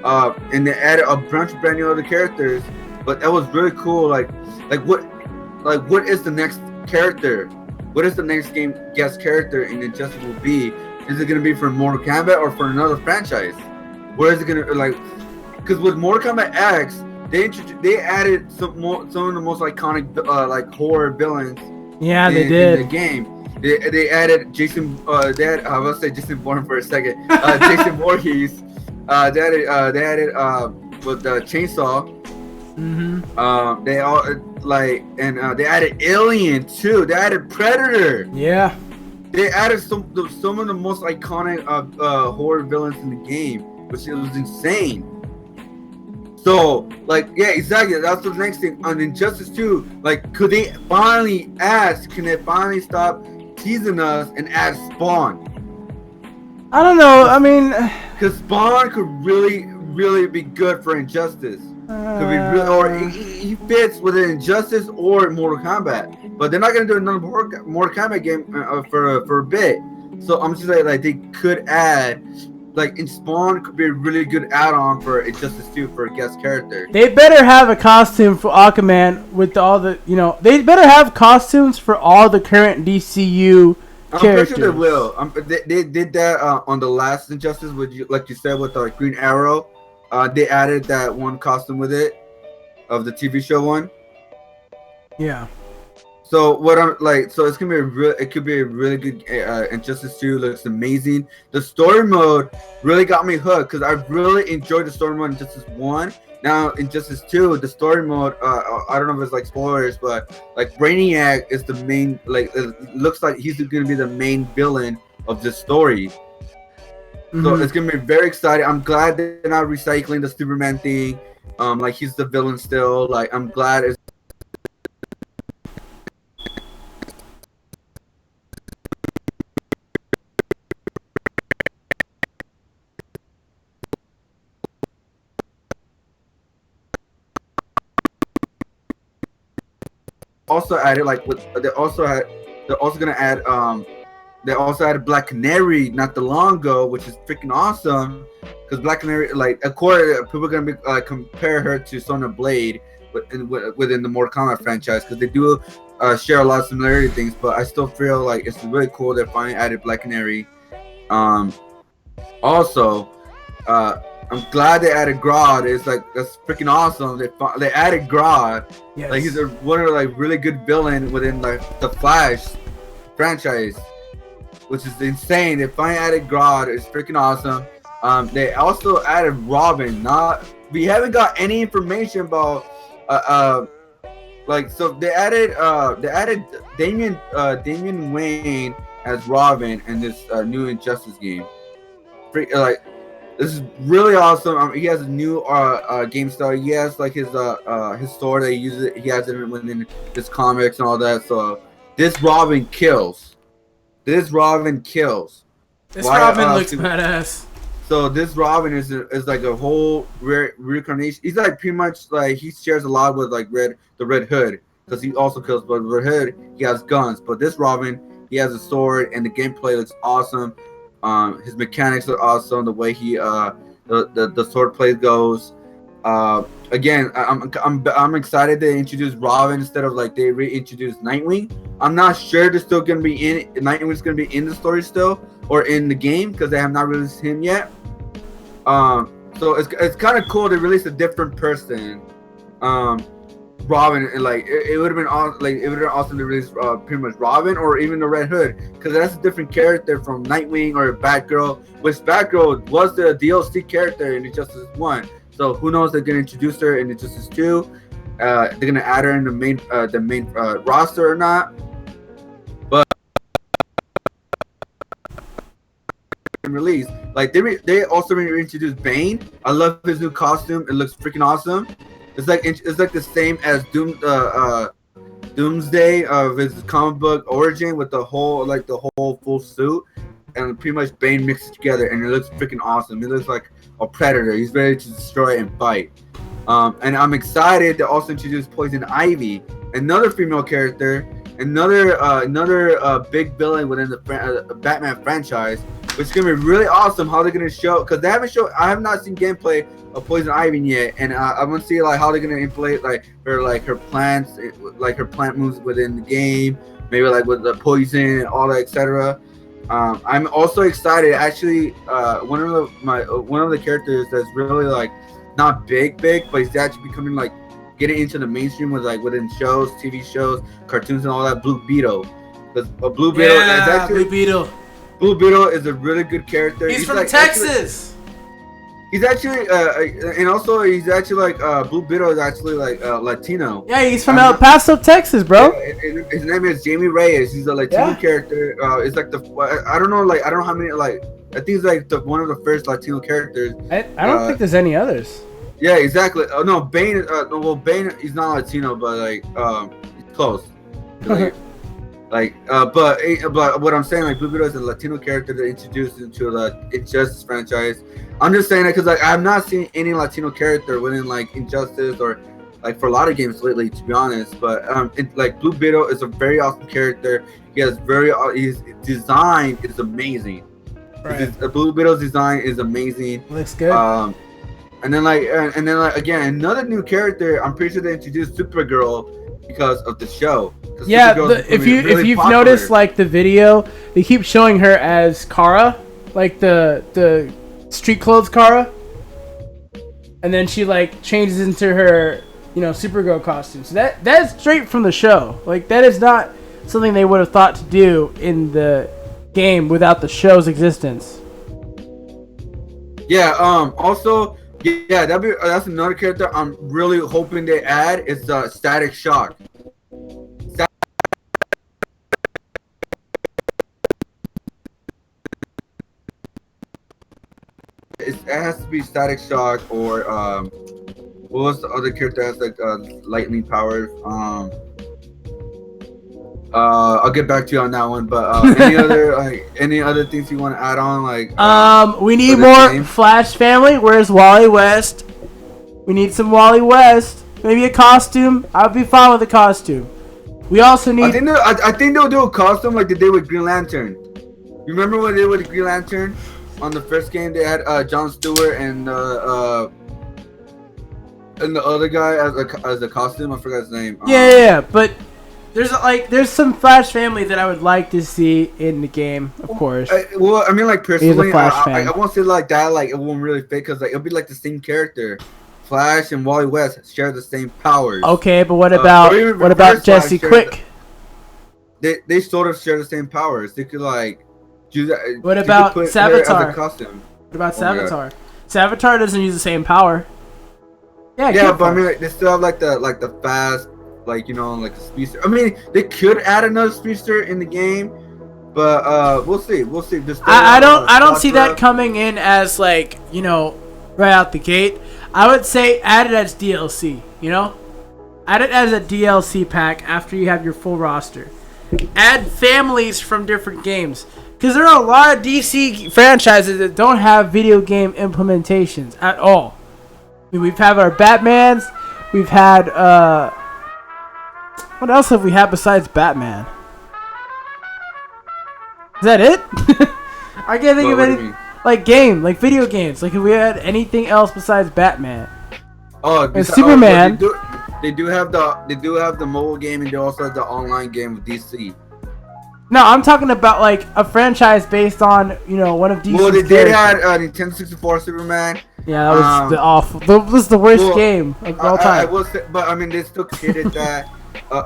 And they added a bunch of brand new other characters. But that was really cool. Like what is the next character? What is the next game guest character in Injustice will be? Is it gonna be for Mortal Kombat or for another franchise? Where is it gonna like? Because with Mortal Kombat X, they added some of the most iconic like horror villains. Yeah, they did. In the game. They added Jason. I was say Jason Bourne for a second. Jason Voorhees. They added with the chainsaw. Mm-hmm. They all they added Alien too. They added Predator. Yeah. They added some of the most iconic horror villains in the game, which it was insane. So, like, yeah, exactly. That's the next thing on Injustice 2. Like, can they finally stop teasing us and add Spawn? I don't know. I mean, because Spawn could really be good for Injustice. Could be really, or he fits with an Injustice or Mortal Kombat. But they're not gonna do another Mortal Kombat game for a bit. So I'm just saying, like, they could add. Like, in Spawn could be a really good add-on for Injustice 2 for a guest character. They better have a costume for Aquaman with all the, they better have costumes for all the current DCU characters. I'm pretty sure they will. They did that on the last Injustice, like you said, with Green Arrow. They added that one costume with it, of the TV show one. Yeah. So what I'm like, so it's gonna be it could be a really good Injustice 2. Looks amazing. The story mode really got me hooked because I really enjoyed the story mode in Injustice 1. Now in Injustice 2, the story mode, I don't know if it's like spoilers, but like Brainiac is the main. Like it looks like he's gonna be the main villain of this story. Mm-hmm. So it's gonna be very exciting. I'm glad they're not recycling the Superman thing. Like he's the villain still. Like I'm glad it's. Also added they're also gonna add they also added Black Canary not that long ago, which is freaking awesome because Black Canary, like, of course people are gonna be compare her to Sonya Blade within the Mortal Kombat franchise because they do share a lot of similarity things, but I still feel like it's really cool they finally added Black Canary. Also I'm glad they added Grodd. It's like, that's freaking awesome. They added Grodd. Yes. Like he's one of like really good villain within like the Flash franchise, which is insane. They finally added Grodd. It's freaking awesome. They also added Robin. We haven't got any information about so they added Damian Wayne as Robin in this new Injustice game. This is really awesome. He has a new game style. He has like his sword that he uses. He has it within his comics and all that. So this Robin kills. This Robin kills. This Robin looks badass. So this Robin is like a whole reincarnation. He's like pretty much like he shares a lot with like the Red Hood, because he also kills. But Red Hood, he has guns. But this Robin, he has a sword, and the gameplay looks awesome. His mechanics are awesome. The way he the sword play goes. Again, I'm excited to introduce Robin instead of like they reintroduced Nightwing. I'm not sure they're still gonna be in Nightwing's gonna be in the story still or in the game because they have not released him yet. So it's kind of cool to release a different person. Robin, and like it would have been awesome. Like it would have been awesome to release pretty much Robin or even the Red Hood, because that's a different character from Nightwing or Batgirl. Which Batgirl was the DLC character in Injustice 1. So who knows, they're gonna introduce her in Injustice 2. They're gonna add her in the main roster or not. But release, like they also reintroduced Bane. I love his new costume. It looks freaking awesome. It's like the same as Doomsday of his comic book origin, with the whole full suit and pretty much Bane mixed together, and it looks freaking awesome. He looks like a predator. He's ready to destroy and fight. And I'm excited to also introduce Poison Ivy, another female character, another big villain within the Batman franchise, which is gonna be really awesome. How they're gonna show, because they haven't shown. I have not seen gameplay of Poison Ivy yet, and I want to see like how they're gonna implement her plants, like her plant moves within the game, maybe like with the poison and all that, etc. I'm also excited. Actually, one of the characters that's really like not big, but he's actually becoming like getting into the mainstream with like within shows, TV shows, cartoons, and all that. Blue Beetle, because Blue Beetle is actually Blue Beetle is a really good character. He's from like, Texas. He's actually, and also he's actually like Blue Beetle is actually like Latino. Yeah, he's from El Paso, Texas, bro. His name is Jamie Reyes. He's a Latino character. It's like I don't know how many, like I think it's like one of the first Latino characters. I don't think there's any others. Yeah, exactly. Oh no, Bane. Well, Bane he's not Latino, but like he's close. But what I'm saying, like Blue Beetle is a Latino character that introduced into the Injustice franchise. I'm just saying that because like I've not seen any Latino character within like Injustice or like for a lot of games lately, to be honest. But like Blue Beetle is a very awesome character. He has his design is amazing. Right. Blue Beetle's design is amazing. Looks good. And then again, another new character. I'm pretty sure they introduced Supergirl because of the show. Yeah, if you've noticed like the video, they keep showing her as Kara, like the street clothes Kara, and then she like changes into her Supergirl costume. So that's straight from the show. Like that is not something they would have thought to do in the game without the show's existence. Yeah. Also, yeah, that's another character I'm really hoping they add is Static Shock. It has to be Static Shock or what was the other character that has like lightning powers? I'll get back to you on that one. But any other things you want to add on? Like we need more Flash family. Where's Wally West? We need some Wally West. Maybe a costume. I'd be fine with a costume. We also need. I think they'll do a costume like they did with Green Lantern. You remember when they did with Green Lantern? On the first game, they had Jon Stewart and the other guy as a costume. I forgot his name. Yeah. But there's some Flash family that I would like to see in the game, of course. Well, I mean, like personally, I won't say like that. Like it won't really fit because like it'll be like the same character. Flash and Wally West share the same powers. Okay, but what about Jesse Quick? They sort of share the same powers. They could like. What about Savitar? What about Savitar? Savitar doesn't use the same power. Yeah, but I mean, like, they still have like the fast, like like the speedster. I mean, they could add another speedster in the game, But we'll see. We'll see. There's still, I don't see that Contra. coming in as like, you know, right out the gate. I would say add it as DLC, you know? Add it as a DLC pack after you have your full roster. Add families from different games. Because there are a lot of DC franchises that don't have video game implementations at all. I mean, we've had our Batmans. We've had, what else have we had besides Batman? Is that it? I can't think of What do you any, mean? like video games. Like, if we had anything else besides Batman. Oh, And Superman. They do have the mobile game, and they also have the online game with DC. No, I'm talking about like a franchise based on, you know, one of DC's Well, they did characters. have Nintendo 64 Superman. Yeah, that was the awful. That was the worst game of all I time. will say, but I mean, they still created that.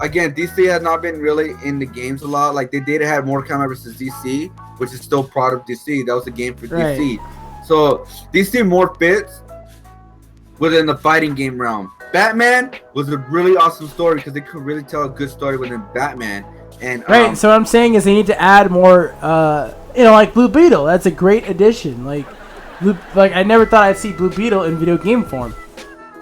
Again, DC has not been really in the games a lot. Like they did have Mortal Kombat versus DC, which is still part of DC. That was a game for Right. DC. So DC more fits within the fighting game realm. Batman was a really awesome story because they could really tell a good story within Batman. And Right. So what I'm saying is they need to add more. You know, like Blue Beetle. That's a great addition. Like I never thought I'd see Blue Beetle in video game form.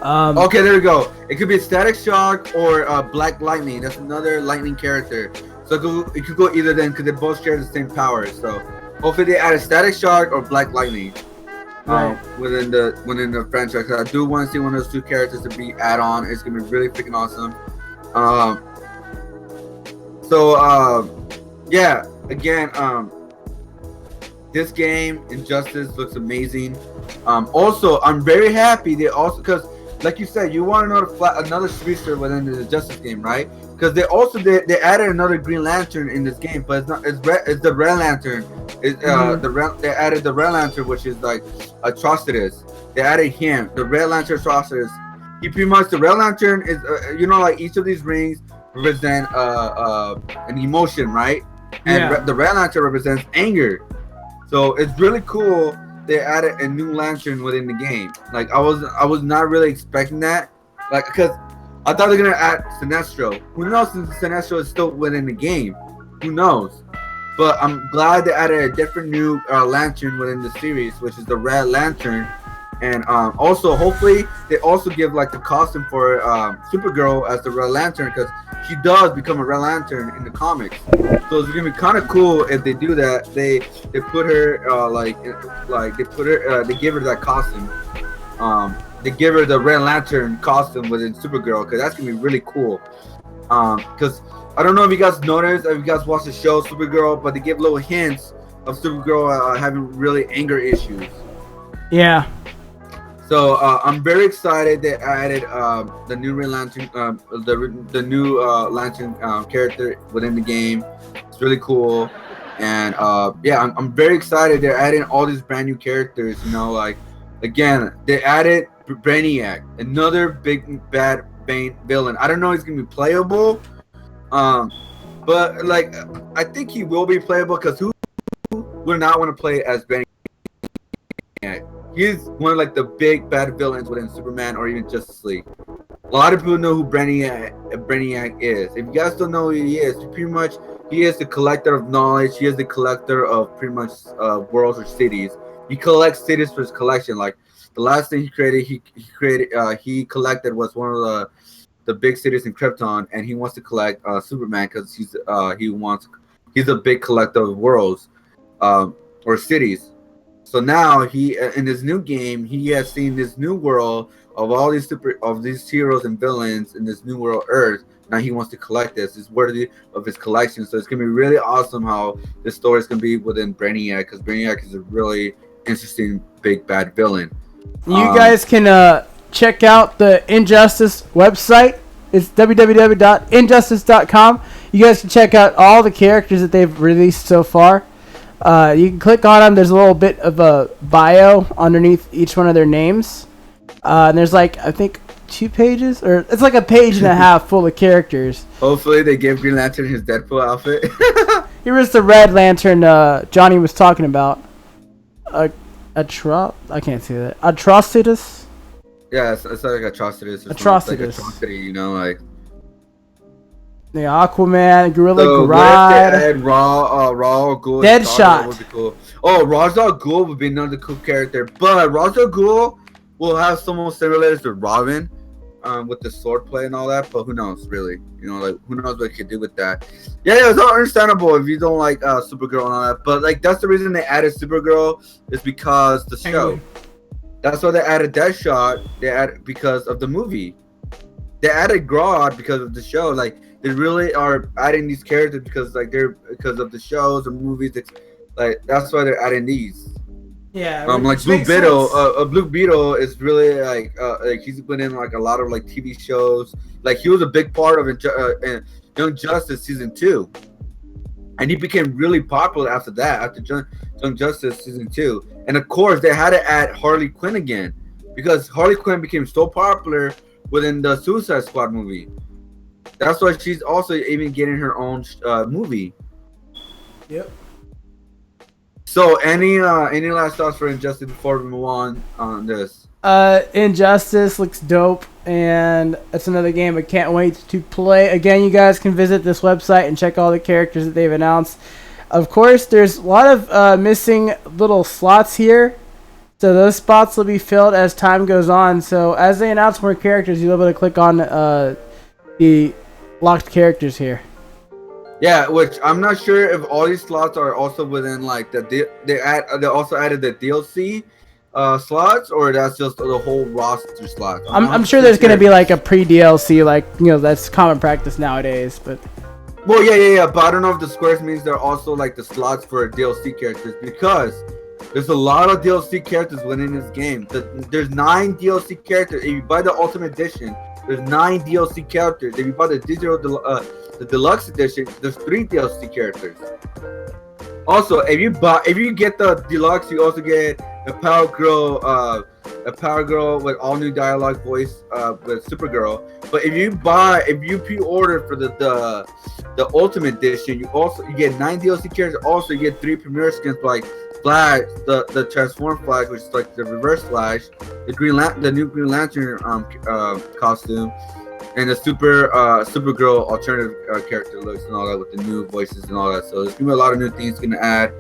Okay, there we go. It could be Static Shock or Black Lightning. That's another lightning character. So it could go either then because they both share the same power. So hopefully they add a Static Shock or Black Lightning Right. within the franchise. 'Cause I do want to see one of those two characters to be add on. It's gonna be really freaking awesome. Yeah. Again, this game Injustice looks amazing. Also, I'm very happy they also because. Like you said, you want another speedster within the Justice game, right? Because they added another Green Lantern in this game, but it's the Red Lantern. They added the Red Lantern, which is like Atrocitus. They added him, the Red Lantern Atrocitus. He pretty much the Red Lantern is like each of these rings represent an emotion, right? And Yeah. the Red Lantern represents anger. So it's really cool. They added a new lantern within the game. Like I was not really expecting that. Like because I thought they're gonna add Sinestro. Who knows since Sinestro is still within the game? Who knows? But I'm glad they added a different new lantern within the series, which is the Red Lantern. And also hopefully they also give like the costume for Supergirl as the Red Lantern because she does become a Red Lantern in the comics. So it's gonna be kind of cool if they do that. They put her they give her that costume. They give her the Red Lantern costume within Supergirl because that's gonna be really cool. Because I don't know if you guys noticed, if you guys watch the show Supergirl, but they give little hints of Supergirl having really anger issues. Yeah. So I'm very excited they added the new Red Lantern, the new Lantern character within the game. It's really cool, and I'm very excited they're adding all these brand new characters. You know, like again they added Brainiac, another big bad villain. I don't know if he's gonna be playable, but like I think he will be playable because who would not want to play as Brainiac? He's one of like the big bad villains within Superman or even Justice League. A lot of people know who Brainiac is. If you guys don't know who he is, he is the collector of knowledge. He is the collector of pretty much worlds or cities. He collects cities for his collection. Like the last thing he collected was one of the big cities in Krypton, and he wants to collect Superman because he's a big collector of worlds or cities. So now he in this new game he has seen this new world of all these heroes and villains in this new world Earth. Now he wants to collect this. It's worthy of his collection. So it's gonna be really awesome how this story is gonna be within Brainiac because Brainiac is a really interesting big bad villain. You guys can check out the Injustice website. It's www.injustice.com. You guys can check out all the characters that they've released so far. You can click on them. There's a little bit of a bio underneath each one of their names. And there's like, I think 2 pages, or it's like a page and a half full of characters. Hopefully they give Green Lantern his Deadpool outfit. Here was the Red Lantern Johnny was talking about. I can't say that. Atrocitus? Yeah, it's like Atrocitus. Atrocitus. Like atrocity, you know, like. The Aquaman, Gorilla So what if they Grodd, add Raw al Ghul? Deadshot. That would be cool. Oh, Ra's al Ghul would be another cool character, but Ra's al Ghul will have someone similar to Robin, with the sword play and all that. But who knows, really? You know, like who knows what they could do with that? Yeah, it's not understandable if you don't like Supergirl and all that. But like that's the reason they added Supergirl is because the show. That's why they added Deadshot. They added because of the movie. They added Grodd because of the show. Like they really are adding these characters because like they're because of the shows and movies. Like that's why they're adding these. Yeah. Like Blue Beetle. Blue Beetle is really like he's been in like a lot of like TV shows. Like he was a big part of Young Justice season 2, and he became really popular after that. After Young Justice season 2, and of course they had to add Harley Quinn again because Harley Quinn became so popular within the Suicide Squad movie. That's why she's also even getting her own movie. Yep. So any last thoughts for Injustice before we move on this? Injustice looks dope, and it's another game I can't wait to play. Again, you guys can visit this website and check all the characters that they've announced. Of course, there's a lot of missing little slots here. So those spots will be filled as time goes on. So as they announce more characters, you'll be able to click on the locked characters here. Yeah, which I'm not sure if all these slots are also within like they also added the DLC slots, or that's just the whole roster slots. I'm sure there's gonna be like a pre-DLC, like that's common practice nowadays. But well, yeah. But I don't know if the squares means they're also like the slots for DLC characters because there's a lot of DLC characters within this game. There's 9 DLC characters. If you buy the Ultimate Edition, there's 9 DLC characters. If you buy the the Deluxe Edition, there's 3 DLC characters. Also, if you get the Deluxe, you also get a Power Girl with all new dialogue voice with Supergirl. But if you pre-order for the Ultimate Edition, you get 9 DLC characters. Also, you get 3 premiere skins like Flash, the Transform Flash, which is like the Reverse Flash, the new Green Lantern costume, and the Supergirl alternative character looks and all that with the new voices and all that. So there's gonna be a lot of new things gonna add,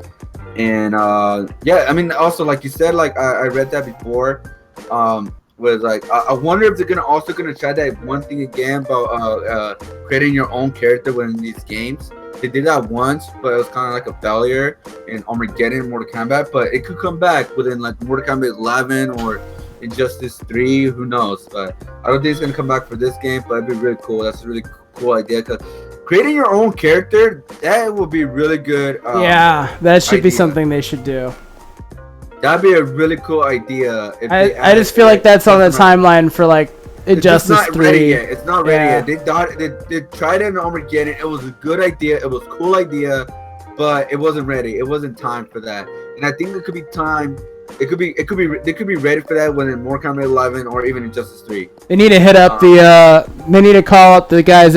and yeah, I mean also like you said, like I read that before, was like I wonder if they're gonna try that one thing again about creating your own character within these games. They did that once, but it was kind of like a failure in Armageddon, Mortal Kombat. But it could come back within like Mortal Kombat 11 or Injustice 3. Who knows? But I don't think it's gonna come back for this game. But it'd be really cool. That's a really cool idea. Cause creating your own character, that would be really good. Yeah, that should be something they should do. That'd be a really cool idea. I just feel like that's on the timeline for like Injustice 3. It's not ready yet. They tried it in Armageddon. It was a good idea. It was a cool idea, but it wasn't ready. It wasn't time for that. And I think it could be time. They could be ready for that when in Mortal Kombat 11 or even Injustice 3. They need to hit up they need to call up the guys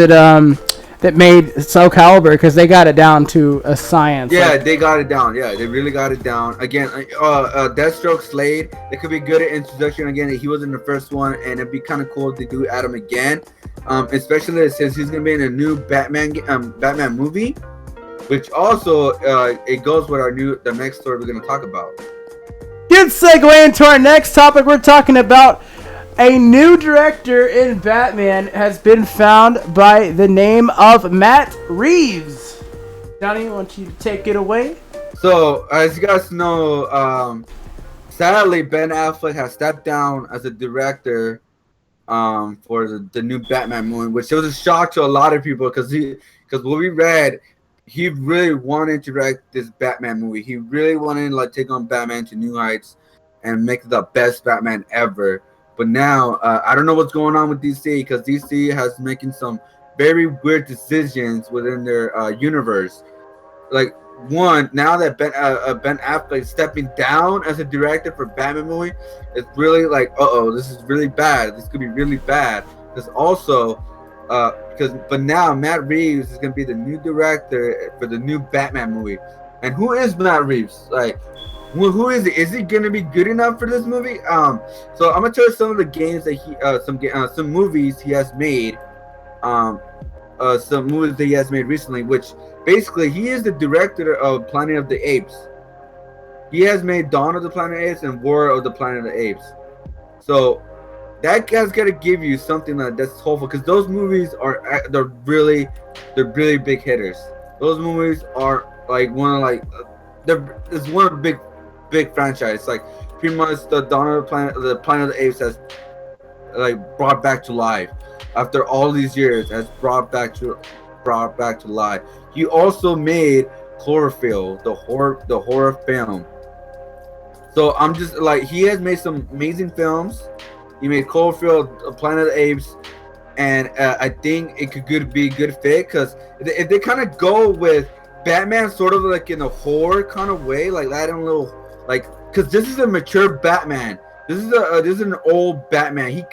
that made Soul Calibur because they got it down to a science. Yeah, they got it down. Yeah, they really got it down. Again, Deathstroke, Slade, they could be good at introduction. Again, he was in the first one, and it'd be kind of cool if they do add him again. Especially since he's gonna be in a new Batman movie, which also it goes with the next story we're gonna talk about. Good segue into our next topic. We're talking about a new director in Batman has been found by the name of Matt Reeves. Johnny, I want you to take it away. So, as you guys know, sadly, Ben Affleck has stepped down as a director for the new Batman movie, which was a shock to a lot of people because what we read, he really wanted to direct this Batman movie. He really wanted to like take on Batman to new heights and make the best Batman ever. But now, I don't know what's going on with DC because DC has making some very weird decisions within their universe. Like one, now that Ben Affleck is stepping down as a director for Batman movie, it's really like, this is really bad. This could be really bad because also, but now Matt Reeves is gonna be the new director for the new Batman movie. And who is Matt Reeves? Like, who is he? Is he gonna be good enough for this movie? So I'm gonna tell you some of the games that some movies he has made. some movies that he has made recently, which basically he is the director of Planet of the Apes. He has made Dawn of the Planet of the Apes and War of the Planet of the Apes. So that guy's got to give you something that's hopeful, because those movies they're really big hitters. Those movies are like it's one of the big franchise. Like pretty much the Dawn of the Planet of the Apes has like brought back to life after all these years, has brought back to life. He also made Chlorophyll, the horror film. So I'm just like, he has made some amazing films. He made Cloverfield, Planet of the Apes, and I think it could be a good fit, because if they kind of go with Batman sort of like in a horror kind of way, like that, a little like, because this is a mature Batman. This is an old Batman.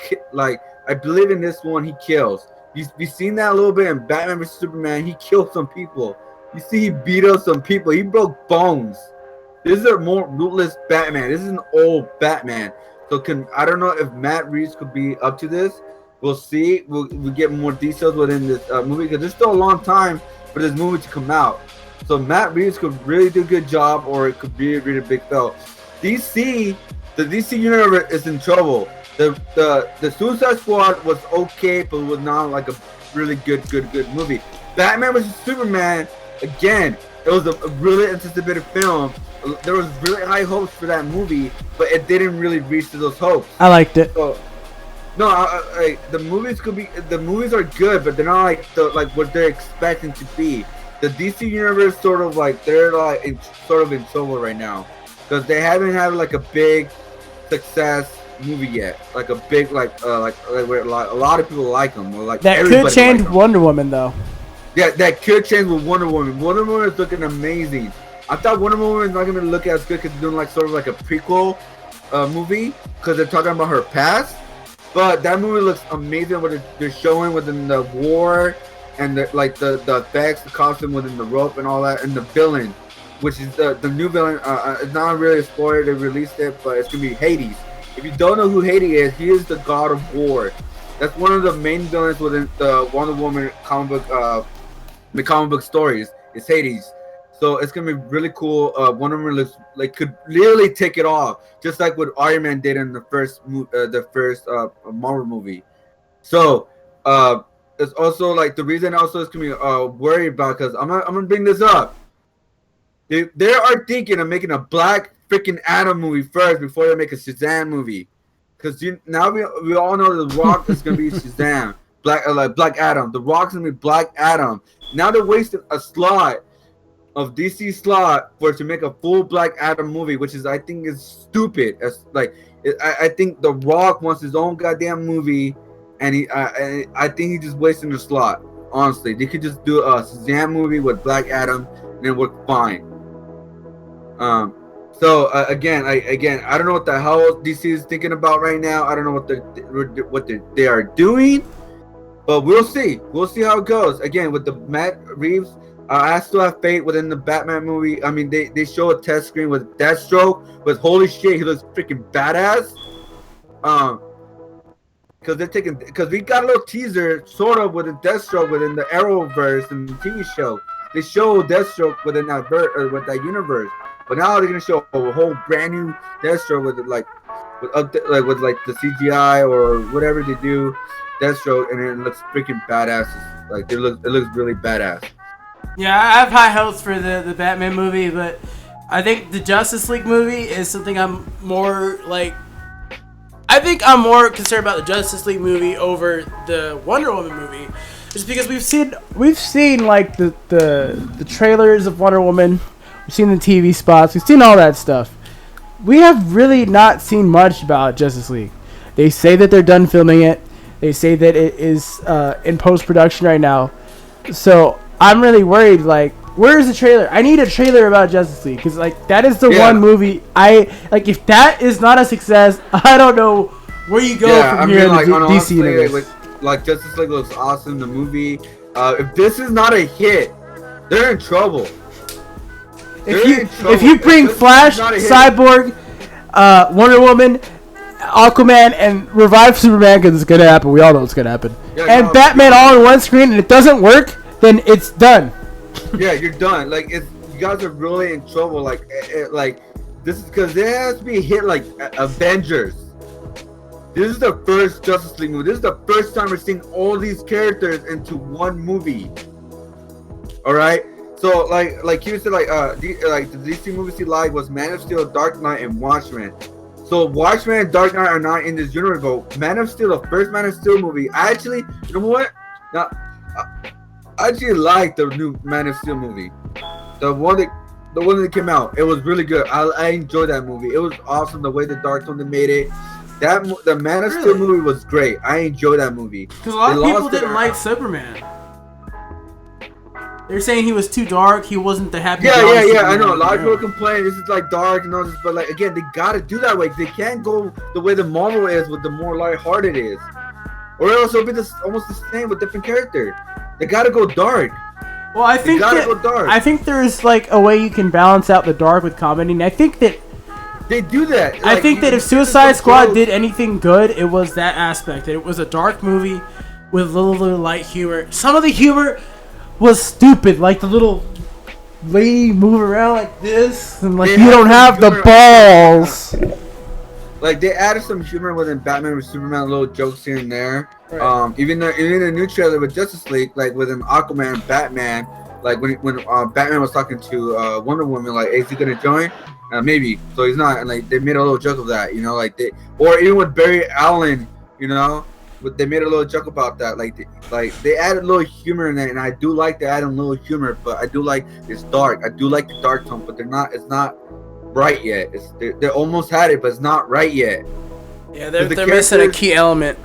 I believe in this one he kills. You've seen that a little bit in Batman vs Superman. He killed some people. You see he beat up some people. He broke bones. This is a more ruthless Batman. This is an old Batman. So I don't know if Matt Reeves could be up to this. We'll see. We'll get more details within this movie, because there's still a long time for this movie to come out. So Matt Reeves could really do a good job, or it could be a really big fail. The DC universe is in trouble. The Suicide Squad was okay, but it was not like a really good movie. Batman vs Superman, again, it was a really anticipated film. There was really high hopes for that movie, but it didn't really reach to those hopes. I liked it. So, no, the movies are good, but they're not like what they're expecting to be. The DC universe they're like in trouble right now, because they haven't had like a big success movie yet, like a big where a lot of people like them, or like that could change Wonder Woman though. Yeah, that could change with Wonder Woman. Wonder Woman is looking amazing. I thought Wonder Woman is not gonna look as good because they're doing like sort of like a prequel movie, because they're talking about her past. But that movie looks amazing. What they're showing within the war, and the effects, the costume within the rope and all that, and the villain, which is the new villain. It's not really a spoiler. They released it, but it's gonna be Hades. If you don't know who Hades is, he is the god of war. That's one of the main villains within the Wonder Woman comic book, the comic book stories. Is Hades. So it's gonna be really cool. Wonder Woman looks like could literally take it off, just like what Iron Man did in the first Marvel movie. So it's also like the reason also is gonna be worried about, because I'm gonna bring this up. They are thinking of making a Black freaking Adam movie first before they make a Shazam movie, because now we all know The Rock is gonna be Shazam, Black Adam. The Rock's gonna be Black Adam. Now they're wasting a slot of DC slot to make a full Black Adam movie, which is, I think, is stupid. I think The Rock wants his own goddamn movie, and I think he's just wasting the slot. Honestly, they could just do a Shazam movie with Black Adam, and it work fine. So again, I don't know what the hell DC is thinking about right now. I don't know what they are doing, but we'll see. We'll see how it goes. Again, with the Matt Reeves. I still have faith within the Batman movie. I mean, they show a test screen with Deathstroke, but holy shit, he looks freaking badass. Because we got a little teaser sort of with the Deathstroke within the Arrowverse and the TV show. They show Deathstroke within that with that universe, but now they're gonna show a whole brand new Deathstroke with the CGI or whatever they do, Deathstroke, and it looks freaking badass. Like it looks really badass. Yeah, I have high hopes for the Batman movie, but I think the Justice League movie is something I'm more concerned about the Justice League movie over the Wonder Woman movie, just because we've seen like the trailers of Wonder Woman, we've seen the TV spots, we've seen all that stuff. We have really not seen much about Justice League. They say that they're done filming it. They say that it is in post-production right now. So I'm really worried, like, where's the trailer? I need a trailer about Justice League, because, like, that is the one movie if that is not a success, I don't know where you go from here in the DC universe. Like, Justice League looks awesome, the movie. If this is not a hit, they're in trouble. If you bring Flash, Cyborg, Wonder Woman, Aquaman, and revive Superman, because it's going to happen. We all know it's going to happen. Yeah, and no, Batman all in one screen and it doesn't work, then it's done. Yeah, you're done. Like, you guys are really in trouble. Like this is because there has to be a hit like Avengers. This is the first Justice League movie. This is the first time we're seeing all these characters into one movie. All right. So like you said, the DC movies he liked was Man of Steel, Dark Knight, and Watchmen. So Watchmen and Dark Knight are not in this universe, but Man of Steel, the first Man of Steel movie, I actually, you know what? Now, I actually liked the new Man of Steel movie, the one that came out. It was really good. I enjoyed that movie. It was awesome the way the Dark Tone they made it. The Man of Steel movie was great. I enjoyed that movie. Because a lot of people didn't like Superman. They're saying he was too dark. He wasn't the happy. Yeah. I know a lot of people complain this is like dark and all this, but like again, they gotta do that way. They can't go the way the Marvel is with the more lighthearted is, or else it'll be almost the same with different character. They gotta go dark. Well, I think I think there's like a way you can balance out the dark with comedy, and I think that they do that. I think that if Suicide Squad did anything good, it was that aspect. That it was a dark movie with little light humor. Some of the humor was stupid, like the little lady move around like this, and like you don't have the balls. Like they added some humor within Batman vs Superman, little jokes here and there. Right. Even in the new trailer with Justice League, like within Aquaman and Batman, like when Batman was talking to Wonder Woman, like, is he gonna join? Maybe. So he's not, and like they made a little joke of that, you know, like or even with Barry Allen, you know. But they made a little joke about that, like they added a little humor in there, and I do like they added a little humor. But I do like it's dark. I do like the dark tone, but it's not right yet. They almost had it, but it's not right yet. Yeah, they're missing a key element.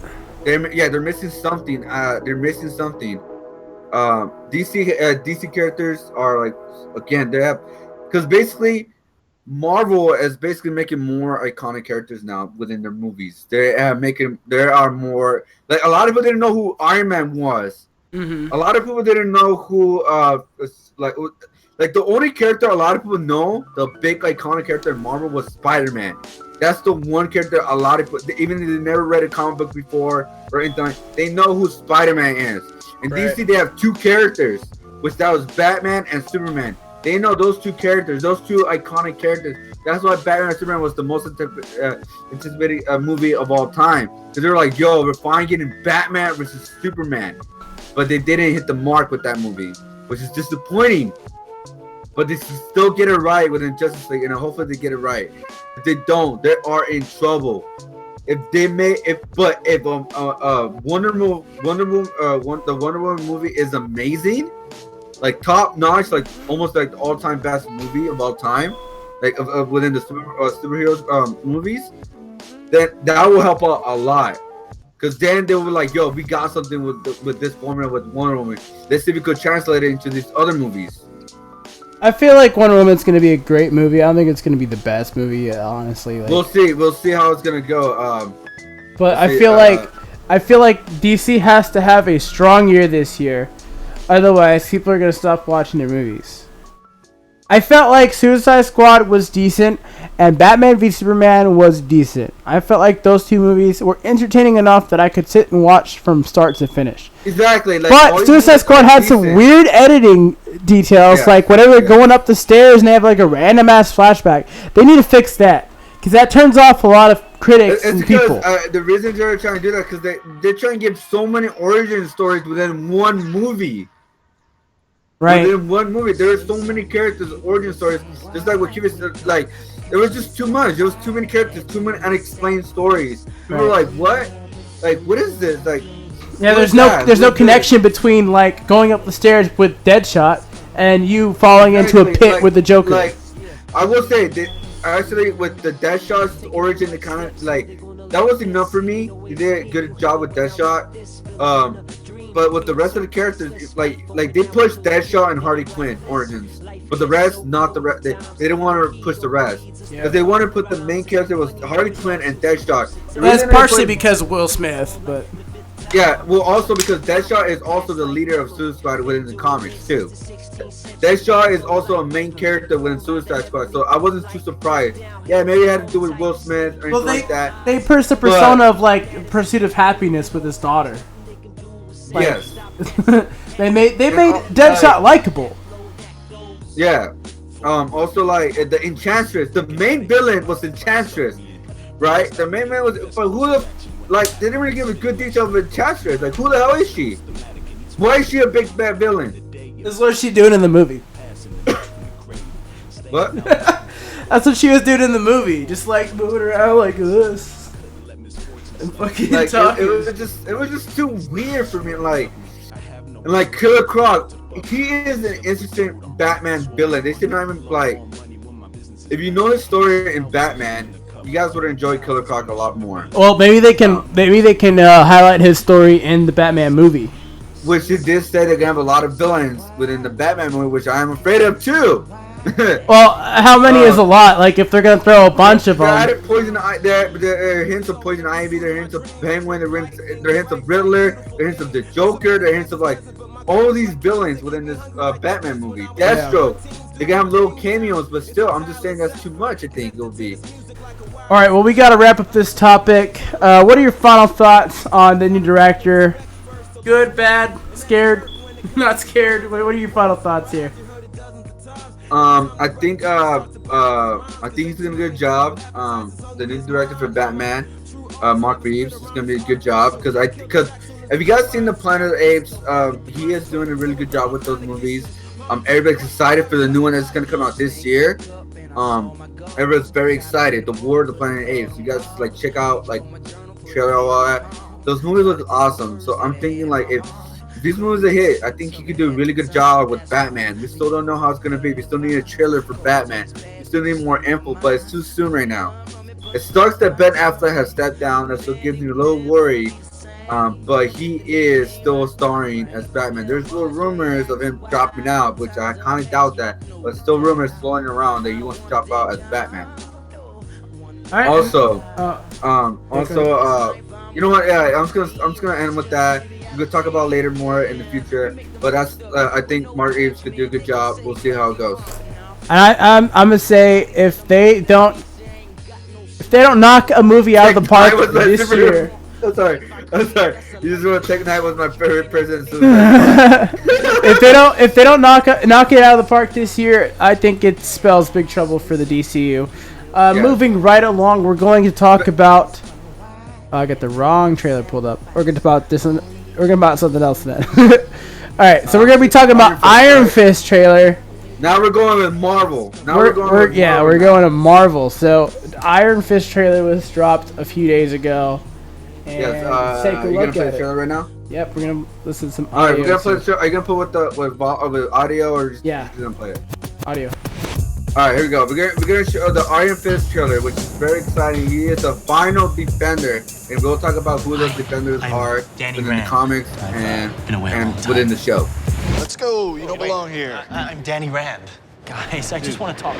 They're missing something. They're missing something. DC characters are like, again, they have, because basically Marvel is basically making more iconic characters now within their movies. There are more, like, a lot of people didn't know who Iron Man was. Mm-hmm. A lot of people didn't know who like the only character a lot of people know, the big iconic character in Marvel, was Spider-Man. That's the one character a lot of people, even if they never read a comic book before or anything, they know who Spider-Man is. In DC, they have two characters, which that was Batman and Superman. They know those two characters, those two iconic characters. That's why Batman and Superman was the most anticipated movie of all time. Because they were like, yo, we're finally getting Batman versus Superman. But they didn't hit the mark with that movie, which is disappointing. But they still get it right within Justice League, and hopefully they get it right. If they don't, they are in trouble. If the Wonder Woman movie is amazing, like top notch, like almost like the all-time best movie of all time, like within the superheroes movies, then that will help out a lot. Because then they were like, yo, we got something with this formula with Wonder Woman. Let's see if we could translate it into these other movies. I feel like Wonder Woman's gonna be a great movie. I don't think it's gonna be the best movie, honestly. Like, we'll see how it's gonna go. But I feel like DC has to have a strong year this year, otherwise people are gonna stop watching their movies. I felt like Suicide Squad was decent and Batman v Superman was decent. I felt like those two movies were entertaining enough that I could sit and watch from start to finish. Exactly. Like, but Suicide Squad had some weird editing details, like whenever they're going up the stairs and they have like a random ass flashback. They need to fix that, because that turns off a lot of critics and people. The reason they're trying to do that because they're trying to give so many origin stories within one movie. Right. Within one movie, there are so many characters, origin stories. Just like what Kiva said, like, there was just too much. There was too many characters, too many unexplained stories. People were like, what? Like, what is this? Like, yeah, there's no connection between like going up the stairs with Deadshot and you falling into a pit with the Joker. Like, I will say that actually with the Deadshot's origin, it kind of like that was enough for me. He did a good job with Deadshot. But with the rest of the characters, like they pushed Deadshot and Harley Quinn origins, but the rest, not the rest. They didn't want to push the rest because they wanted to put the main character was Harley Quinn and Deadshot. That's partially because of Will Smith, but yeah, well, also because Deadshot is also the leader of Suicide Squad within the comics too. Deadshot is also a main character within Suicide Squad, so I wasn't too surprised. Yeah, maybe it had to do with Will Smith or anything like that. They pushed the persona of like Pursuit of Happiness with his daughter. Like, Yes. they made all- Deadshot likable. Yeah. Also, like the Enchantress, the main villain was Enchantress, right? The main man was, but who the, like, they didn't really give a good detail of Enchantress. Like, who the hell is she? Why is she a big bad villain? This is what she's doing in the movie. What? That's what she was doing in the movie, just like moving around like this and fucking Like talking. it was just too weird for me. Like, and like Killer Croc, he is an interesting Batman villain. They should not even, like, if you know his story in Batman, you guys would enjoy Killer Croc a lot more. Well, maybe they can highlight his story in the Batman movie. Which it did say they're gonna have a lot of villains within the Batman movie, which I am afraid of too. Well, how many is a lot? Like, if they're gonna throw a bunch of There them. are Poison Ivy. There are hints of Poison Ivy. There are hints of Penguin. There are hints of Riddler. There are hints of the Joker. There are hints of, like, all these villains within this Batman movie. Deathstroke. They can have little cameos, but still, I'm just saying that's too much. I think it'll be. All right, well, we gotta wrap up this topic. What are your final thoughts on the new director? Good, bad, scared, not scared. What are your final thoughts here? I think he's doing a good job. The new director for Batman, Mark Reeves, is gonna be a good job because have you guys seen the Planet of the Apes? He is doing a really good job with those movies. Everybody's excited for the new one that's gonna come out this year. Everyone's very excited. The War of the Planet of the Apes. You guys, like, check out, like, trailer, all that. Those movies look awesome. So I'm thinking, like, if these movies are a hit, I think he could do a really good job with Batman. We still don't know how it's gonna be. We still need a trailer for Batman. We still need more info, but it's too soon right now. It sucks that Ben Affleck has stepped down. That still gives me a little worry. But he is still starring as Batman. There's little rumors of him dropping out, which I kind of doubt that. But still rumors floating around that he wants to drop out as Batman. All right. Also, you know what? Yeah, I'm just gonna end with that. We'll talk about later more in the future, but that's I think Mark Reeves could do a good job. We'll see how it goes. And I'm gonna say if they don't knock a movie out of the park this year. I'm sorry. You just want to take Knight was my favorite president. if they don't knock it out of the park this year, I think it spells big trouble for the DCU. Moving right along, we're going to talk about. I got the wrong trailer pulled up. We're going to talk about this. We're going about something else then. All right, so we're going to be talking about Iron Fist trailer. Now we're going with Marvel. We're going to Marvel. So Iron Fist trailer was dropped a few days ago. And take a look at it. Trailer right now? Yep, we're gonna listen to some audio. All right, we're gonna play the trailer. Are you gonna put with audio or just gonna play it? Audio. All right, here we go. We're gonna show the Iron Fist trailer, which is very exciting. He is the final defender, and we'll talk about who those defenders are Danny in the Rand. comics and within the show. Let's go. You don't belong here. I'm Danny Rand. Guys, I just want to talk.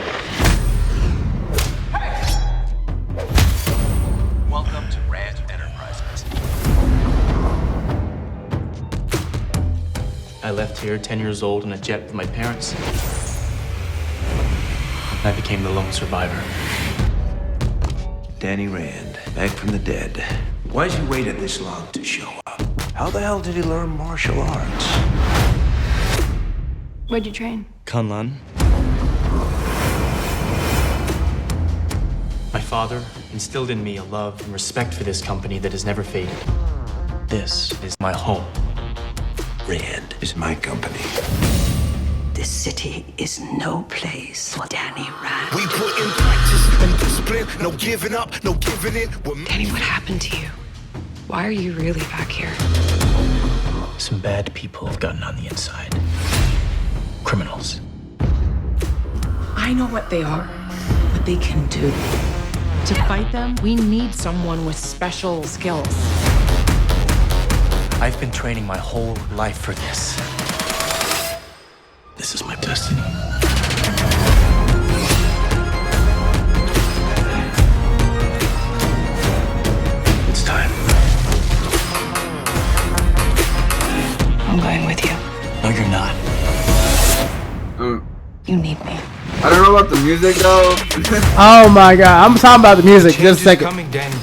Welcome to Rand Enterprises. I left here 10 years old in a jet with my parents. I became the lone survivor. Danny Rand, back from the dead. Why'd you wait this long to show up? How the hell did he learn martial arts? Where'd you train? Kunlun. My father instilled in me a love and respect for this company that has never faded. This is my home. Rand is my company. This city is no place for Danny Rand. We put in practice and discipline. No giving up, no giving in. Danny, what happened to you? Why are you really back here? Some bad people have gotten on the inside. Criminals. I know what they are, what they can do. To fight them, we need someone with special skills. I've been training my whole life for this. This is my destiny. It's time. I'm going with you. No, you're not. You need me. I don't know about the music though. Oh my god, I'm talking about the music. Just a second. Coming, Danny.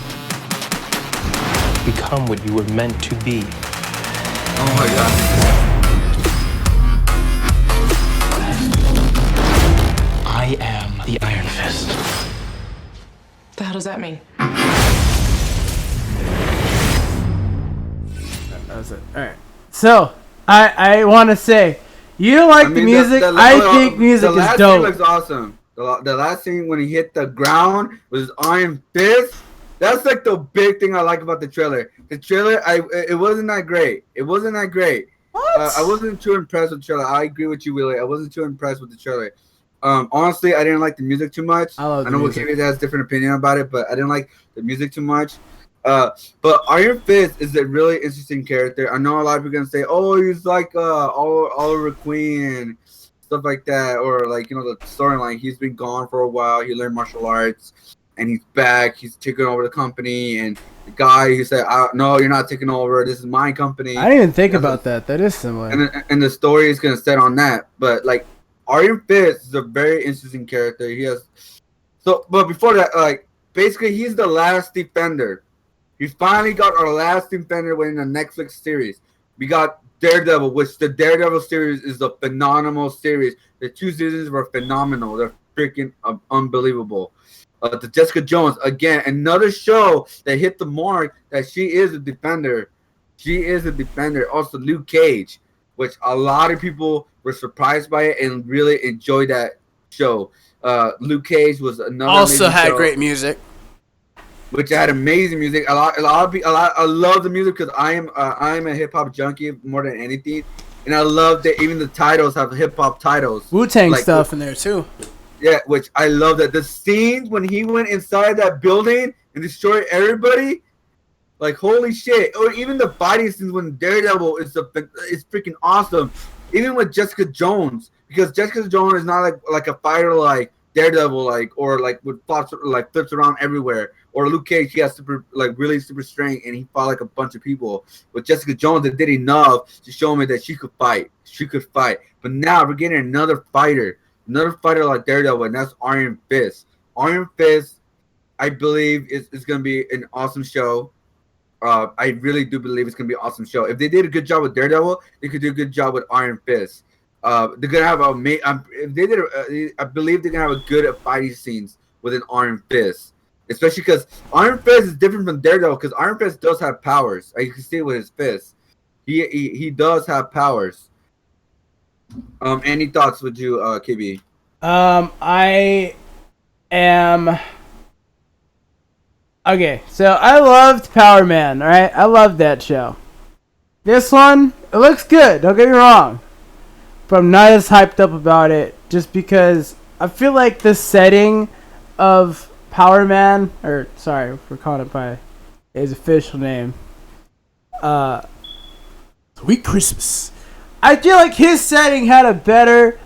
Become what you were meant to be. Oh my god. I am the Iron Fist. The hell does that mean? That was it. Alright. So, I want to say, you don't like the music. I think music is dope. The last scene looks awesome. The last scene when he hit the ground with his Iron Fist. That's like the big thing I like about the trailer. The trailer, it wasn't that great. It wasn't that great. What? I wasn't too impressed with the trailer. I agree with you, Willie. I wasn't too impressed with the trailer. Honestly, I didn't like the music too much. I know Wikipedia has a different opinion about it, but I didn't like the music too much. But Iron Fist is a really interesting character. I know a lot of people are gonna say, "Oh, he's like Oliver Queen," stuff like that, or like the storyline. He's been gone for a while. He learned martial arts, and he's back. He's taking over the company, and the guy who said, "No, you're not taking over. This is my company." I didn't even think about that. That is similar. And the story is gonna set on that, but like Iron Fist is a very interesting character. He has but before that, like basically, he's the last defender. We finally got our last defender within the Netflix series. We got Daredevil, which the Daredevil series is a phenomenal series. The 2 seasons were phenomenal. They're freaking unbelievable. The Jessica Jones, again, another show that hit the mark that she is a defender. She is a defender. Also, Luke Cage, which a lot of people were surprised by it and really enjoyed that show. Luke Cage was another also had show, great music, which had amazing music. I love the music because I'm a hip hop junkie more than anything, and I love that even the titles have hip hop titles. Wu-Tang stuff in there too. Yeah, which I love that the scenes when he went inside that building and destroyed everybody, like holy shit! Or even the fighting scenes when Daredevil is freaking awesome. Even with Jessica Jones, because Jessica Jones is not like a fighter like Daredevil, or flips around everywhere. Or Luke Cage, he has really super strength and he fought like a bunch of people. With Jessica Jones, they did enough to show me that she could fight. She could fight. But now we're getting another fighter like Daredevil, and that's Iron Fist. Iron Fist, I believe, is going to be an awesome show. I really do believe it's going to be an awesome show. If they did a good job with Daredevil, they could do a good job with Iron Fist. They're gonna have if they did, I believe they're gonna have a good fighting scenes with an Iron Fist, especially because Iron Fist is different from Daredevil. Because Iron Fist does have powers. You can see it with his fist. He does have powers. Any thoughts with you, KB? I am. Okay, so I loved Power Man. All right, I loved that show. This one, it looks good. Don't get me wrong. But I'm not as hyped up about it just because I feel like the setting of Power Man, or sorry, we're calling it by his official name, Sweet Christmas. I feel like his setting had a better,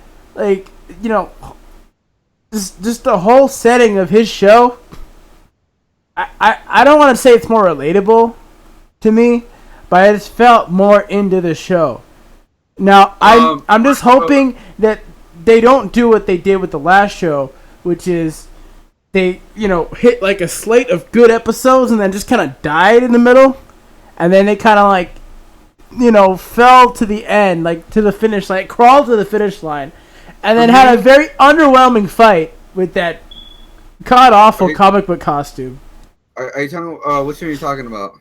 just the whole setting of his show. I don't want to say it's more relatable to me, but I just felt more into the show. Now, I'm just hoping that they don't do what they did with the last show, which is they, hit like a slate of good episodes and then just kind of died in the middle. And then they kind of, fell to the end, to the finish line, crawled to the finish line, and then had a very underwhelming fight with that god-awful comic book costume. Are you talking, which one are you talking about?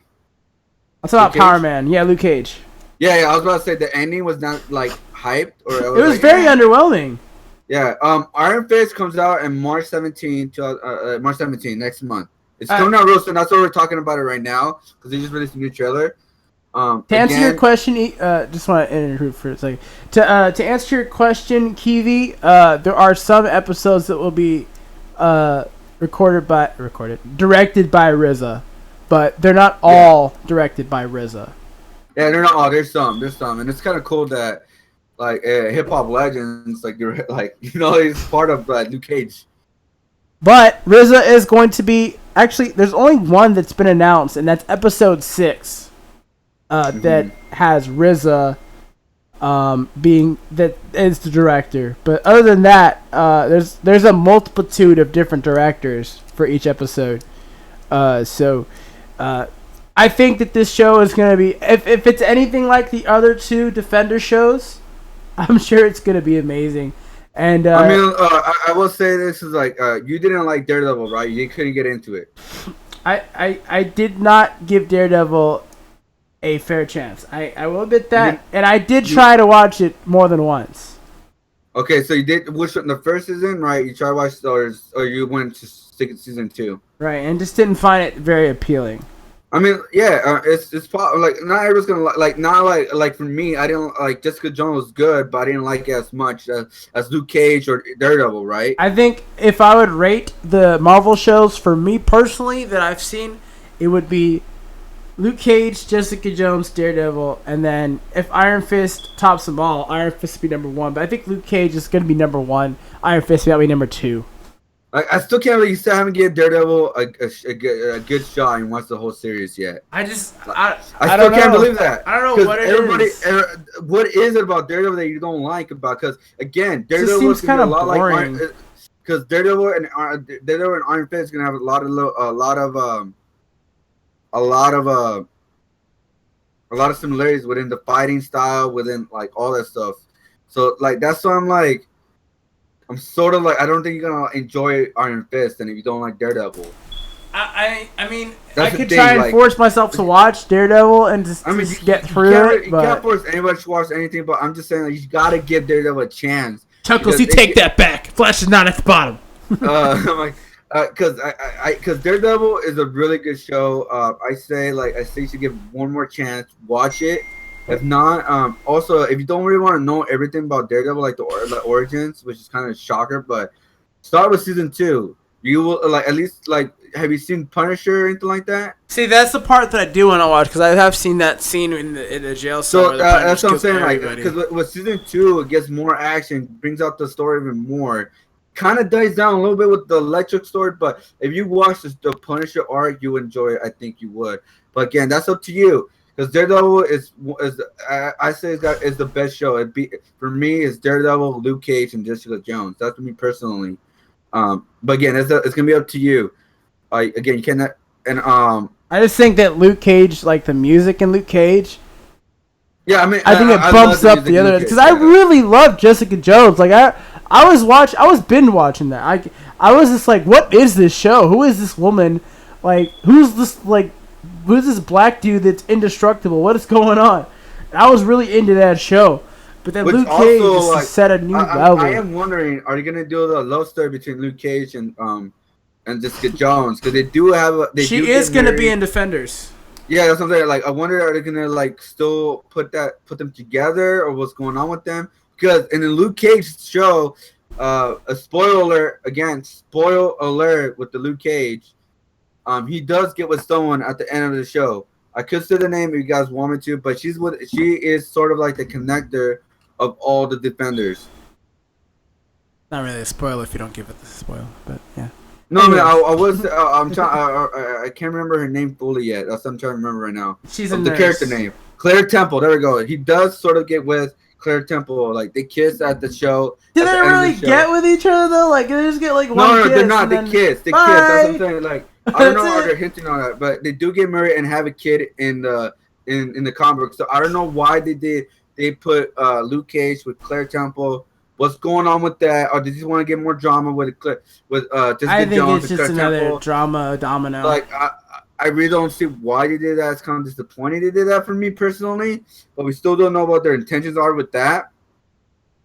I'm talking about Power Man. Yeah, Luke Cage. Yeah, I was about to say the ending was not hyped, or it was very underwhelming. Yeah, Iron Fist comes out on March 17th, next month. It's coming out real soon. That's why we're talking about it right now because they just released a new trailer. To answer your question, just want to interrupt for a second. To answer your question, Kiwi, there are some episodes that will be directed by RZA, but they're not all directed by RZA. Yeah, they're not all. There's some, and it's kind of cool that hip hop legends he's part of Luke Cage. But RZA is going to be there's only one that's been announced, and that's episode 6. That has RZA being that is the director. But other than that, there's a multitude of different directors for each episode. So I I think that this show is gonna be if it's anything like the other two Defender shows, I'm sure it's gonna be amazing. And I mean, I will say this is like you didn't like Daredevil, right? You couldn't get into it. I did not give Daredevil a fair chance. I will admit that, and I did try to watch it more than once. Okay, so you did which one, the first season, right? You tried to watch or you went to season 2, right? And just didn't find it very appealing. I mean, yeah, it's like not everyone's gonna like not like for me, I didn't like Jessica Jones was good, but I didn't like it as much as Luke Cage or Daredevil, right? I think if I would rate the Marvel shows for me personally that I've seen, it would be Luke Cage, Jessica Jones, Daredevil, and then if Iron Fist tops them all, Iron Fist would be number 1. But I think Luke Cage is going to be number 1. Iron Fist will be number 2. I still can't really still haven't given Daredevil a good shot and watched the whole series yet. I still can't believe that. I don't know what it is. What is it about Daredevil that you don't like about? Because again, Daredevil seems kind of boring. like because Daredevil and Iron Fist is gonna have a lot of similarities within the fighting style, within like all that stuff. So like that's why I'm sort of like I don't think you're gonna enjoy Iron Fist, and if you don't like Daredevil, I mean that's I could try and force myself to watch Daredevil and just get through it. You can't force anybody to watch anything, but I'm just saying like, you gotta give Daredevil a chance. Chuckles, you take that back. Flash is not at the bottom. Because Daredevil is a really good show. I say you should give one more chance. Watch it. If not, also if you don't really want to know everything about Daredevil, like the origins, which is kind of a shocker, but start with season 2. You will like at least like. Have you seen Punisher or anything like that? See, that's the part that I do want to watch because I have seen that scene in the jail cell. So that's what I'm saying. Like, because with season 2, it gets more action, brings out the story even more. Kind of dies down a little bit with the electric story, but if you watch the Punisher arc, you enjoy it. I think you would. But again, that's up to you. Because Daredevil is I say is the best show. For me, it's Daredevil, Luke Cage, and Jessica Jones. That's for me personally. But again, it's gonna be up to you. Again, you cannot. And I just think that Luke Cage, like the music in Luke Cage. Yeah, I mean, I think it bumps up the other because I really love Jessica Jones. Like I was binge watching that. I was just like, what is this show? Who is this woman? Like who's this black dude that's indestructible? What is going on? And I was really into that show. But then Luke Cage just set a new level. I am wondering, are you gonna do the love story between Luke Cage and Jessica Jones? Because they do have she is gonna be in Defenders. Yeah, that's what I'm saying. Like, I wonder, are they gonna like still put them together, or what's going on with them? Because in the Luke Cage show, a spoiler alert with the Luke Cage, he does get with someone at the end of the show. I could say the name if you guys want me to, but she is sort of like the connector of all the Defenders. Not really a spoiler if you don't give it the spoiler, but yeah. No, anyways. I was. I'm trying. I can't remember her name fully yet. That's what I'm trying to remember right now. She's the character name, Claire Temple. There we go. He does sort of get with Claire Temple. Like they kiss at the show. Do they really get with each other though? Like they just get like one kiss? No, they're not. They kiss. They kiss. That's what I'm saying. Like I don't know how they're hinting on that, but they do get married and have a kid in the comic book. So I don't know why they did. They put Luke Cage with Claire Temple. What's going on with that? Or did you want to get more drama with Jessica Jones? I think it's just another drama domino. Like I really don't see why they did that. It's kind of disappointing they did that for me personally. But we still don't know what their intentions are with that.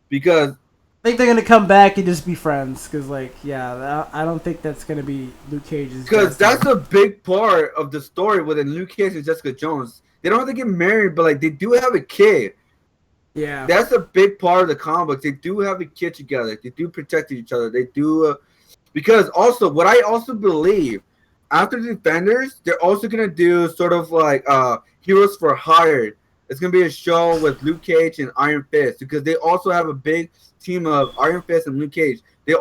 Because I think they're gonna come back and just be friends. Because I don't think that's gonna be Luke Cage's. Because that's a big part of the story within Luke Cage and Jessica Jones. They don't have to get married, but like they do have a kid. Yeah, that's a big part of the comic books. They do have a kid together. They do protect each other. They do, because also what I also believe after the Defenders, they're also gonna do sort of like Heroes for Hire. It's gonna be a show with Luke Cage and Iron Fist because they also have a big team of Iron Fist and Luke Cage. They're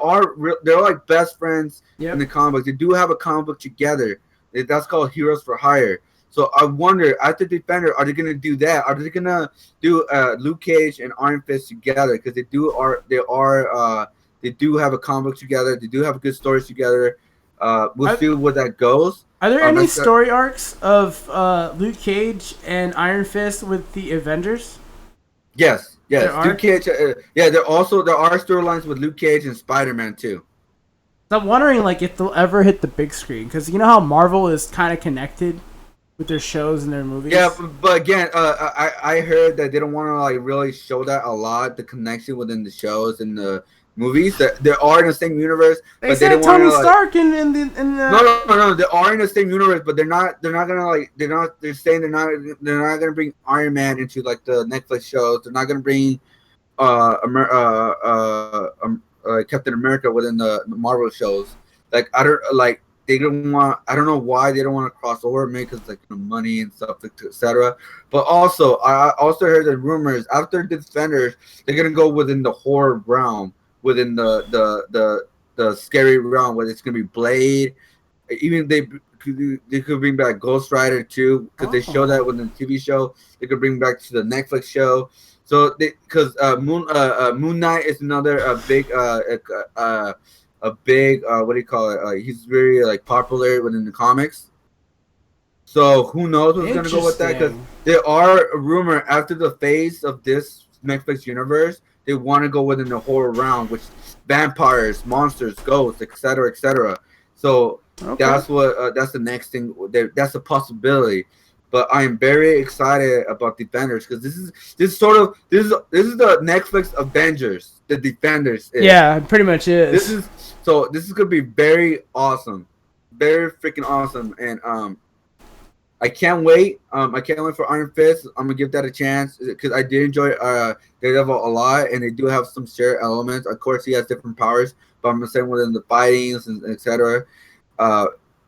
like best friends in the comic books. They do have a comic book together. That's called Heroes for Hire. So I wonder, after Defender, are they gonna do that? Are they gonna do Luke Cage and Iron Fist together? Because they do have a comic book together. They do have good stories together. we'll see where that goes. Are there any story arcs of Luke Cage and Iron Fist with the Avengers? Yes. Luke Cage. There are storylines with Luke Cage and Spider-Man too. So I'm wondering, like, if they'll ever hit the big screen, because you know how Marvel is kind of connected with their shows and their movies. Yeah, but again, I heard that they don't want to like really show that a lot, the connection within the shows and the movies. That they are in the same universe, but they don't want to. Tony Stark in the. No. They are in the same universe, but they're not gonna like. They're saying they're not gonna bring Iron Man into like the Netflix shows. They're not gonna bring Captain America within the Marvel shows. Like they don't want. I don't know why they don't want to cross over, maybe because like money and stuff, etc. But also, I also heard the rumors after Defenders, they're gonna go within the horror realm, within the scary realm, where it's gonna be Blade. Even they could bring back Ghost Rider too, because they show that within the TV show. They could bring back to the Netflix show. So because Moon Knight is another big what do you call it? He's very like popular within the comics. So who knows what's gonna go with that? Because there are a rumor after the phase of this Netflix universe, they want to go within the horror realm, which vampires, monsters, ghosts, etc., etc. So that's what that's the next thing. That's a possibility. But I am very excited about Defenders because this is the Netflix Avengers. The Defenders. Yeah, pretty much is. This is gonna be very awesome, very freaking awesome, and I can't wait. I can't wait for Iron Fist. I'm gonna give that a chance because I did enjoy Daredevil a lot, and they do have some shared elements. Of course, he has different powers, but I'm saying within the fightings and etc.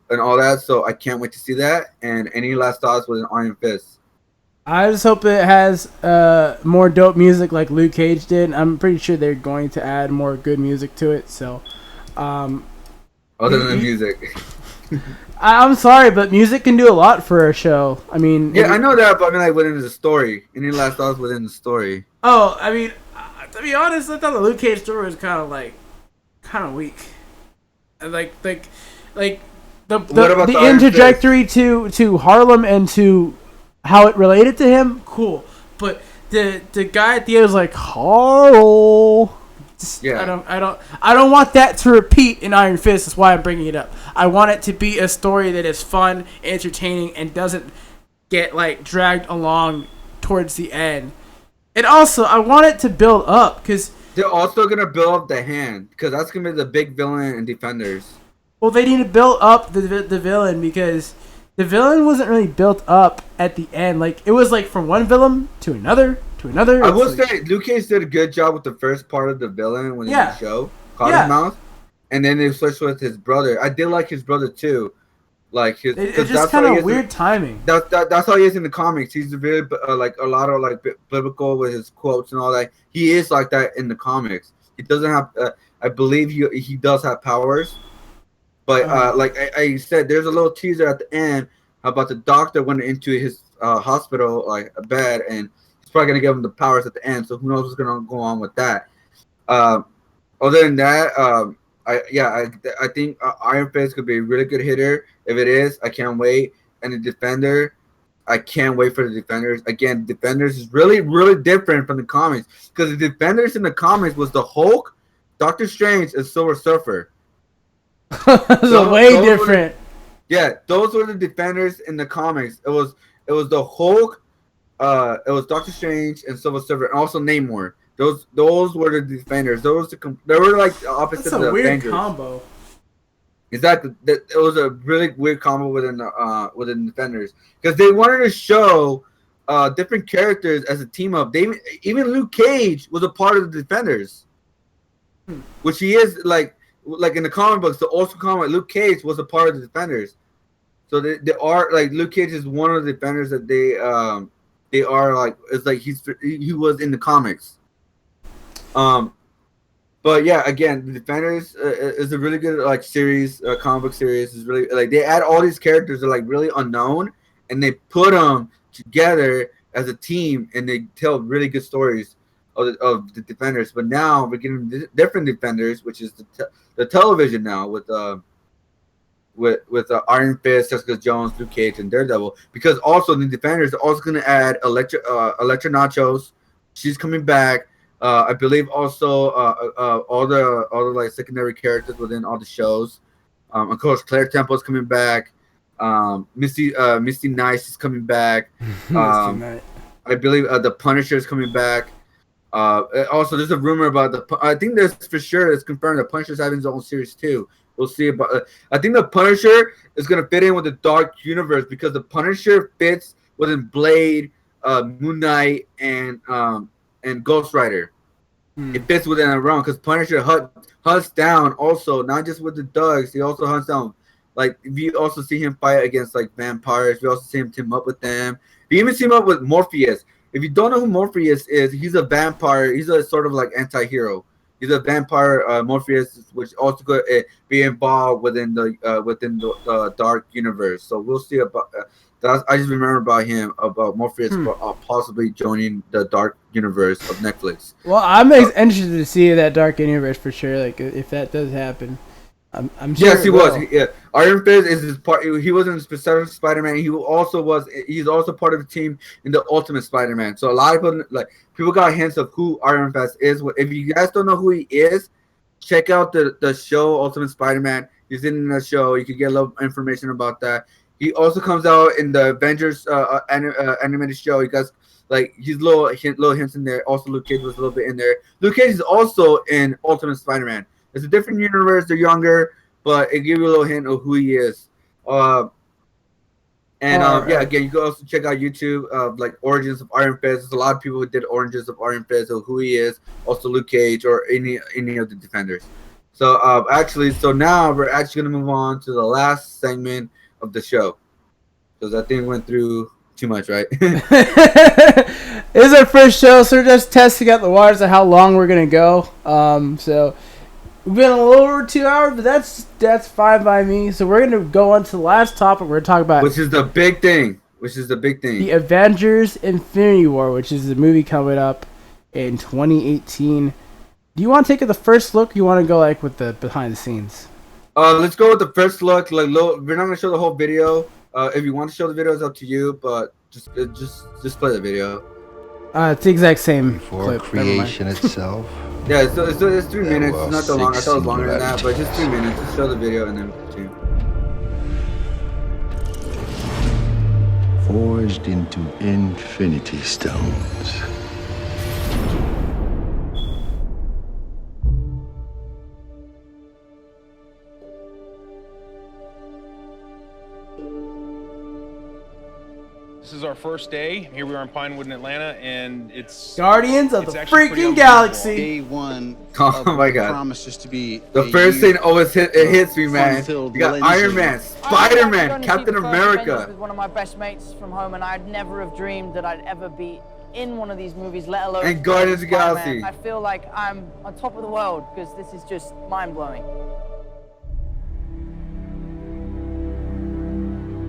And all that, so I can't wait to see that. And any last thoughts with an Iron Fist? I just hope it has more dope music like Luke Cage did. I'm pretty sure they're going to add more good music to it. So, other than music, I'm sorry, but music can do a lot for a show. I mean, yeah, I know that, but I mean, like within the story. Any last thoughts within the story? Oh, I mean, to be honest, I thought the Luke Cage story was kind of weak. Like. The trajectory to Harlem and to how it related to him, cool. But the guy at the end was like, Harl. Yeah. I don't want that to repeat in Iron Fist. That's why I'm bringing it up. I want it to be a story that is fun, entertaining, and doesn't get like dragged along towards the end. And also, I want it to build up because they're also gonna build up the Hand because that's gonna be the big villain in Defenders. Well, they need to build up the villain because the villain wasn't really built up at the end. Like, it was like from one villain to another to another. I will say Luke Cage did a good job with the first part of the villain when he was in the show, Cottonmouth, and then they switched with his brother. I did like his brother too. Like it's just kind of weird timing. That's how he is in the comics. He's very like a lot of like biblical with his quotes and all that. He is like that in the comics. He doesn't have. I believe he does have powers. But like I said, there's a little teaser at the end about the doctor went into his hospital like a bed, and he's probably gonna give him the powers at the end. So who knows what's gonna go on with that? Other than that, I think Iron Fist could be a really good hitter. If it is, I can't wait. And the Defender, I can't wait for the Defenders. Again, Defenders is really, really different from the comics because the Defenders in the comics was the Hulk, Doctor Strange, and Silver Surfer. Way different. Those were the Defenders in the comics. It was the Hulk, it was Doctor Strange and Silver Surfer, and also Namor. Those were the Defenders. They were like the opposite of the weird Avengers. Combo. Exactly. It was a really weird combo within the Defenders because they wanted to show different characters as a team up. Even Luke Cage was a part of the Defenders, which he is like in the comic books. The old comic, Luke Cage was a part of the Defenders. So they are like Luke Cage is one of the Defenders that they are like. It's like he was in the comics. But yeah, again, the Defenders is a really good like series, comic book series. Is really like they add all these characters that are like really unknown, and they put them together as a team, and they tell really good stories of the Defenders. But now we're getting different Defenders, which is the television now with Iron Fist, Jessica Jones, Luke Cage, and Daredevil. Because also the Defenders are also going to add Electra Nachos. She's coming back. I believe also all the like secondary characters within all the shows. Of course, Claire Temple's coming back. Misty Nice is coming back. I believe the Punisher is coming back. Also, there's a rumor about I think there's for sure it's confirmed that Punisher's having his own series too. We'll see about. I think the Punisher is gonna fit in with the Dark Universe because the Punisher fits within Blade, Moon Knight, and Ghost Rider. It fits within a realm because Punisher hunts down also not just with the thugs. He also hunts down like we also see him fight against like vampires. We also see him team up with them. We even see him up with Morpheus. If you don't know who Morpheus is, he's a vampire. He's a sort of like anti-hero. He's a vampire, Morpheus, which also could be involved within the Dark Universe. So we'll see about that. I just remember about him, about Morpheus possibly joining the Dark Universe of Netflix. Well, I'm interested to see that Dark Universe for sure. Like if that does happen. I'm sure yes, he was. Yeah, Iron Fist is his part. He was in the specific Spider-Man. He's also part of the team in the Ultimate Spider-Man. So a lot of people got hints of who Iron Fist is. If you guys don't know who he is, check out the show Ultimate Spider-Man. He's in the show. You can get a little information about that. He also comes out in the Avengers animated show. He got like his little hints in there. Also, Luke Cage was a little bit in there. Luke Cage is also in Ultimate Spider-Man. It's a different universe. They're younger, but it gives you a little hint of who he is. Yeah, again, you can also check out YouTube like Origins of Iron Fist. There's a lot of people who did Origins of Iron Fist of who he is. Also Luke Cage or any of the Defenders. So now we're actually gonna move on to the last segment of the show because I think we went through too much, right? It's our first show, so we're just testing out the waters of how long we're gonna go. So. We've been a little over 2 hours, but that's fine by me. So we're gonna go on to the last topic. We're gonna talk about which is the big thing. The Avengers: Infinity War, which is the movie coming up in 2018. Do you want to take the first look? Or you want to go like with the behind the scenes? Let's go with the first look. Like, we're not gonna show the whole video. If you want to show the video, it's up to you. But just play the video. It's the exact same For clip. creation itself. Yeah, it's 3 minutes. It's not that long. I thought it was longer than that, but just 3 minutes. Just show the video and then continue. Forged into infinity stones. This is our first day. Here we are in Pinewood in Atlanta, and it's Guardians of the freaking Galaxy. Day one. Oh my God! Promises to be the first thing always hits me, man. You got Iron Man, Spider-Man, Captain America. With one of my best mates from home, and I'd never have dreamed that I'd ever be in one of these movies, let alone. And Guardians of the Galaxy. I feel like I'm on top of the world because this is just mind-blowing.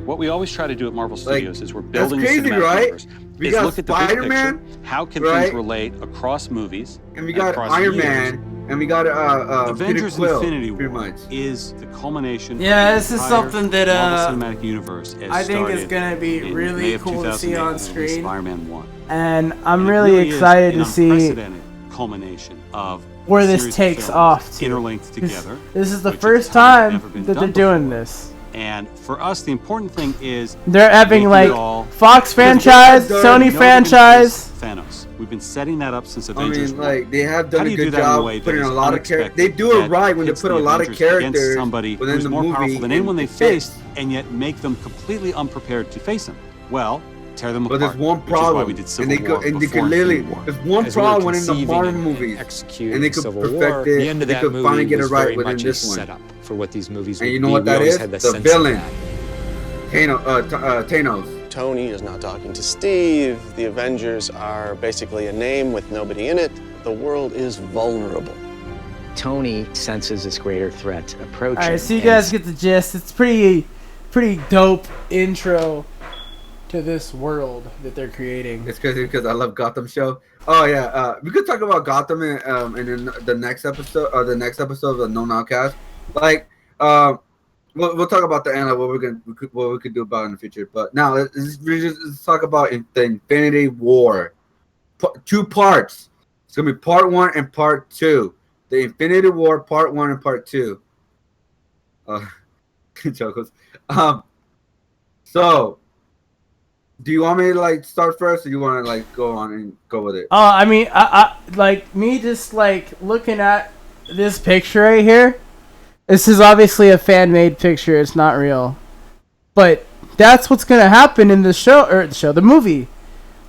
What we always try to do at Marvel Studios is we're building that's crazy, a cinematic right? universe. We is got look at Spider-Man, the big picture. How can right? things relate across movies? And we got Iron Man, and we got Avengers Peter Quill, Infinity pretty War much. is the culmination. Yeah, of this the is entire something that Marvel Cinematic Universe I think is gonna be in really May of cool to see 2008 on when screen. Spider-Man 1. And I'm And it really really is excited an to see unprecedented culmination of where a this series of takes films off to. interlinked together. This is the which first has time never been that they're done doing before. this. And for us, the important thing is they're having making it like all Fox franchise, Sony franchise. Thanos. We've been setting that up since I Avengers. mean, like they have done How do a you do good that in a job way that putting is a lot of characters. unexpected, They do it that right when they hits put the a lot of Avengers against characters somebody within who's the more movie. powerful than anyone they it fits. faced, and yet make them completely unprepared to face him. Well, tear them But apart. there's one which is why problem, we did and Civil they War could before literally. Infinity War. There's one As we were problem in the conceiving Marvel and movies, executing and they could Civil perfect War, it. the end of They that could movie finally get it was right very within much a this one. setup for what these movies And would you know be. what We that always is? had The sense of villain, that. Thanos. Tony is not talking to Steve. The Avengers are basically a name with nobody in it. The world is vulnerable. Tony senses this greater threat approaching. Alright, so you guys get the gist. It's pretty dope intro to this world that they're creating. It's crazy because I love Gotham show. Oh yeah, we could talk about Gotham in the next episode, or the next episode of the Known Outcast. Like, we'll talk about the end, like what we could do about it in the future. But now let's talk about the Infinity War. Two parts. It's gonna be part 1 and part 2. The Infinity War part 1 and part 2. Chuckles. So do you want me to like start first, or you want to like go on and go with it? I mean, I like me just like looking at this picture right here. This is obviously a fan-made picture. It's not real, but that's what's gonna happen in the show or the movie.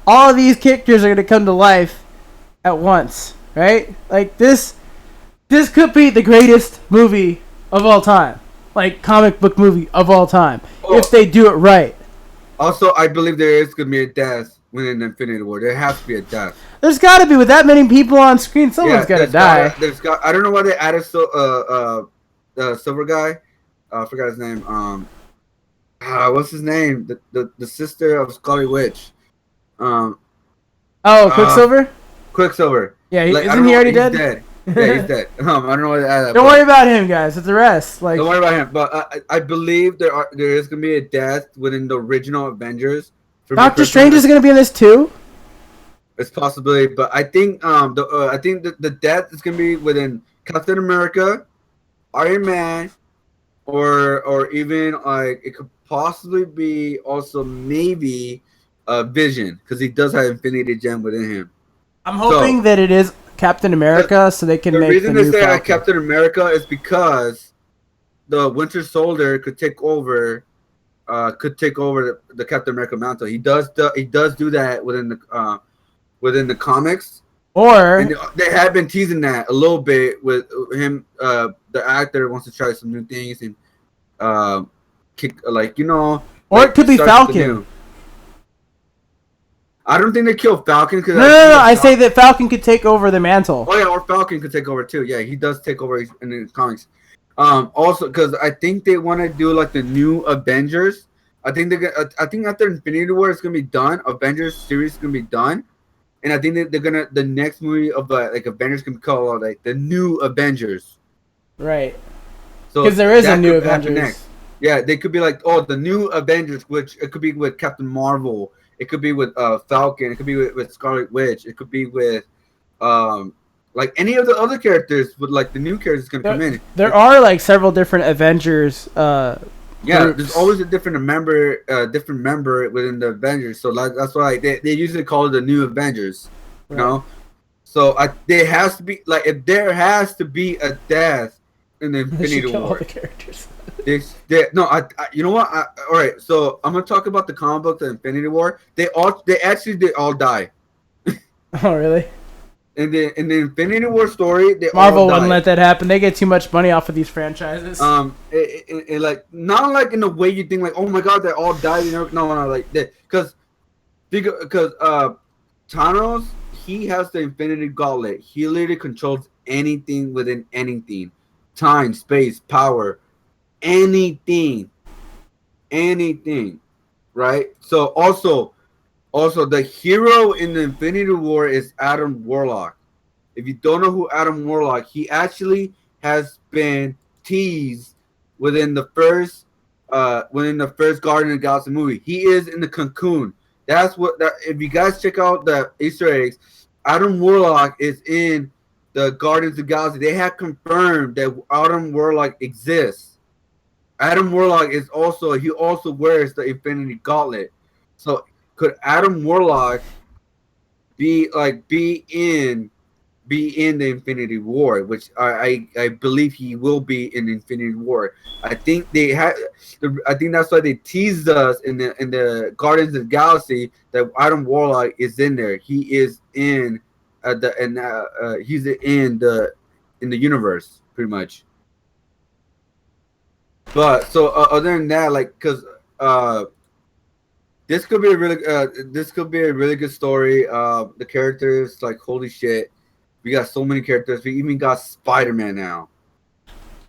All of these characters are gonna come to life at once, right? Like this could be the greatest movie of all time, like comic book movie of all time, if they do it right. Also, I believe there is gonna be a death within the Infinity War. There has to be a death. There's got to be, with that many people on screen, someone's gotta die. I don't know why they added the silver guy. I forgot his name. What's his name? The sister of Scarlet Witch. Quicksilver. Quicksilver. Yeah, isn't he already dead? He's dead. Yeah, he's dead. I don't know why they added that. Don't worry about him, guys. It's the rest. Like, don't worry about him. But I believe there is gonna be a death within the original Avengers. Doctor Strange is gonna be in this too. It's possibility, but I think the death is gonna be within Captain America, Iron Man, or even like it could possibly be also maybe Vision, because he does have Infinity Gem within him. I'm hoping that it is Captain America, so they can make the new Falcon. The reason they say Captain America is because the Winter Soldier could take over the Captain America mantle. He does do that within the comics. Or and they have been teasing that a little bit with him. The actor wants to try some new things and kick, like, you know. Or it could be Falcon. I don't think they kill Falcon. No. I say that Falcon could take over the mantle. Oh yeah, or Falcon could take over too. Yeah, he does take over in the comics. Also, because I think they want to do like the new Avengers. I think after Infinity War is gonna be done, Avengers series is gonna be done, and I think the next movie of like Avengers can be called like the new Avengers. Right. So because there is a new Avengers. Yeah, they could be like, the new Avengers, which it could be with Captain Marvel. It could be with Falcon. It could be with Scarlet Witch. It could be with like any of the other characters. With like the new characters gonna come in. There are like several different Avengers. Groups. There's always a different member within the Avengers. So like that's why they usually call it the new Avengers. You know, so there has to be like if there has to be a death in the Infinity War. All the characters. You know what? All right, so I'm gonna talk about the comic book, the Infinity War. They all die. Oh, really? In the Infinity War story, Marvel wouldn't let that happen. They get too much money off of these franchises. It like not like in the way you think, like, oh my god, they all died. You know, no, like that, because Thanos, he has the Infinity Gauntlet. He literally controls anything within anything, time, space, power. Anything, right? So also the hero in the Infinity War is Adam Warlock. If you don't know who Adam Warlock, he actually has been teased within the first Guardian of the Galaxy movie. He is in the cocoon. If you guys check out the Easter eggs, Adam Warlock is in the Guardians of the Galaxy. They have confirmed that Adam Warlock exists. Adam Warlock also wears the Infinity Gauntlet. So could Adam Warlock be in the Infinity War, which I believe he will be in the Infinity War. I think that's why they teased us in the Guardians of the Galaxy that Adam Warlock is in there. He is in he's in the universe pretty much. But so other than that, like, because this could be a really good story. The characters, like, holy shit, we got so many characters. We even got Spider-Man now.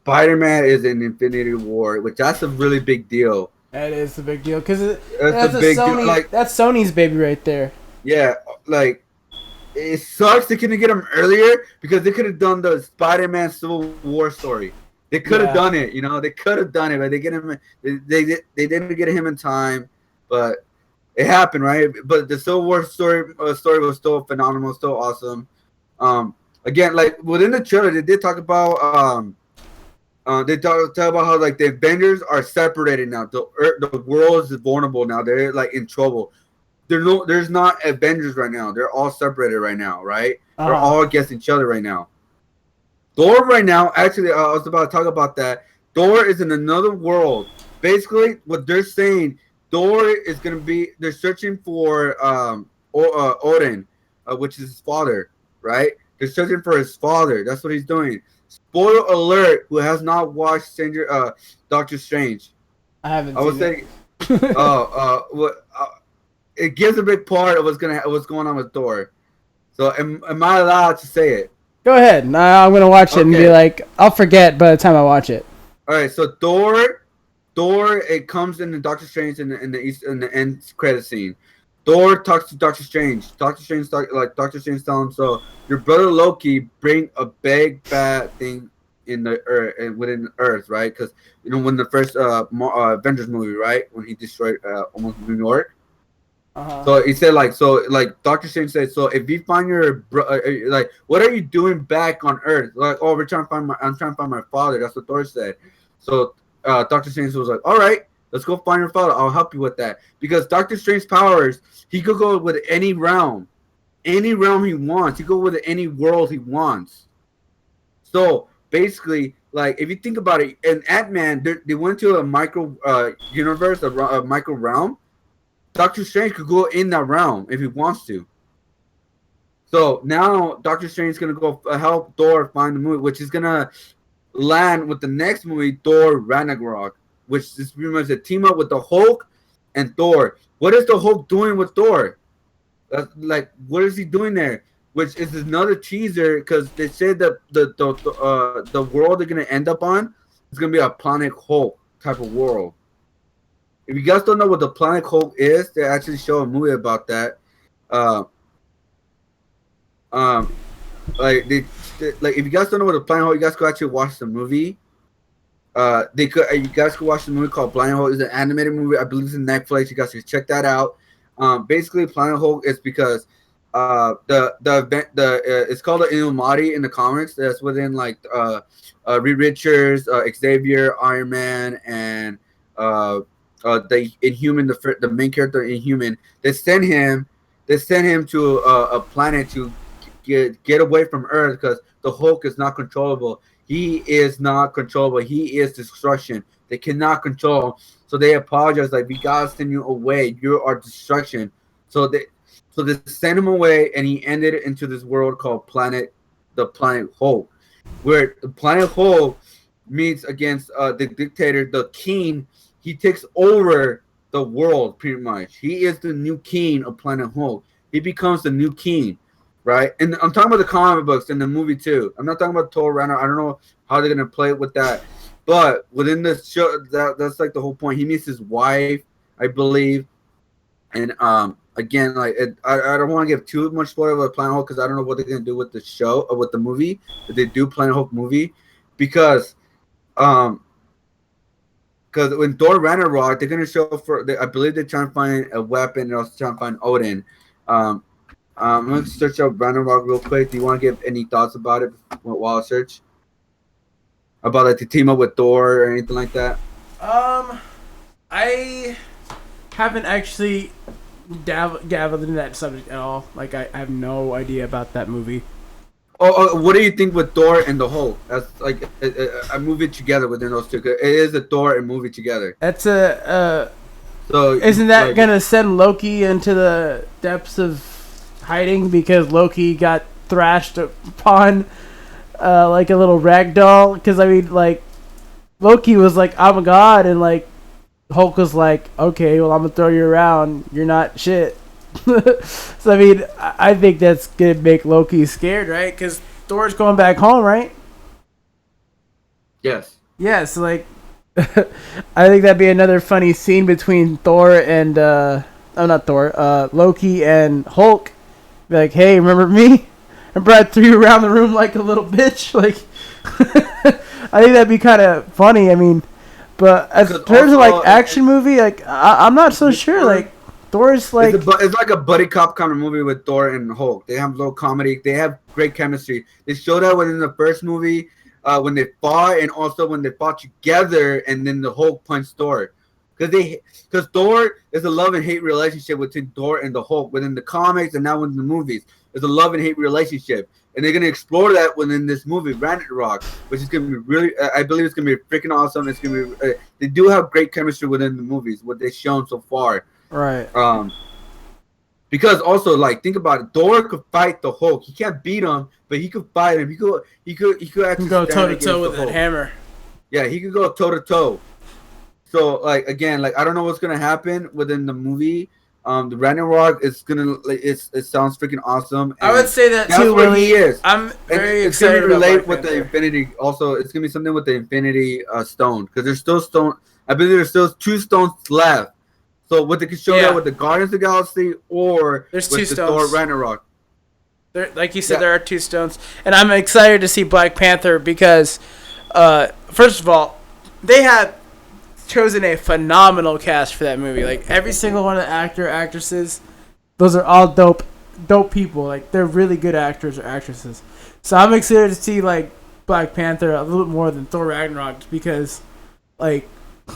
Spider-Man is in Infinity War, which that's a really big deal. That is a big deal because that's a Sony. Deal. Like, that's Sony's baby right there. Yeah, like, it sucks they couldn't get him earlier because they could have done the Spider-Man Civil War story. They could have Yeah. done it, you know. They could have done it, but they get him. They didn't get him in time, but it happened, right? But the Civil War story was still phenomenal, still awesome. Again, like within the trailer, they did talk about they talk about how like the Avengers are separated now. The world is vulnerable now. They're like in trouble. There's not Avengers right now. They're all separated right now, right? They're all against each other right now. Thor right now, actually, I was about to talk about that. Thor is in another world. Basically, what they're saying, Thor is gonna be. They're searching for Odin, which is his father, right? They're searching for his father. That's what he's doing. Spoiler alert: who has not watched Doctor Strange? I haven't. I would say, it gives a big part of what's going on with Thor. So, am I allowed to say it? Go ahead. Nah, I'm gonna watch it and be like, I'll forget by the time I watch it. All right, so Thor, it comes in the Doctor Strange in the end credit scene. Thor talks to Doctor Strange. Doctor Strange Doctor Strange tells him, so your brother Loki bring a big bad thing in the earth and within the earth, right? Because you know when the first Avengers movie, right, when he destroyed almost New York. So he said Doctor Strange said, so if you find your what are you doing back on Earth? Like, oh, I'm trying to find my father. That's what Thor said. So Doctor Strange was like, all right, let's go find your father. I'll help you with that, because Doctor Strange's powers, he could go with any realm he wants. He could go with any world he wants. So basically, like if you think about it, in Ant-Man, they went to a micro universe, a micro realm. Doctor Strange could go in that realm if he wants to. So now Doctor Strange is going to go help Thor find the movie, which is going to land with the next movie, Thor Ragnarok, which is pretty much a team up with the Hulk and Thor. What is the Hulk doing with Thor? What is he doing there? Which is another teaser, because they said that the world they're going to end up on is going to be a Planet Hulk type of world. If you guys don't know what the Planet Hulk is, they actually show a movie about that. If you guys don't know what the Planet Hulk, you guys could actually watch the movie. You guys could watch the movie called Planet Hulk. It's an animated movie. I believe it's in Netflix. You guys should check that out. Basically, Planet Hulk is because it's called the Illuminati in the comics. That's within Reed Richards, Xavier, Iron Man, and the Inhuman, the main character Inhuman. They send him to a planet to get away from Earth, because the Hulk is not controllable. He is not controllable. He is destruction. They cannot control him. So they apologize, like, we gotta send you away. You are destruction. So they sent him away, and he ended into this world called the Planet Hulk, where the Planet Hulk meets against the dictator, the king. He takes over the world, pretty much. He is the new king of Planet Hulk. He becomes the new king, right? And I'm talking about the comic books and the movie too. I'm not talking about Thor Ragnarok. I don't know how they're gonna play it with that, but within this show, that's like the whole point. He meets his wife, I believe, and again, I don't want to give too much spoiler about Planet Hulk, because I don't know what they're gonna do with the show or with the movie. If they do Planet Hulk movie, because when Thor Ragnarok, they're gonna show I believe they're trying to find a weapon and also trying to find Odin. I'm gonna search up Ragnarok real quick. Do you want to give any thoughts about it while I search? About the team up with Thor or anything like that? I haven't actually dabbled in that subject at all. Like, I have no idea about that movie. What do you think with Thor and the Hulk? That's like a movie together within those two. It is a Thor and movie together. That's so isn't that gonna send Loki into the depths of hiding, because Loki got thrashed upon like a little rag doll? Because I mean, like, Loki was like, I'm a god, and like Hulk was like, okay, well, I'm gonna throw you around. You're not shit. So I mean, I think that's gonna make Loki scared, right? Because Thor's going back home, right? Yes. Yeah, so like, I think that'd be another funny scene between Thor and Loki and Hulk. Be like, hey, remember me? Remember I threw you around the room like a little bitch? Like, I think that'd be kind of funny. I mean, but as terms of like action movie, like I'm not so sure. Like Thor's like it's like a buddy cop kind of movie with Thor and Hulk. They have low comedy. They have great chemistry. They showed that within the first movie when they fought, and also when they fought together, and then the Hulk punched Thor. Because Thor is a love and hate relationship between Thor and the Hulk within the comics and now within the movies. It's a love and hate relationship, and they're gonna explore that within this movie, Ragnarok, which is gonna be really. I believe it's gonna be freaking awesome. It's gonna be. They do have great chemistry within the movies, what they've shown so far. Right. Because also like think about it, Thor could fight the Hulk. He can't beat him, but he could fight him. He could actually go toe to toe with that hammer. Yeah, he could go toe to toe. So like again, like I don't know what's gonna happen within the movie. The Ragnarok is gonna like it sounds freaking awesome. I would say that that's too, where Willie. he is. I'm very it's excited gonna relate about with Black the Infinity. Also, it's gonna be something with the Infinity Stone because there's still stone. I believe there's still 2 stones left. So what they can show that with the Guardians of the Galaxy or There's with 2 the stones. Thor Ragnarok. There, like you said, there are 2 stones, and I'm excited to see Black Panther because, first of all, they have chosen a phenomenal cast for that movie. Like every single one of the actresses, those are all dope people. Like they're really good actors or actresses. So I'm excited to see like Black Panther a little bit more than Thor Ragnarok because, like,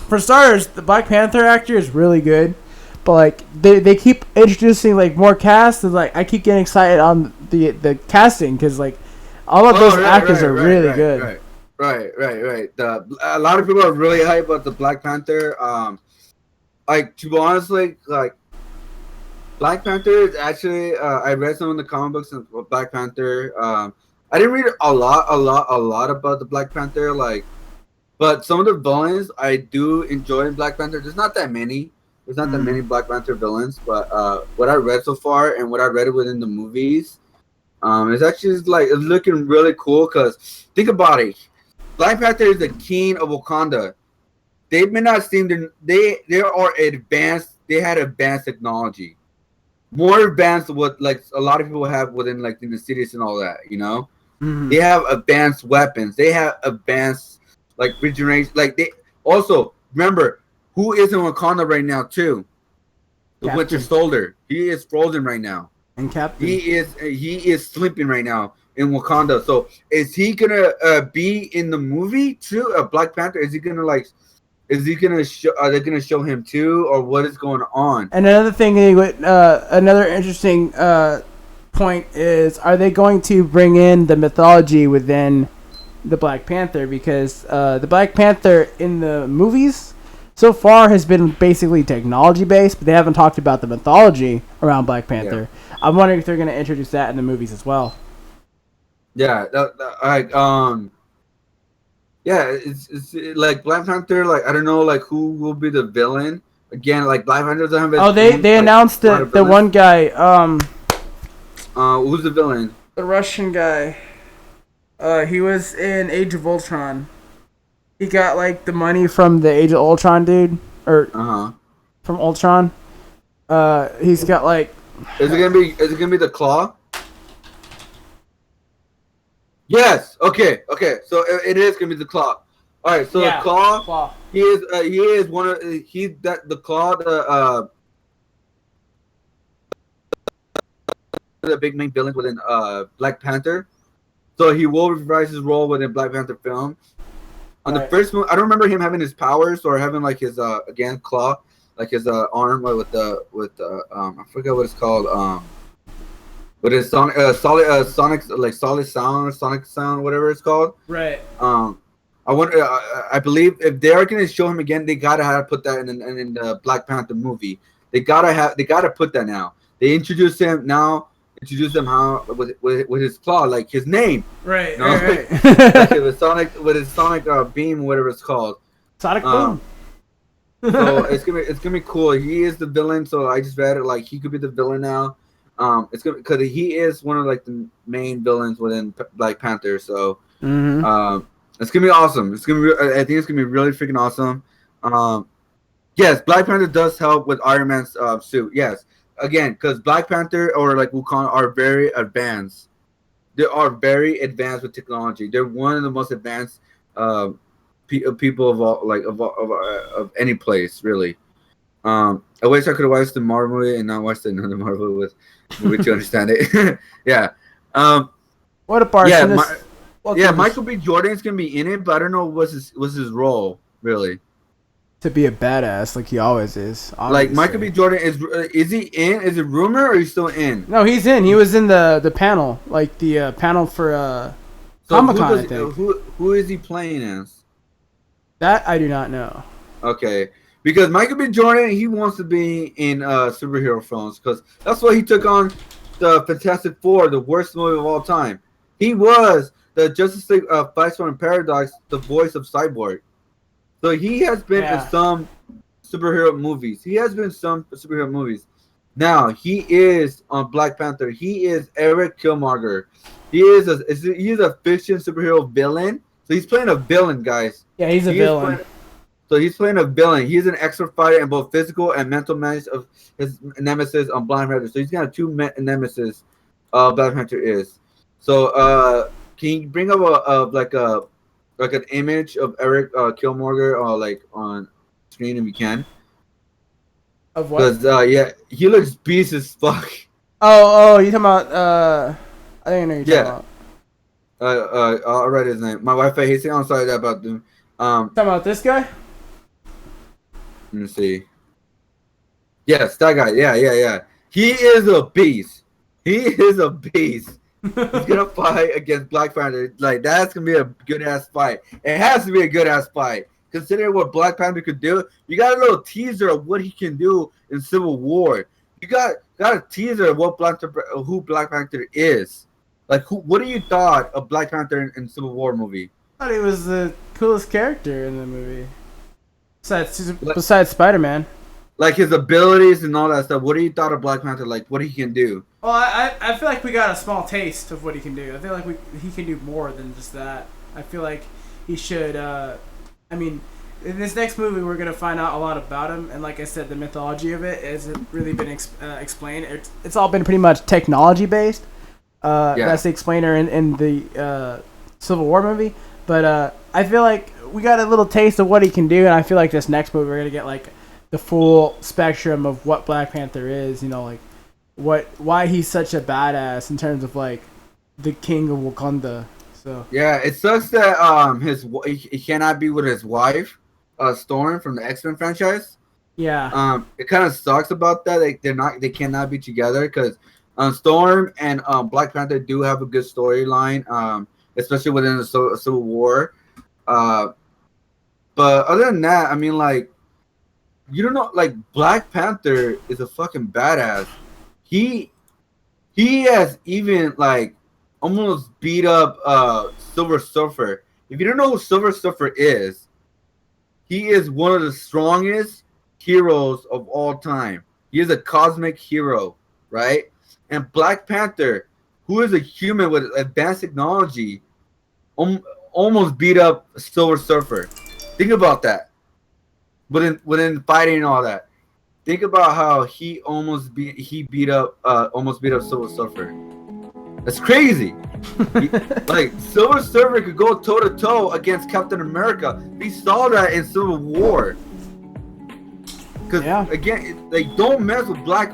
for starters, the Black Panther actor is really good. But like they keep introducing like more cast, and like I keep getting excited on the casting because like all of those actors are really good. Right. A lot of people are really hyped about the Black Panther. Like to be honest, like Black Panther is actually I read some of the comic books of Black Panther. I didn't read a lot about the Black Panther, like, but some of the villains I do enjoy in Black Panther. There's not that many. There's not that many Black Panther villains, but what I read so far and what I read within the movies, it's actually like it's looking really cool. Cause think about it, Black Panther is the king of Wakanda. They may not seem to they are advanced. They had advanced technology, more advanced than what like a lot of people have within like in the cities and all that. You know, they have advanced weapons. They have advanced like regeneration. Like they also remember. Who is in Wakanda right now too? The Captain. Winter Soldier. He is frozen right now. And Captain. He is sleeping right now in Wakanda. So is he gonna be in the movie too? Black Panther? Is he gonna like? Is he gonna show? Are they gonna show him too, or what is going on? And another thing, another interesting point is: are they going to bring in the mythology within the Black Panther? Because the Black Panther in the movies so far has been basically technology based, but they haven't talked about the mythology around Black Panther. Yeah. I'm wondering if they're going to introduce that in the movies as well. Yeah, it's like Black Panther. Like I don't know, like who will be the villain again? Like Black Panther doesn't have. Oh, they announced the one guy. Who's the villain? The Russian guy. He was in Age of Ultron. He got like the money from the Age of Ultron dude, or from Ultron. He's got like. Is it gonna be the Claw? Yes. Okay. So it is gonna be the Claw. All right. So the Claw. He is one of the Claw the big main villain within Black Panther. So he will reprise his role within Black Panther film. On the first one, I don't remember him having his powers or having like his again claw, like his arm with I forget what it's called with his sonic sound, whatever it's called. Right. I believe if they are gonna show him again, they gotta have to put that in the Black Panther movie. They gotta put that now. They introduce him now. Introduce him how with his claw, like his name, right? You know? Right. Like with his sonic beam, whatever it's called. Sonic boom. So it's gonna be cool. He is the villain, so I just read it like he could be the villain now. It's gonna because he is one of like the main villains within Black Panther. So it's gonna be awesome. It's gonna be. I think it's gonna be really freaking awesome. Yes, Black Panther does help with Iron Man's suit. Yes. Again, because Black Panther or like Wakanda are very advanced. They are very advanced with technology. They're one of the most advanced people of all like of any place really. I wish I could have watched the Marvel movie and not watched another Marvel movie to understand it. Yeah. What a part? Yeah, Yeah, Michael B. Jordan's gonna be in it, but I don't know what's his role really. to be a badass like he always is. Like Obviously. Michael B. Jordan is he in? Is it rumor or is he still in? No, he's in. He was in the panel, like the panel for Comic-Con, I think. Who is he playing as? That I do not know. Okay, because Michael B. Jordan, he wants to be in superhero films because that's why he took on the Fantastic Four, the worst movie of all time. He was the Justice League Flashpoint Paradox, the voice of Cyborg. So he has been in some superhero movies. Now he is on Black Panther. He is Eric Killmonger. He's a fiction superhero villain. So he's playing a villain, guys. Yeah, he's a villain. So he's playing a villain. He's an expert fighter in both physical and mental menace of his nemesis on Black Panther. So he's got two nemesis. Black Panther is. So can you bring up an image of Eric Killmonger like on screen if you can? Of what? Because he looks beast as fuck. Oh, you talking about? I think I know you're talking about. I'll write his name. My Wi-Fi hates it. I'm sorry about them. Talking about this guy? Let me see. Yes, that guy. Yeah. He is a beast. He's gonna fight against Black Panther. Like that's gonna be a good ass fight. It has to be a good ass fight. Considering what Black Panther could do, you got a little teaser of what he can do in Civil War. You got a teaser of who Black Panther is. Like what do you thought of Black Panther in Civil War movie? I thought he was the coolest character in the movie. Besides Spider-Man. Like his abilities and all that stuff. What do you thought of Black Panther? Like what he can do? Well, I feel like we got a small taste of what he can do. I feel like he can do more than just that. I feel like he should. I mean, in this next movie, we're gonna find out a lot about him, and like I said, the mythology of it hasn't really been explained. It's all been pretty much technology based. That's the explainer in the Civil War movie. But I feel like we got a little taste of what he can do, and I feel like this next movie we're gonna get like the full spectrum of what Black Panther is. You know, like why he's such a badass in terms of like the king of Wakanda. So yeah, it sucks that he cannot be with his wife, Storm from the X-Men franchise. Yeah. It kind of sucks about that. Like they cannot be together because Storm and Black Panther do have a good storyline, especially within the Civil War. But other than that, I mean, like, you don't know, like, Black Panther is a fucking badass. He has even like almost beat up Silver Surfer. If you don't know who Silver Surfer is, he is one of the strongest heroes of all time. He is a cosmic hero, right? And Black Panther, who is a human with advanced technology, almost beat up Silver Surfer. Think about that. Within fighting and all that. Think about how he beat up Silver Surfer. That's crazy. Like Silver Surfer could go toe to toe against Captain America. We saw that in Civil War. Because again, like don't mess with Black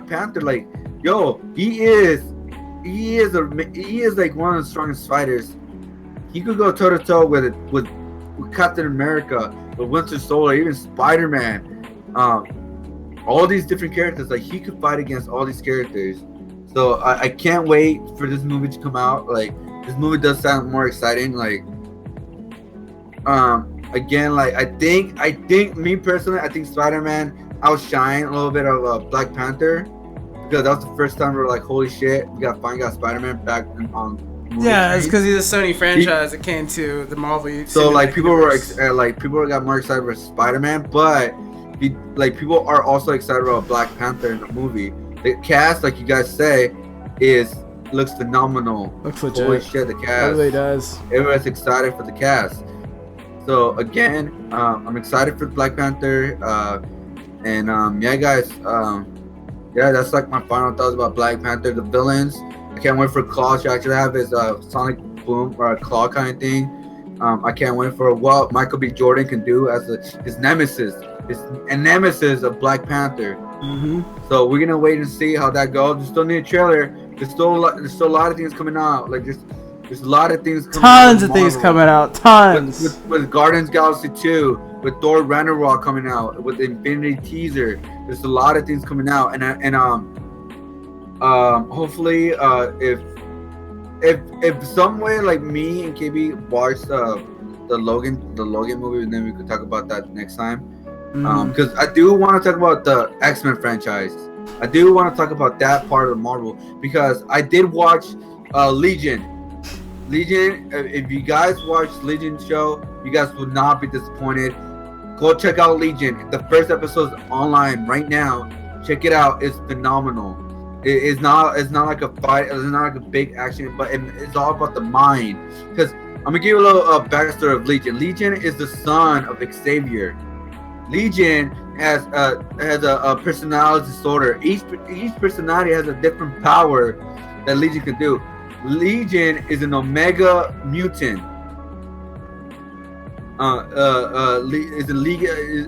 Panther. Like yo, he is like one of the strongest fighters. He could go toe to toe with Captain America, with Winter Soldier, even Spider-Man. All these different characters, like he could fight against all these characters. So I can't wait for this movie to come out. Like this movie does sound more exciting. Like again, like I think me personally, I think Spider-Man outshine a little bit of Black Panther because that was the first time we were like, holy shit, we finally got Spider-Man back on. Yeah, it's because he's a Sony franchise that came to the Marvel. So like people got more excited for Spider-Man, but people are also excited about Black Panther in the movie. The cast, like you guys say, looks phenomenal. Looks legit. Holy shit, the cast. It really does. Everyone's excited for the cast. So again, I'm excited for Black Panther. Yeah, guys. Yeah, that's like my final thoughts about Black Panther. The villains. I can't wait for Claw to actually have his sonic boom or claw kind of thing. I can't wait for what Michael B. Jordan can do as his nemesis, nemesis of Black Panther. Mm-hmm. So we're gonna wait and see how that goes. We still need a trailer. There's still a lot of things coming out. Like there's a lot of things coming out. Tons of things coming out. Tons. With Guardians Galaxy 2, with Thor Ragnarok coming out, with the Infinity teaser. There's a lot of things coming out, and hopefully if some way like me and KB watched the Logan movie, and then we could talk about that next time. Because I do want to talk about the X-Men franchise. I do want to talk about that part of Marvel, because I did watch Legion. If you guys watch Legion show, you guys will not be disappointed. Go check out Legion. The first episode is online right now. Check it out. It's phenomenal. It's not like a fight. It's not like a big action, but it's all about the mind. Because I'm gonna give you a little backstory of Legion. Legion is the son of Xavier. Legion has a personality disorder. Each personality has a different power that Legion can do. Legion is an Omega mutant.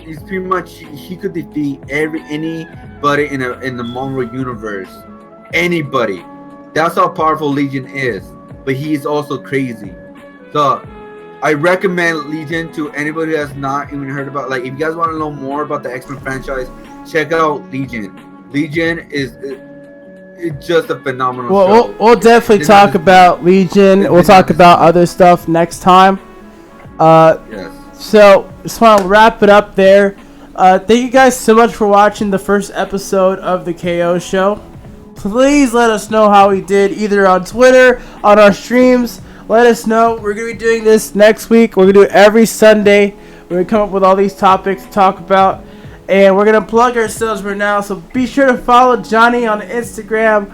He's pretty much, he could defeat anybody in the Marvel universe. Anybody. That's how powerful Legion is. But he is also crazy. So I recommend Legion to anybody who has not even heard about. Like, if you guys want to know more about the X-Men franchise, check out Legion. Legion is it's just a phenomenal show. We'll definitely talk about Legion. We'll talk about other stuff next time. Yes. So just want to wrap it up there. Thank you guys so much for watching the first episode of the KO show. Please let us know how we did, either on Twitter, on our streams. Let us know. We're going to be doing this next week. We're going to do it every Sunday. We're going to come up with all these topics to talk about. And we're going to plug ourselves right now. So be sure to follow Johnny on Instagram.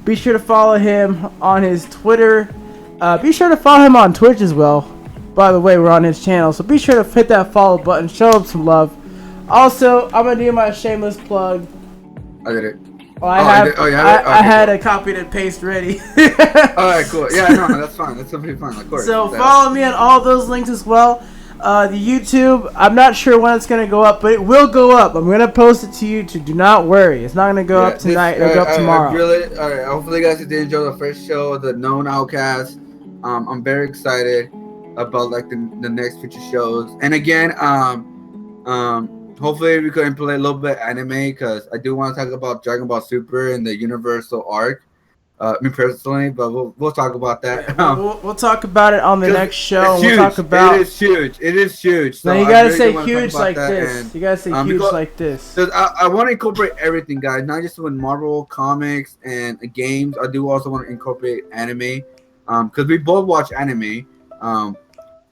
Be sure to follow him on his Twitter. Be sure to follow him on Twitch as well. By the way, we're on his channel. So be sure to hit that follow button. Show him some love. Also, I'm going to do my shameless plug. I did it. Well, I had a copy and paste ready. Alright, cool. Yeah, no, that's fine. That's completely fine. Of course. So follow me on all those links as well. The YouTube, I'm not sure when it's going to go up, but it will go up. I'm going to post it to YouTube. Do not worry. It's not going to go up tonight. It'll go up tomorrow. Alright, hopefully you guys did enjoy the first show, the known Outcast. I'm very excited about like the next future shows. And again, hopefully we could play a little bit anime, because I do want to talk about Dragon Ball Super and the Universal arc. Me personally, but we'll talk about that. We'll talk about it on the next show. We'll talk about it is huge. So now you gotta say huge like this. You gotta say huge like this. I want to incorporate everything, guys. Not just with Marvel comics and games. I do also want to incorporate anime, because we both watch anime.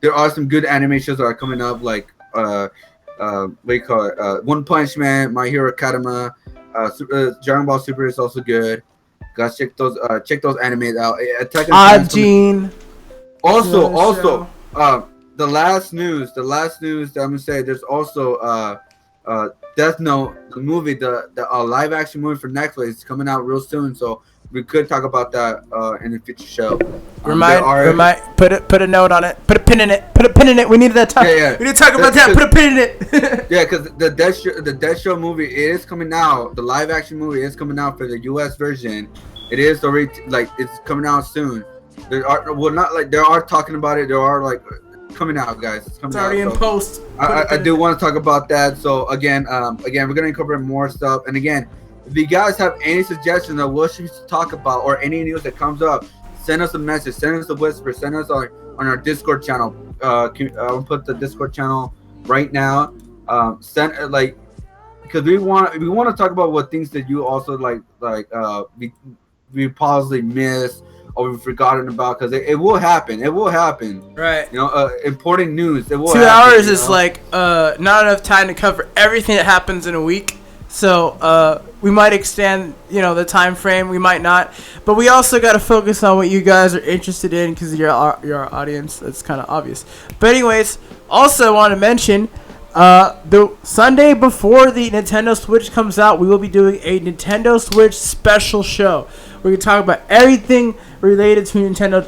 There are some good anime shows that are coming up, like what do you call it? One Punch Man, My Hero Academia, Dragon Ball Super is also good. Guys, check those animes out. Gene. Also, the last news that I'm gonna say, there's also Death Note, the movie, the live action movie for Netflix is coming out real soon. So we could talk about that in a future show. Put a note on it. Put a pin in it. We need that talk. Yeah. We need to talk about that. Put a pin in it. Yeah, because the Death Show movie is coming out. The live action movie is coming out for the US version. It is already it's coming out soon. There are talking about it. There are like coming out, guys. It's already in post. I do want to talk about that. So again, we're gonna incorporate more stuff. And again, if you guys have any suggestions of what we should talk about or any news that comes up, send us a message, send us a whisper, send us on our Discord channel. I'll put the Discord channel right now. Because we want to talk about what things that you also we possibly missed or we've forgotten about, because it will happen. It will happen. Right. Important news. It will 2 happen, hours is not enough time to cover everything that happens in a week. So we might extend, the time frame. We might not, but we also got to focus on what you guys are interested in, because you're our audience. That's kind of obvious. But anyways, also I want to mention the Sunday before the Nintendo Switch comes out, we will be doing a Nintendo Switch special show. We're gonna talk about everything related to Nintendo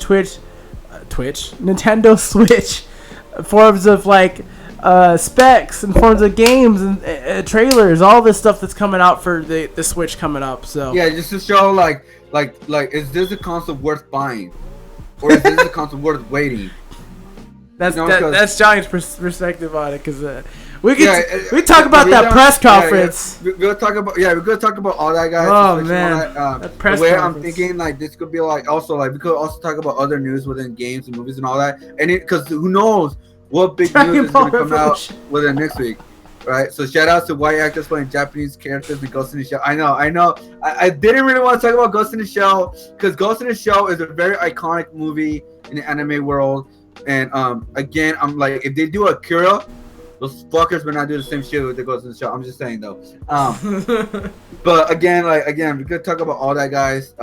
Nintendo Switch. in forms of like specs, in forms of games and trailers, all this stuff that's coming out for the Switch coming up. So yeah, just to show like is this a console worth buying, or is this a console worth waiting? That's Johnny's perspective on it, because we talk about that press conference. We're gonna talk about all that, guys. Oh man, that press the way conference. I'm thinking, like, this could be like also like we could also talk about other news within games and movies and all that, and because who knows what big news is gonna come out within next week, right? So shout out to white actors playing Japanese characters in Ghost in the Shell. I know. I didn't really want to talk about Ghost in the Shell because Ghost in the Shell is a very iconic movie in the anime world. And again, I'm like, if they do Akira, those fuckers better not do the same shit with the Ghost in the Shell. I'm just saying though. But again, we could talk about all that, guys.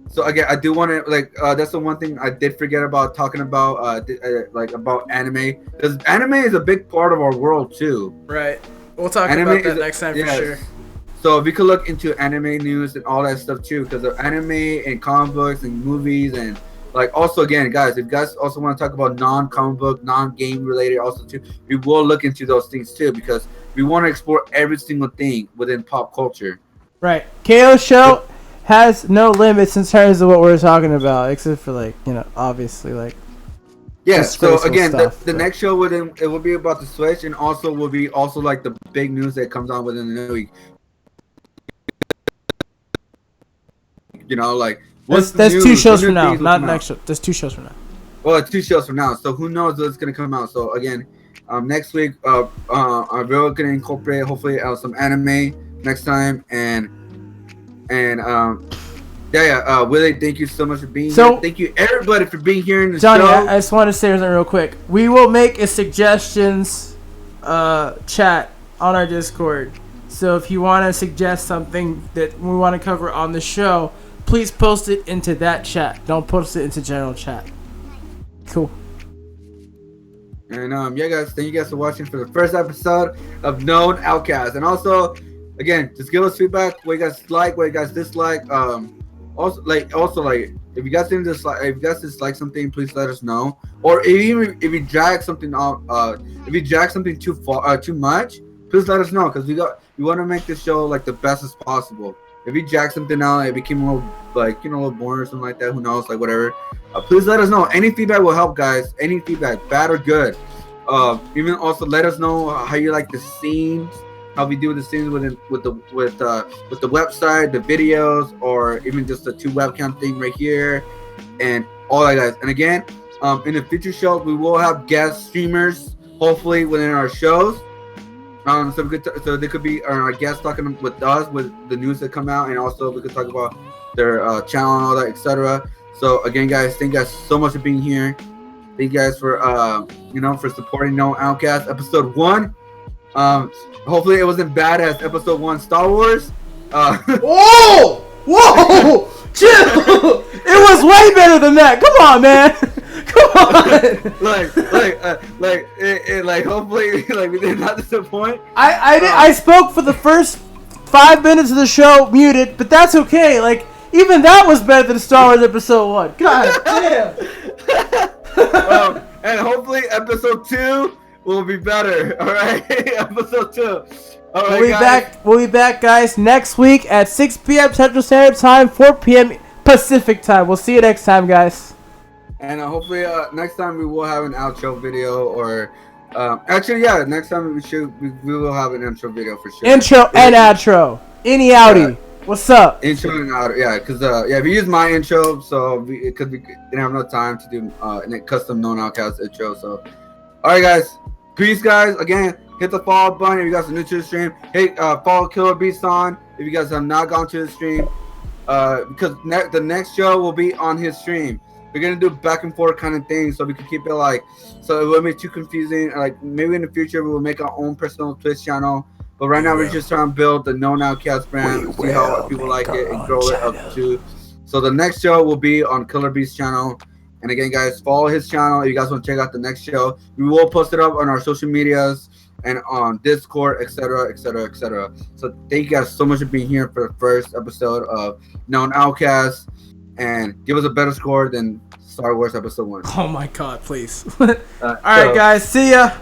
So again, I do want to that's the one thing I did forget about talking about about anime, because anime is a big part of our world too. Right. We'll talk about that next time for sure. So we could look into anime news and all that stuff too, because of anime and comic books and movies and. Like, also, again, guys, if you guys also want to talk about non-comic book, non-game related also too, we will look into those things too, because we want to explore every single thing within pop culture. Right. KO show has no limits in terms of what we're talking about, except for obviously yeah. So again, the next show it will be about the Switch, and also will be like the big news that comes on within the new week. That's 2 shows from now, not next show. That's 2 shows from now. Well, 2 shows from now. So who knows what's gonna come out? So again, next week, we're gonna incorporate hopefully some anime next time, and Willie, thank you so much for being here. Thank you everybody for being here in the Johnny, show. I just want to say something real quick. We will make a suggestions chat on our Discord. So if you want to suggest something that we want to cover on the show, please post it into that chat. Don't post it into general chat. Cool. And guys, thank you guys for watching for the first episode of Known Outcast. And also, again, just give us feedback. What you guys like, what you guys dislike. Also, if you guys didn't dislike, if you guys dislike something, please let us know. Or even if you drag something out, if you drag something too much, please let us know, because we want to make this show like the best as possible. If you jack something out, it became a little boring or something like that. Who knows? Whatever. Please let us know. Any feedback will help, guys. Any feedback, bad or good. Even also let us know how you like the scenes, how we do the scenes with the website, the videos, or even just the 2 webcam thing right here, and all that, guys. And again, in the future shows, we will have guest streamers, hopefully within our shows. So they could be our guests talking with us with the news that come out, and also we could talk about their channel and all that, etc. So again, guys, thank you guys so much for being here. Thank you guys for for supporting No Outcast episode 1. Hopefully it wasn't bad as episode 1 Star Wars. Whoa! Chill! It was way better than that. Come on, man. Come on. Hopefully, we did not disappoint. I spoke for the first 5 minutes of the show muted, but that's okay. Even that was better than Star Wars episode 1. God damn. And hopefully episode 2 will be better. All right, episode 2. All right, We'll be back, guys, next week at 6 p.m. Central Standard Time, 4 p.m. Pacific Time. We'll see you next time, guys. And hopefully next time we will have an outro video, or next time we will have an intro video for sure. Intro and outro. Any outie. What's up? Intro and outro, because if you use my intro, so because we didn't have enough time to do a custom Known Outcast intro. So, all right, guys, peace, guys. Again, hit the follow button if you guys are new to the stream. Hey, follow Killer Beast on if you guys have not gone to the stream, because the next show will be on his stream. We're gonna do back and forth kind of thing, so we can keep it so it won't be too confusing. Maybe in the future we will make our own personal Twitch channel, but right now we're just trying to build the Known Outcast brand, see how people like it, and grow it up to. So the next show will be on Killer Beast channel, and again, guys, follow his channel if you guys want to check out the next show. We will post it up on our social medias and on Discord, etc., etc., etc. So thank you guys so much for being here for the first episode of Known Outcast. and give us a better score than Star Wars Episode 1. Oh my God, please. All right, guys. See ya.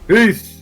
Peace.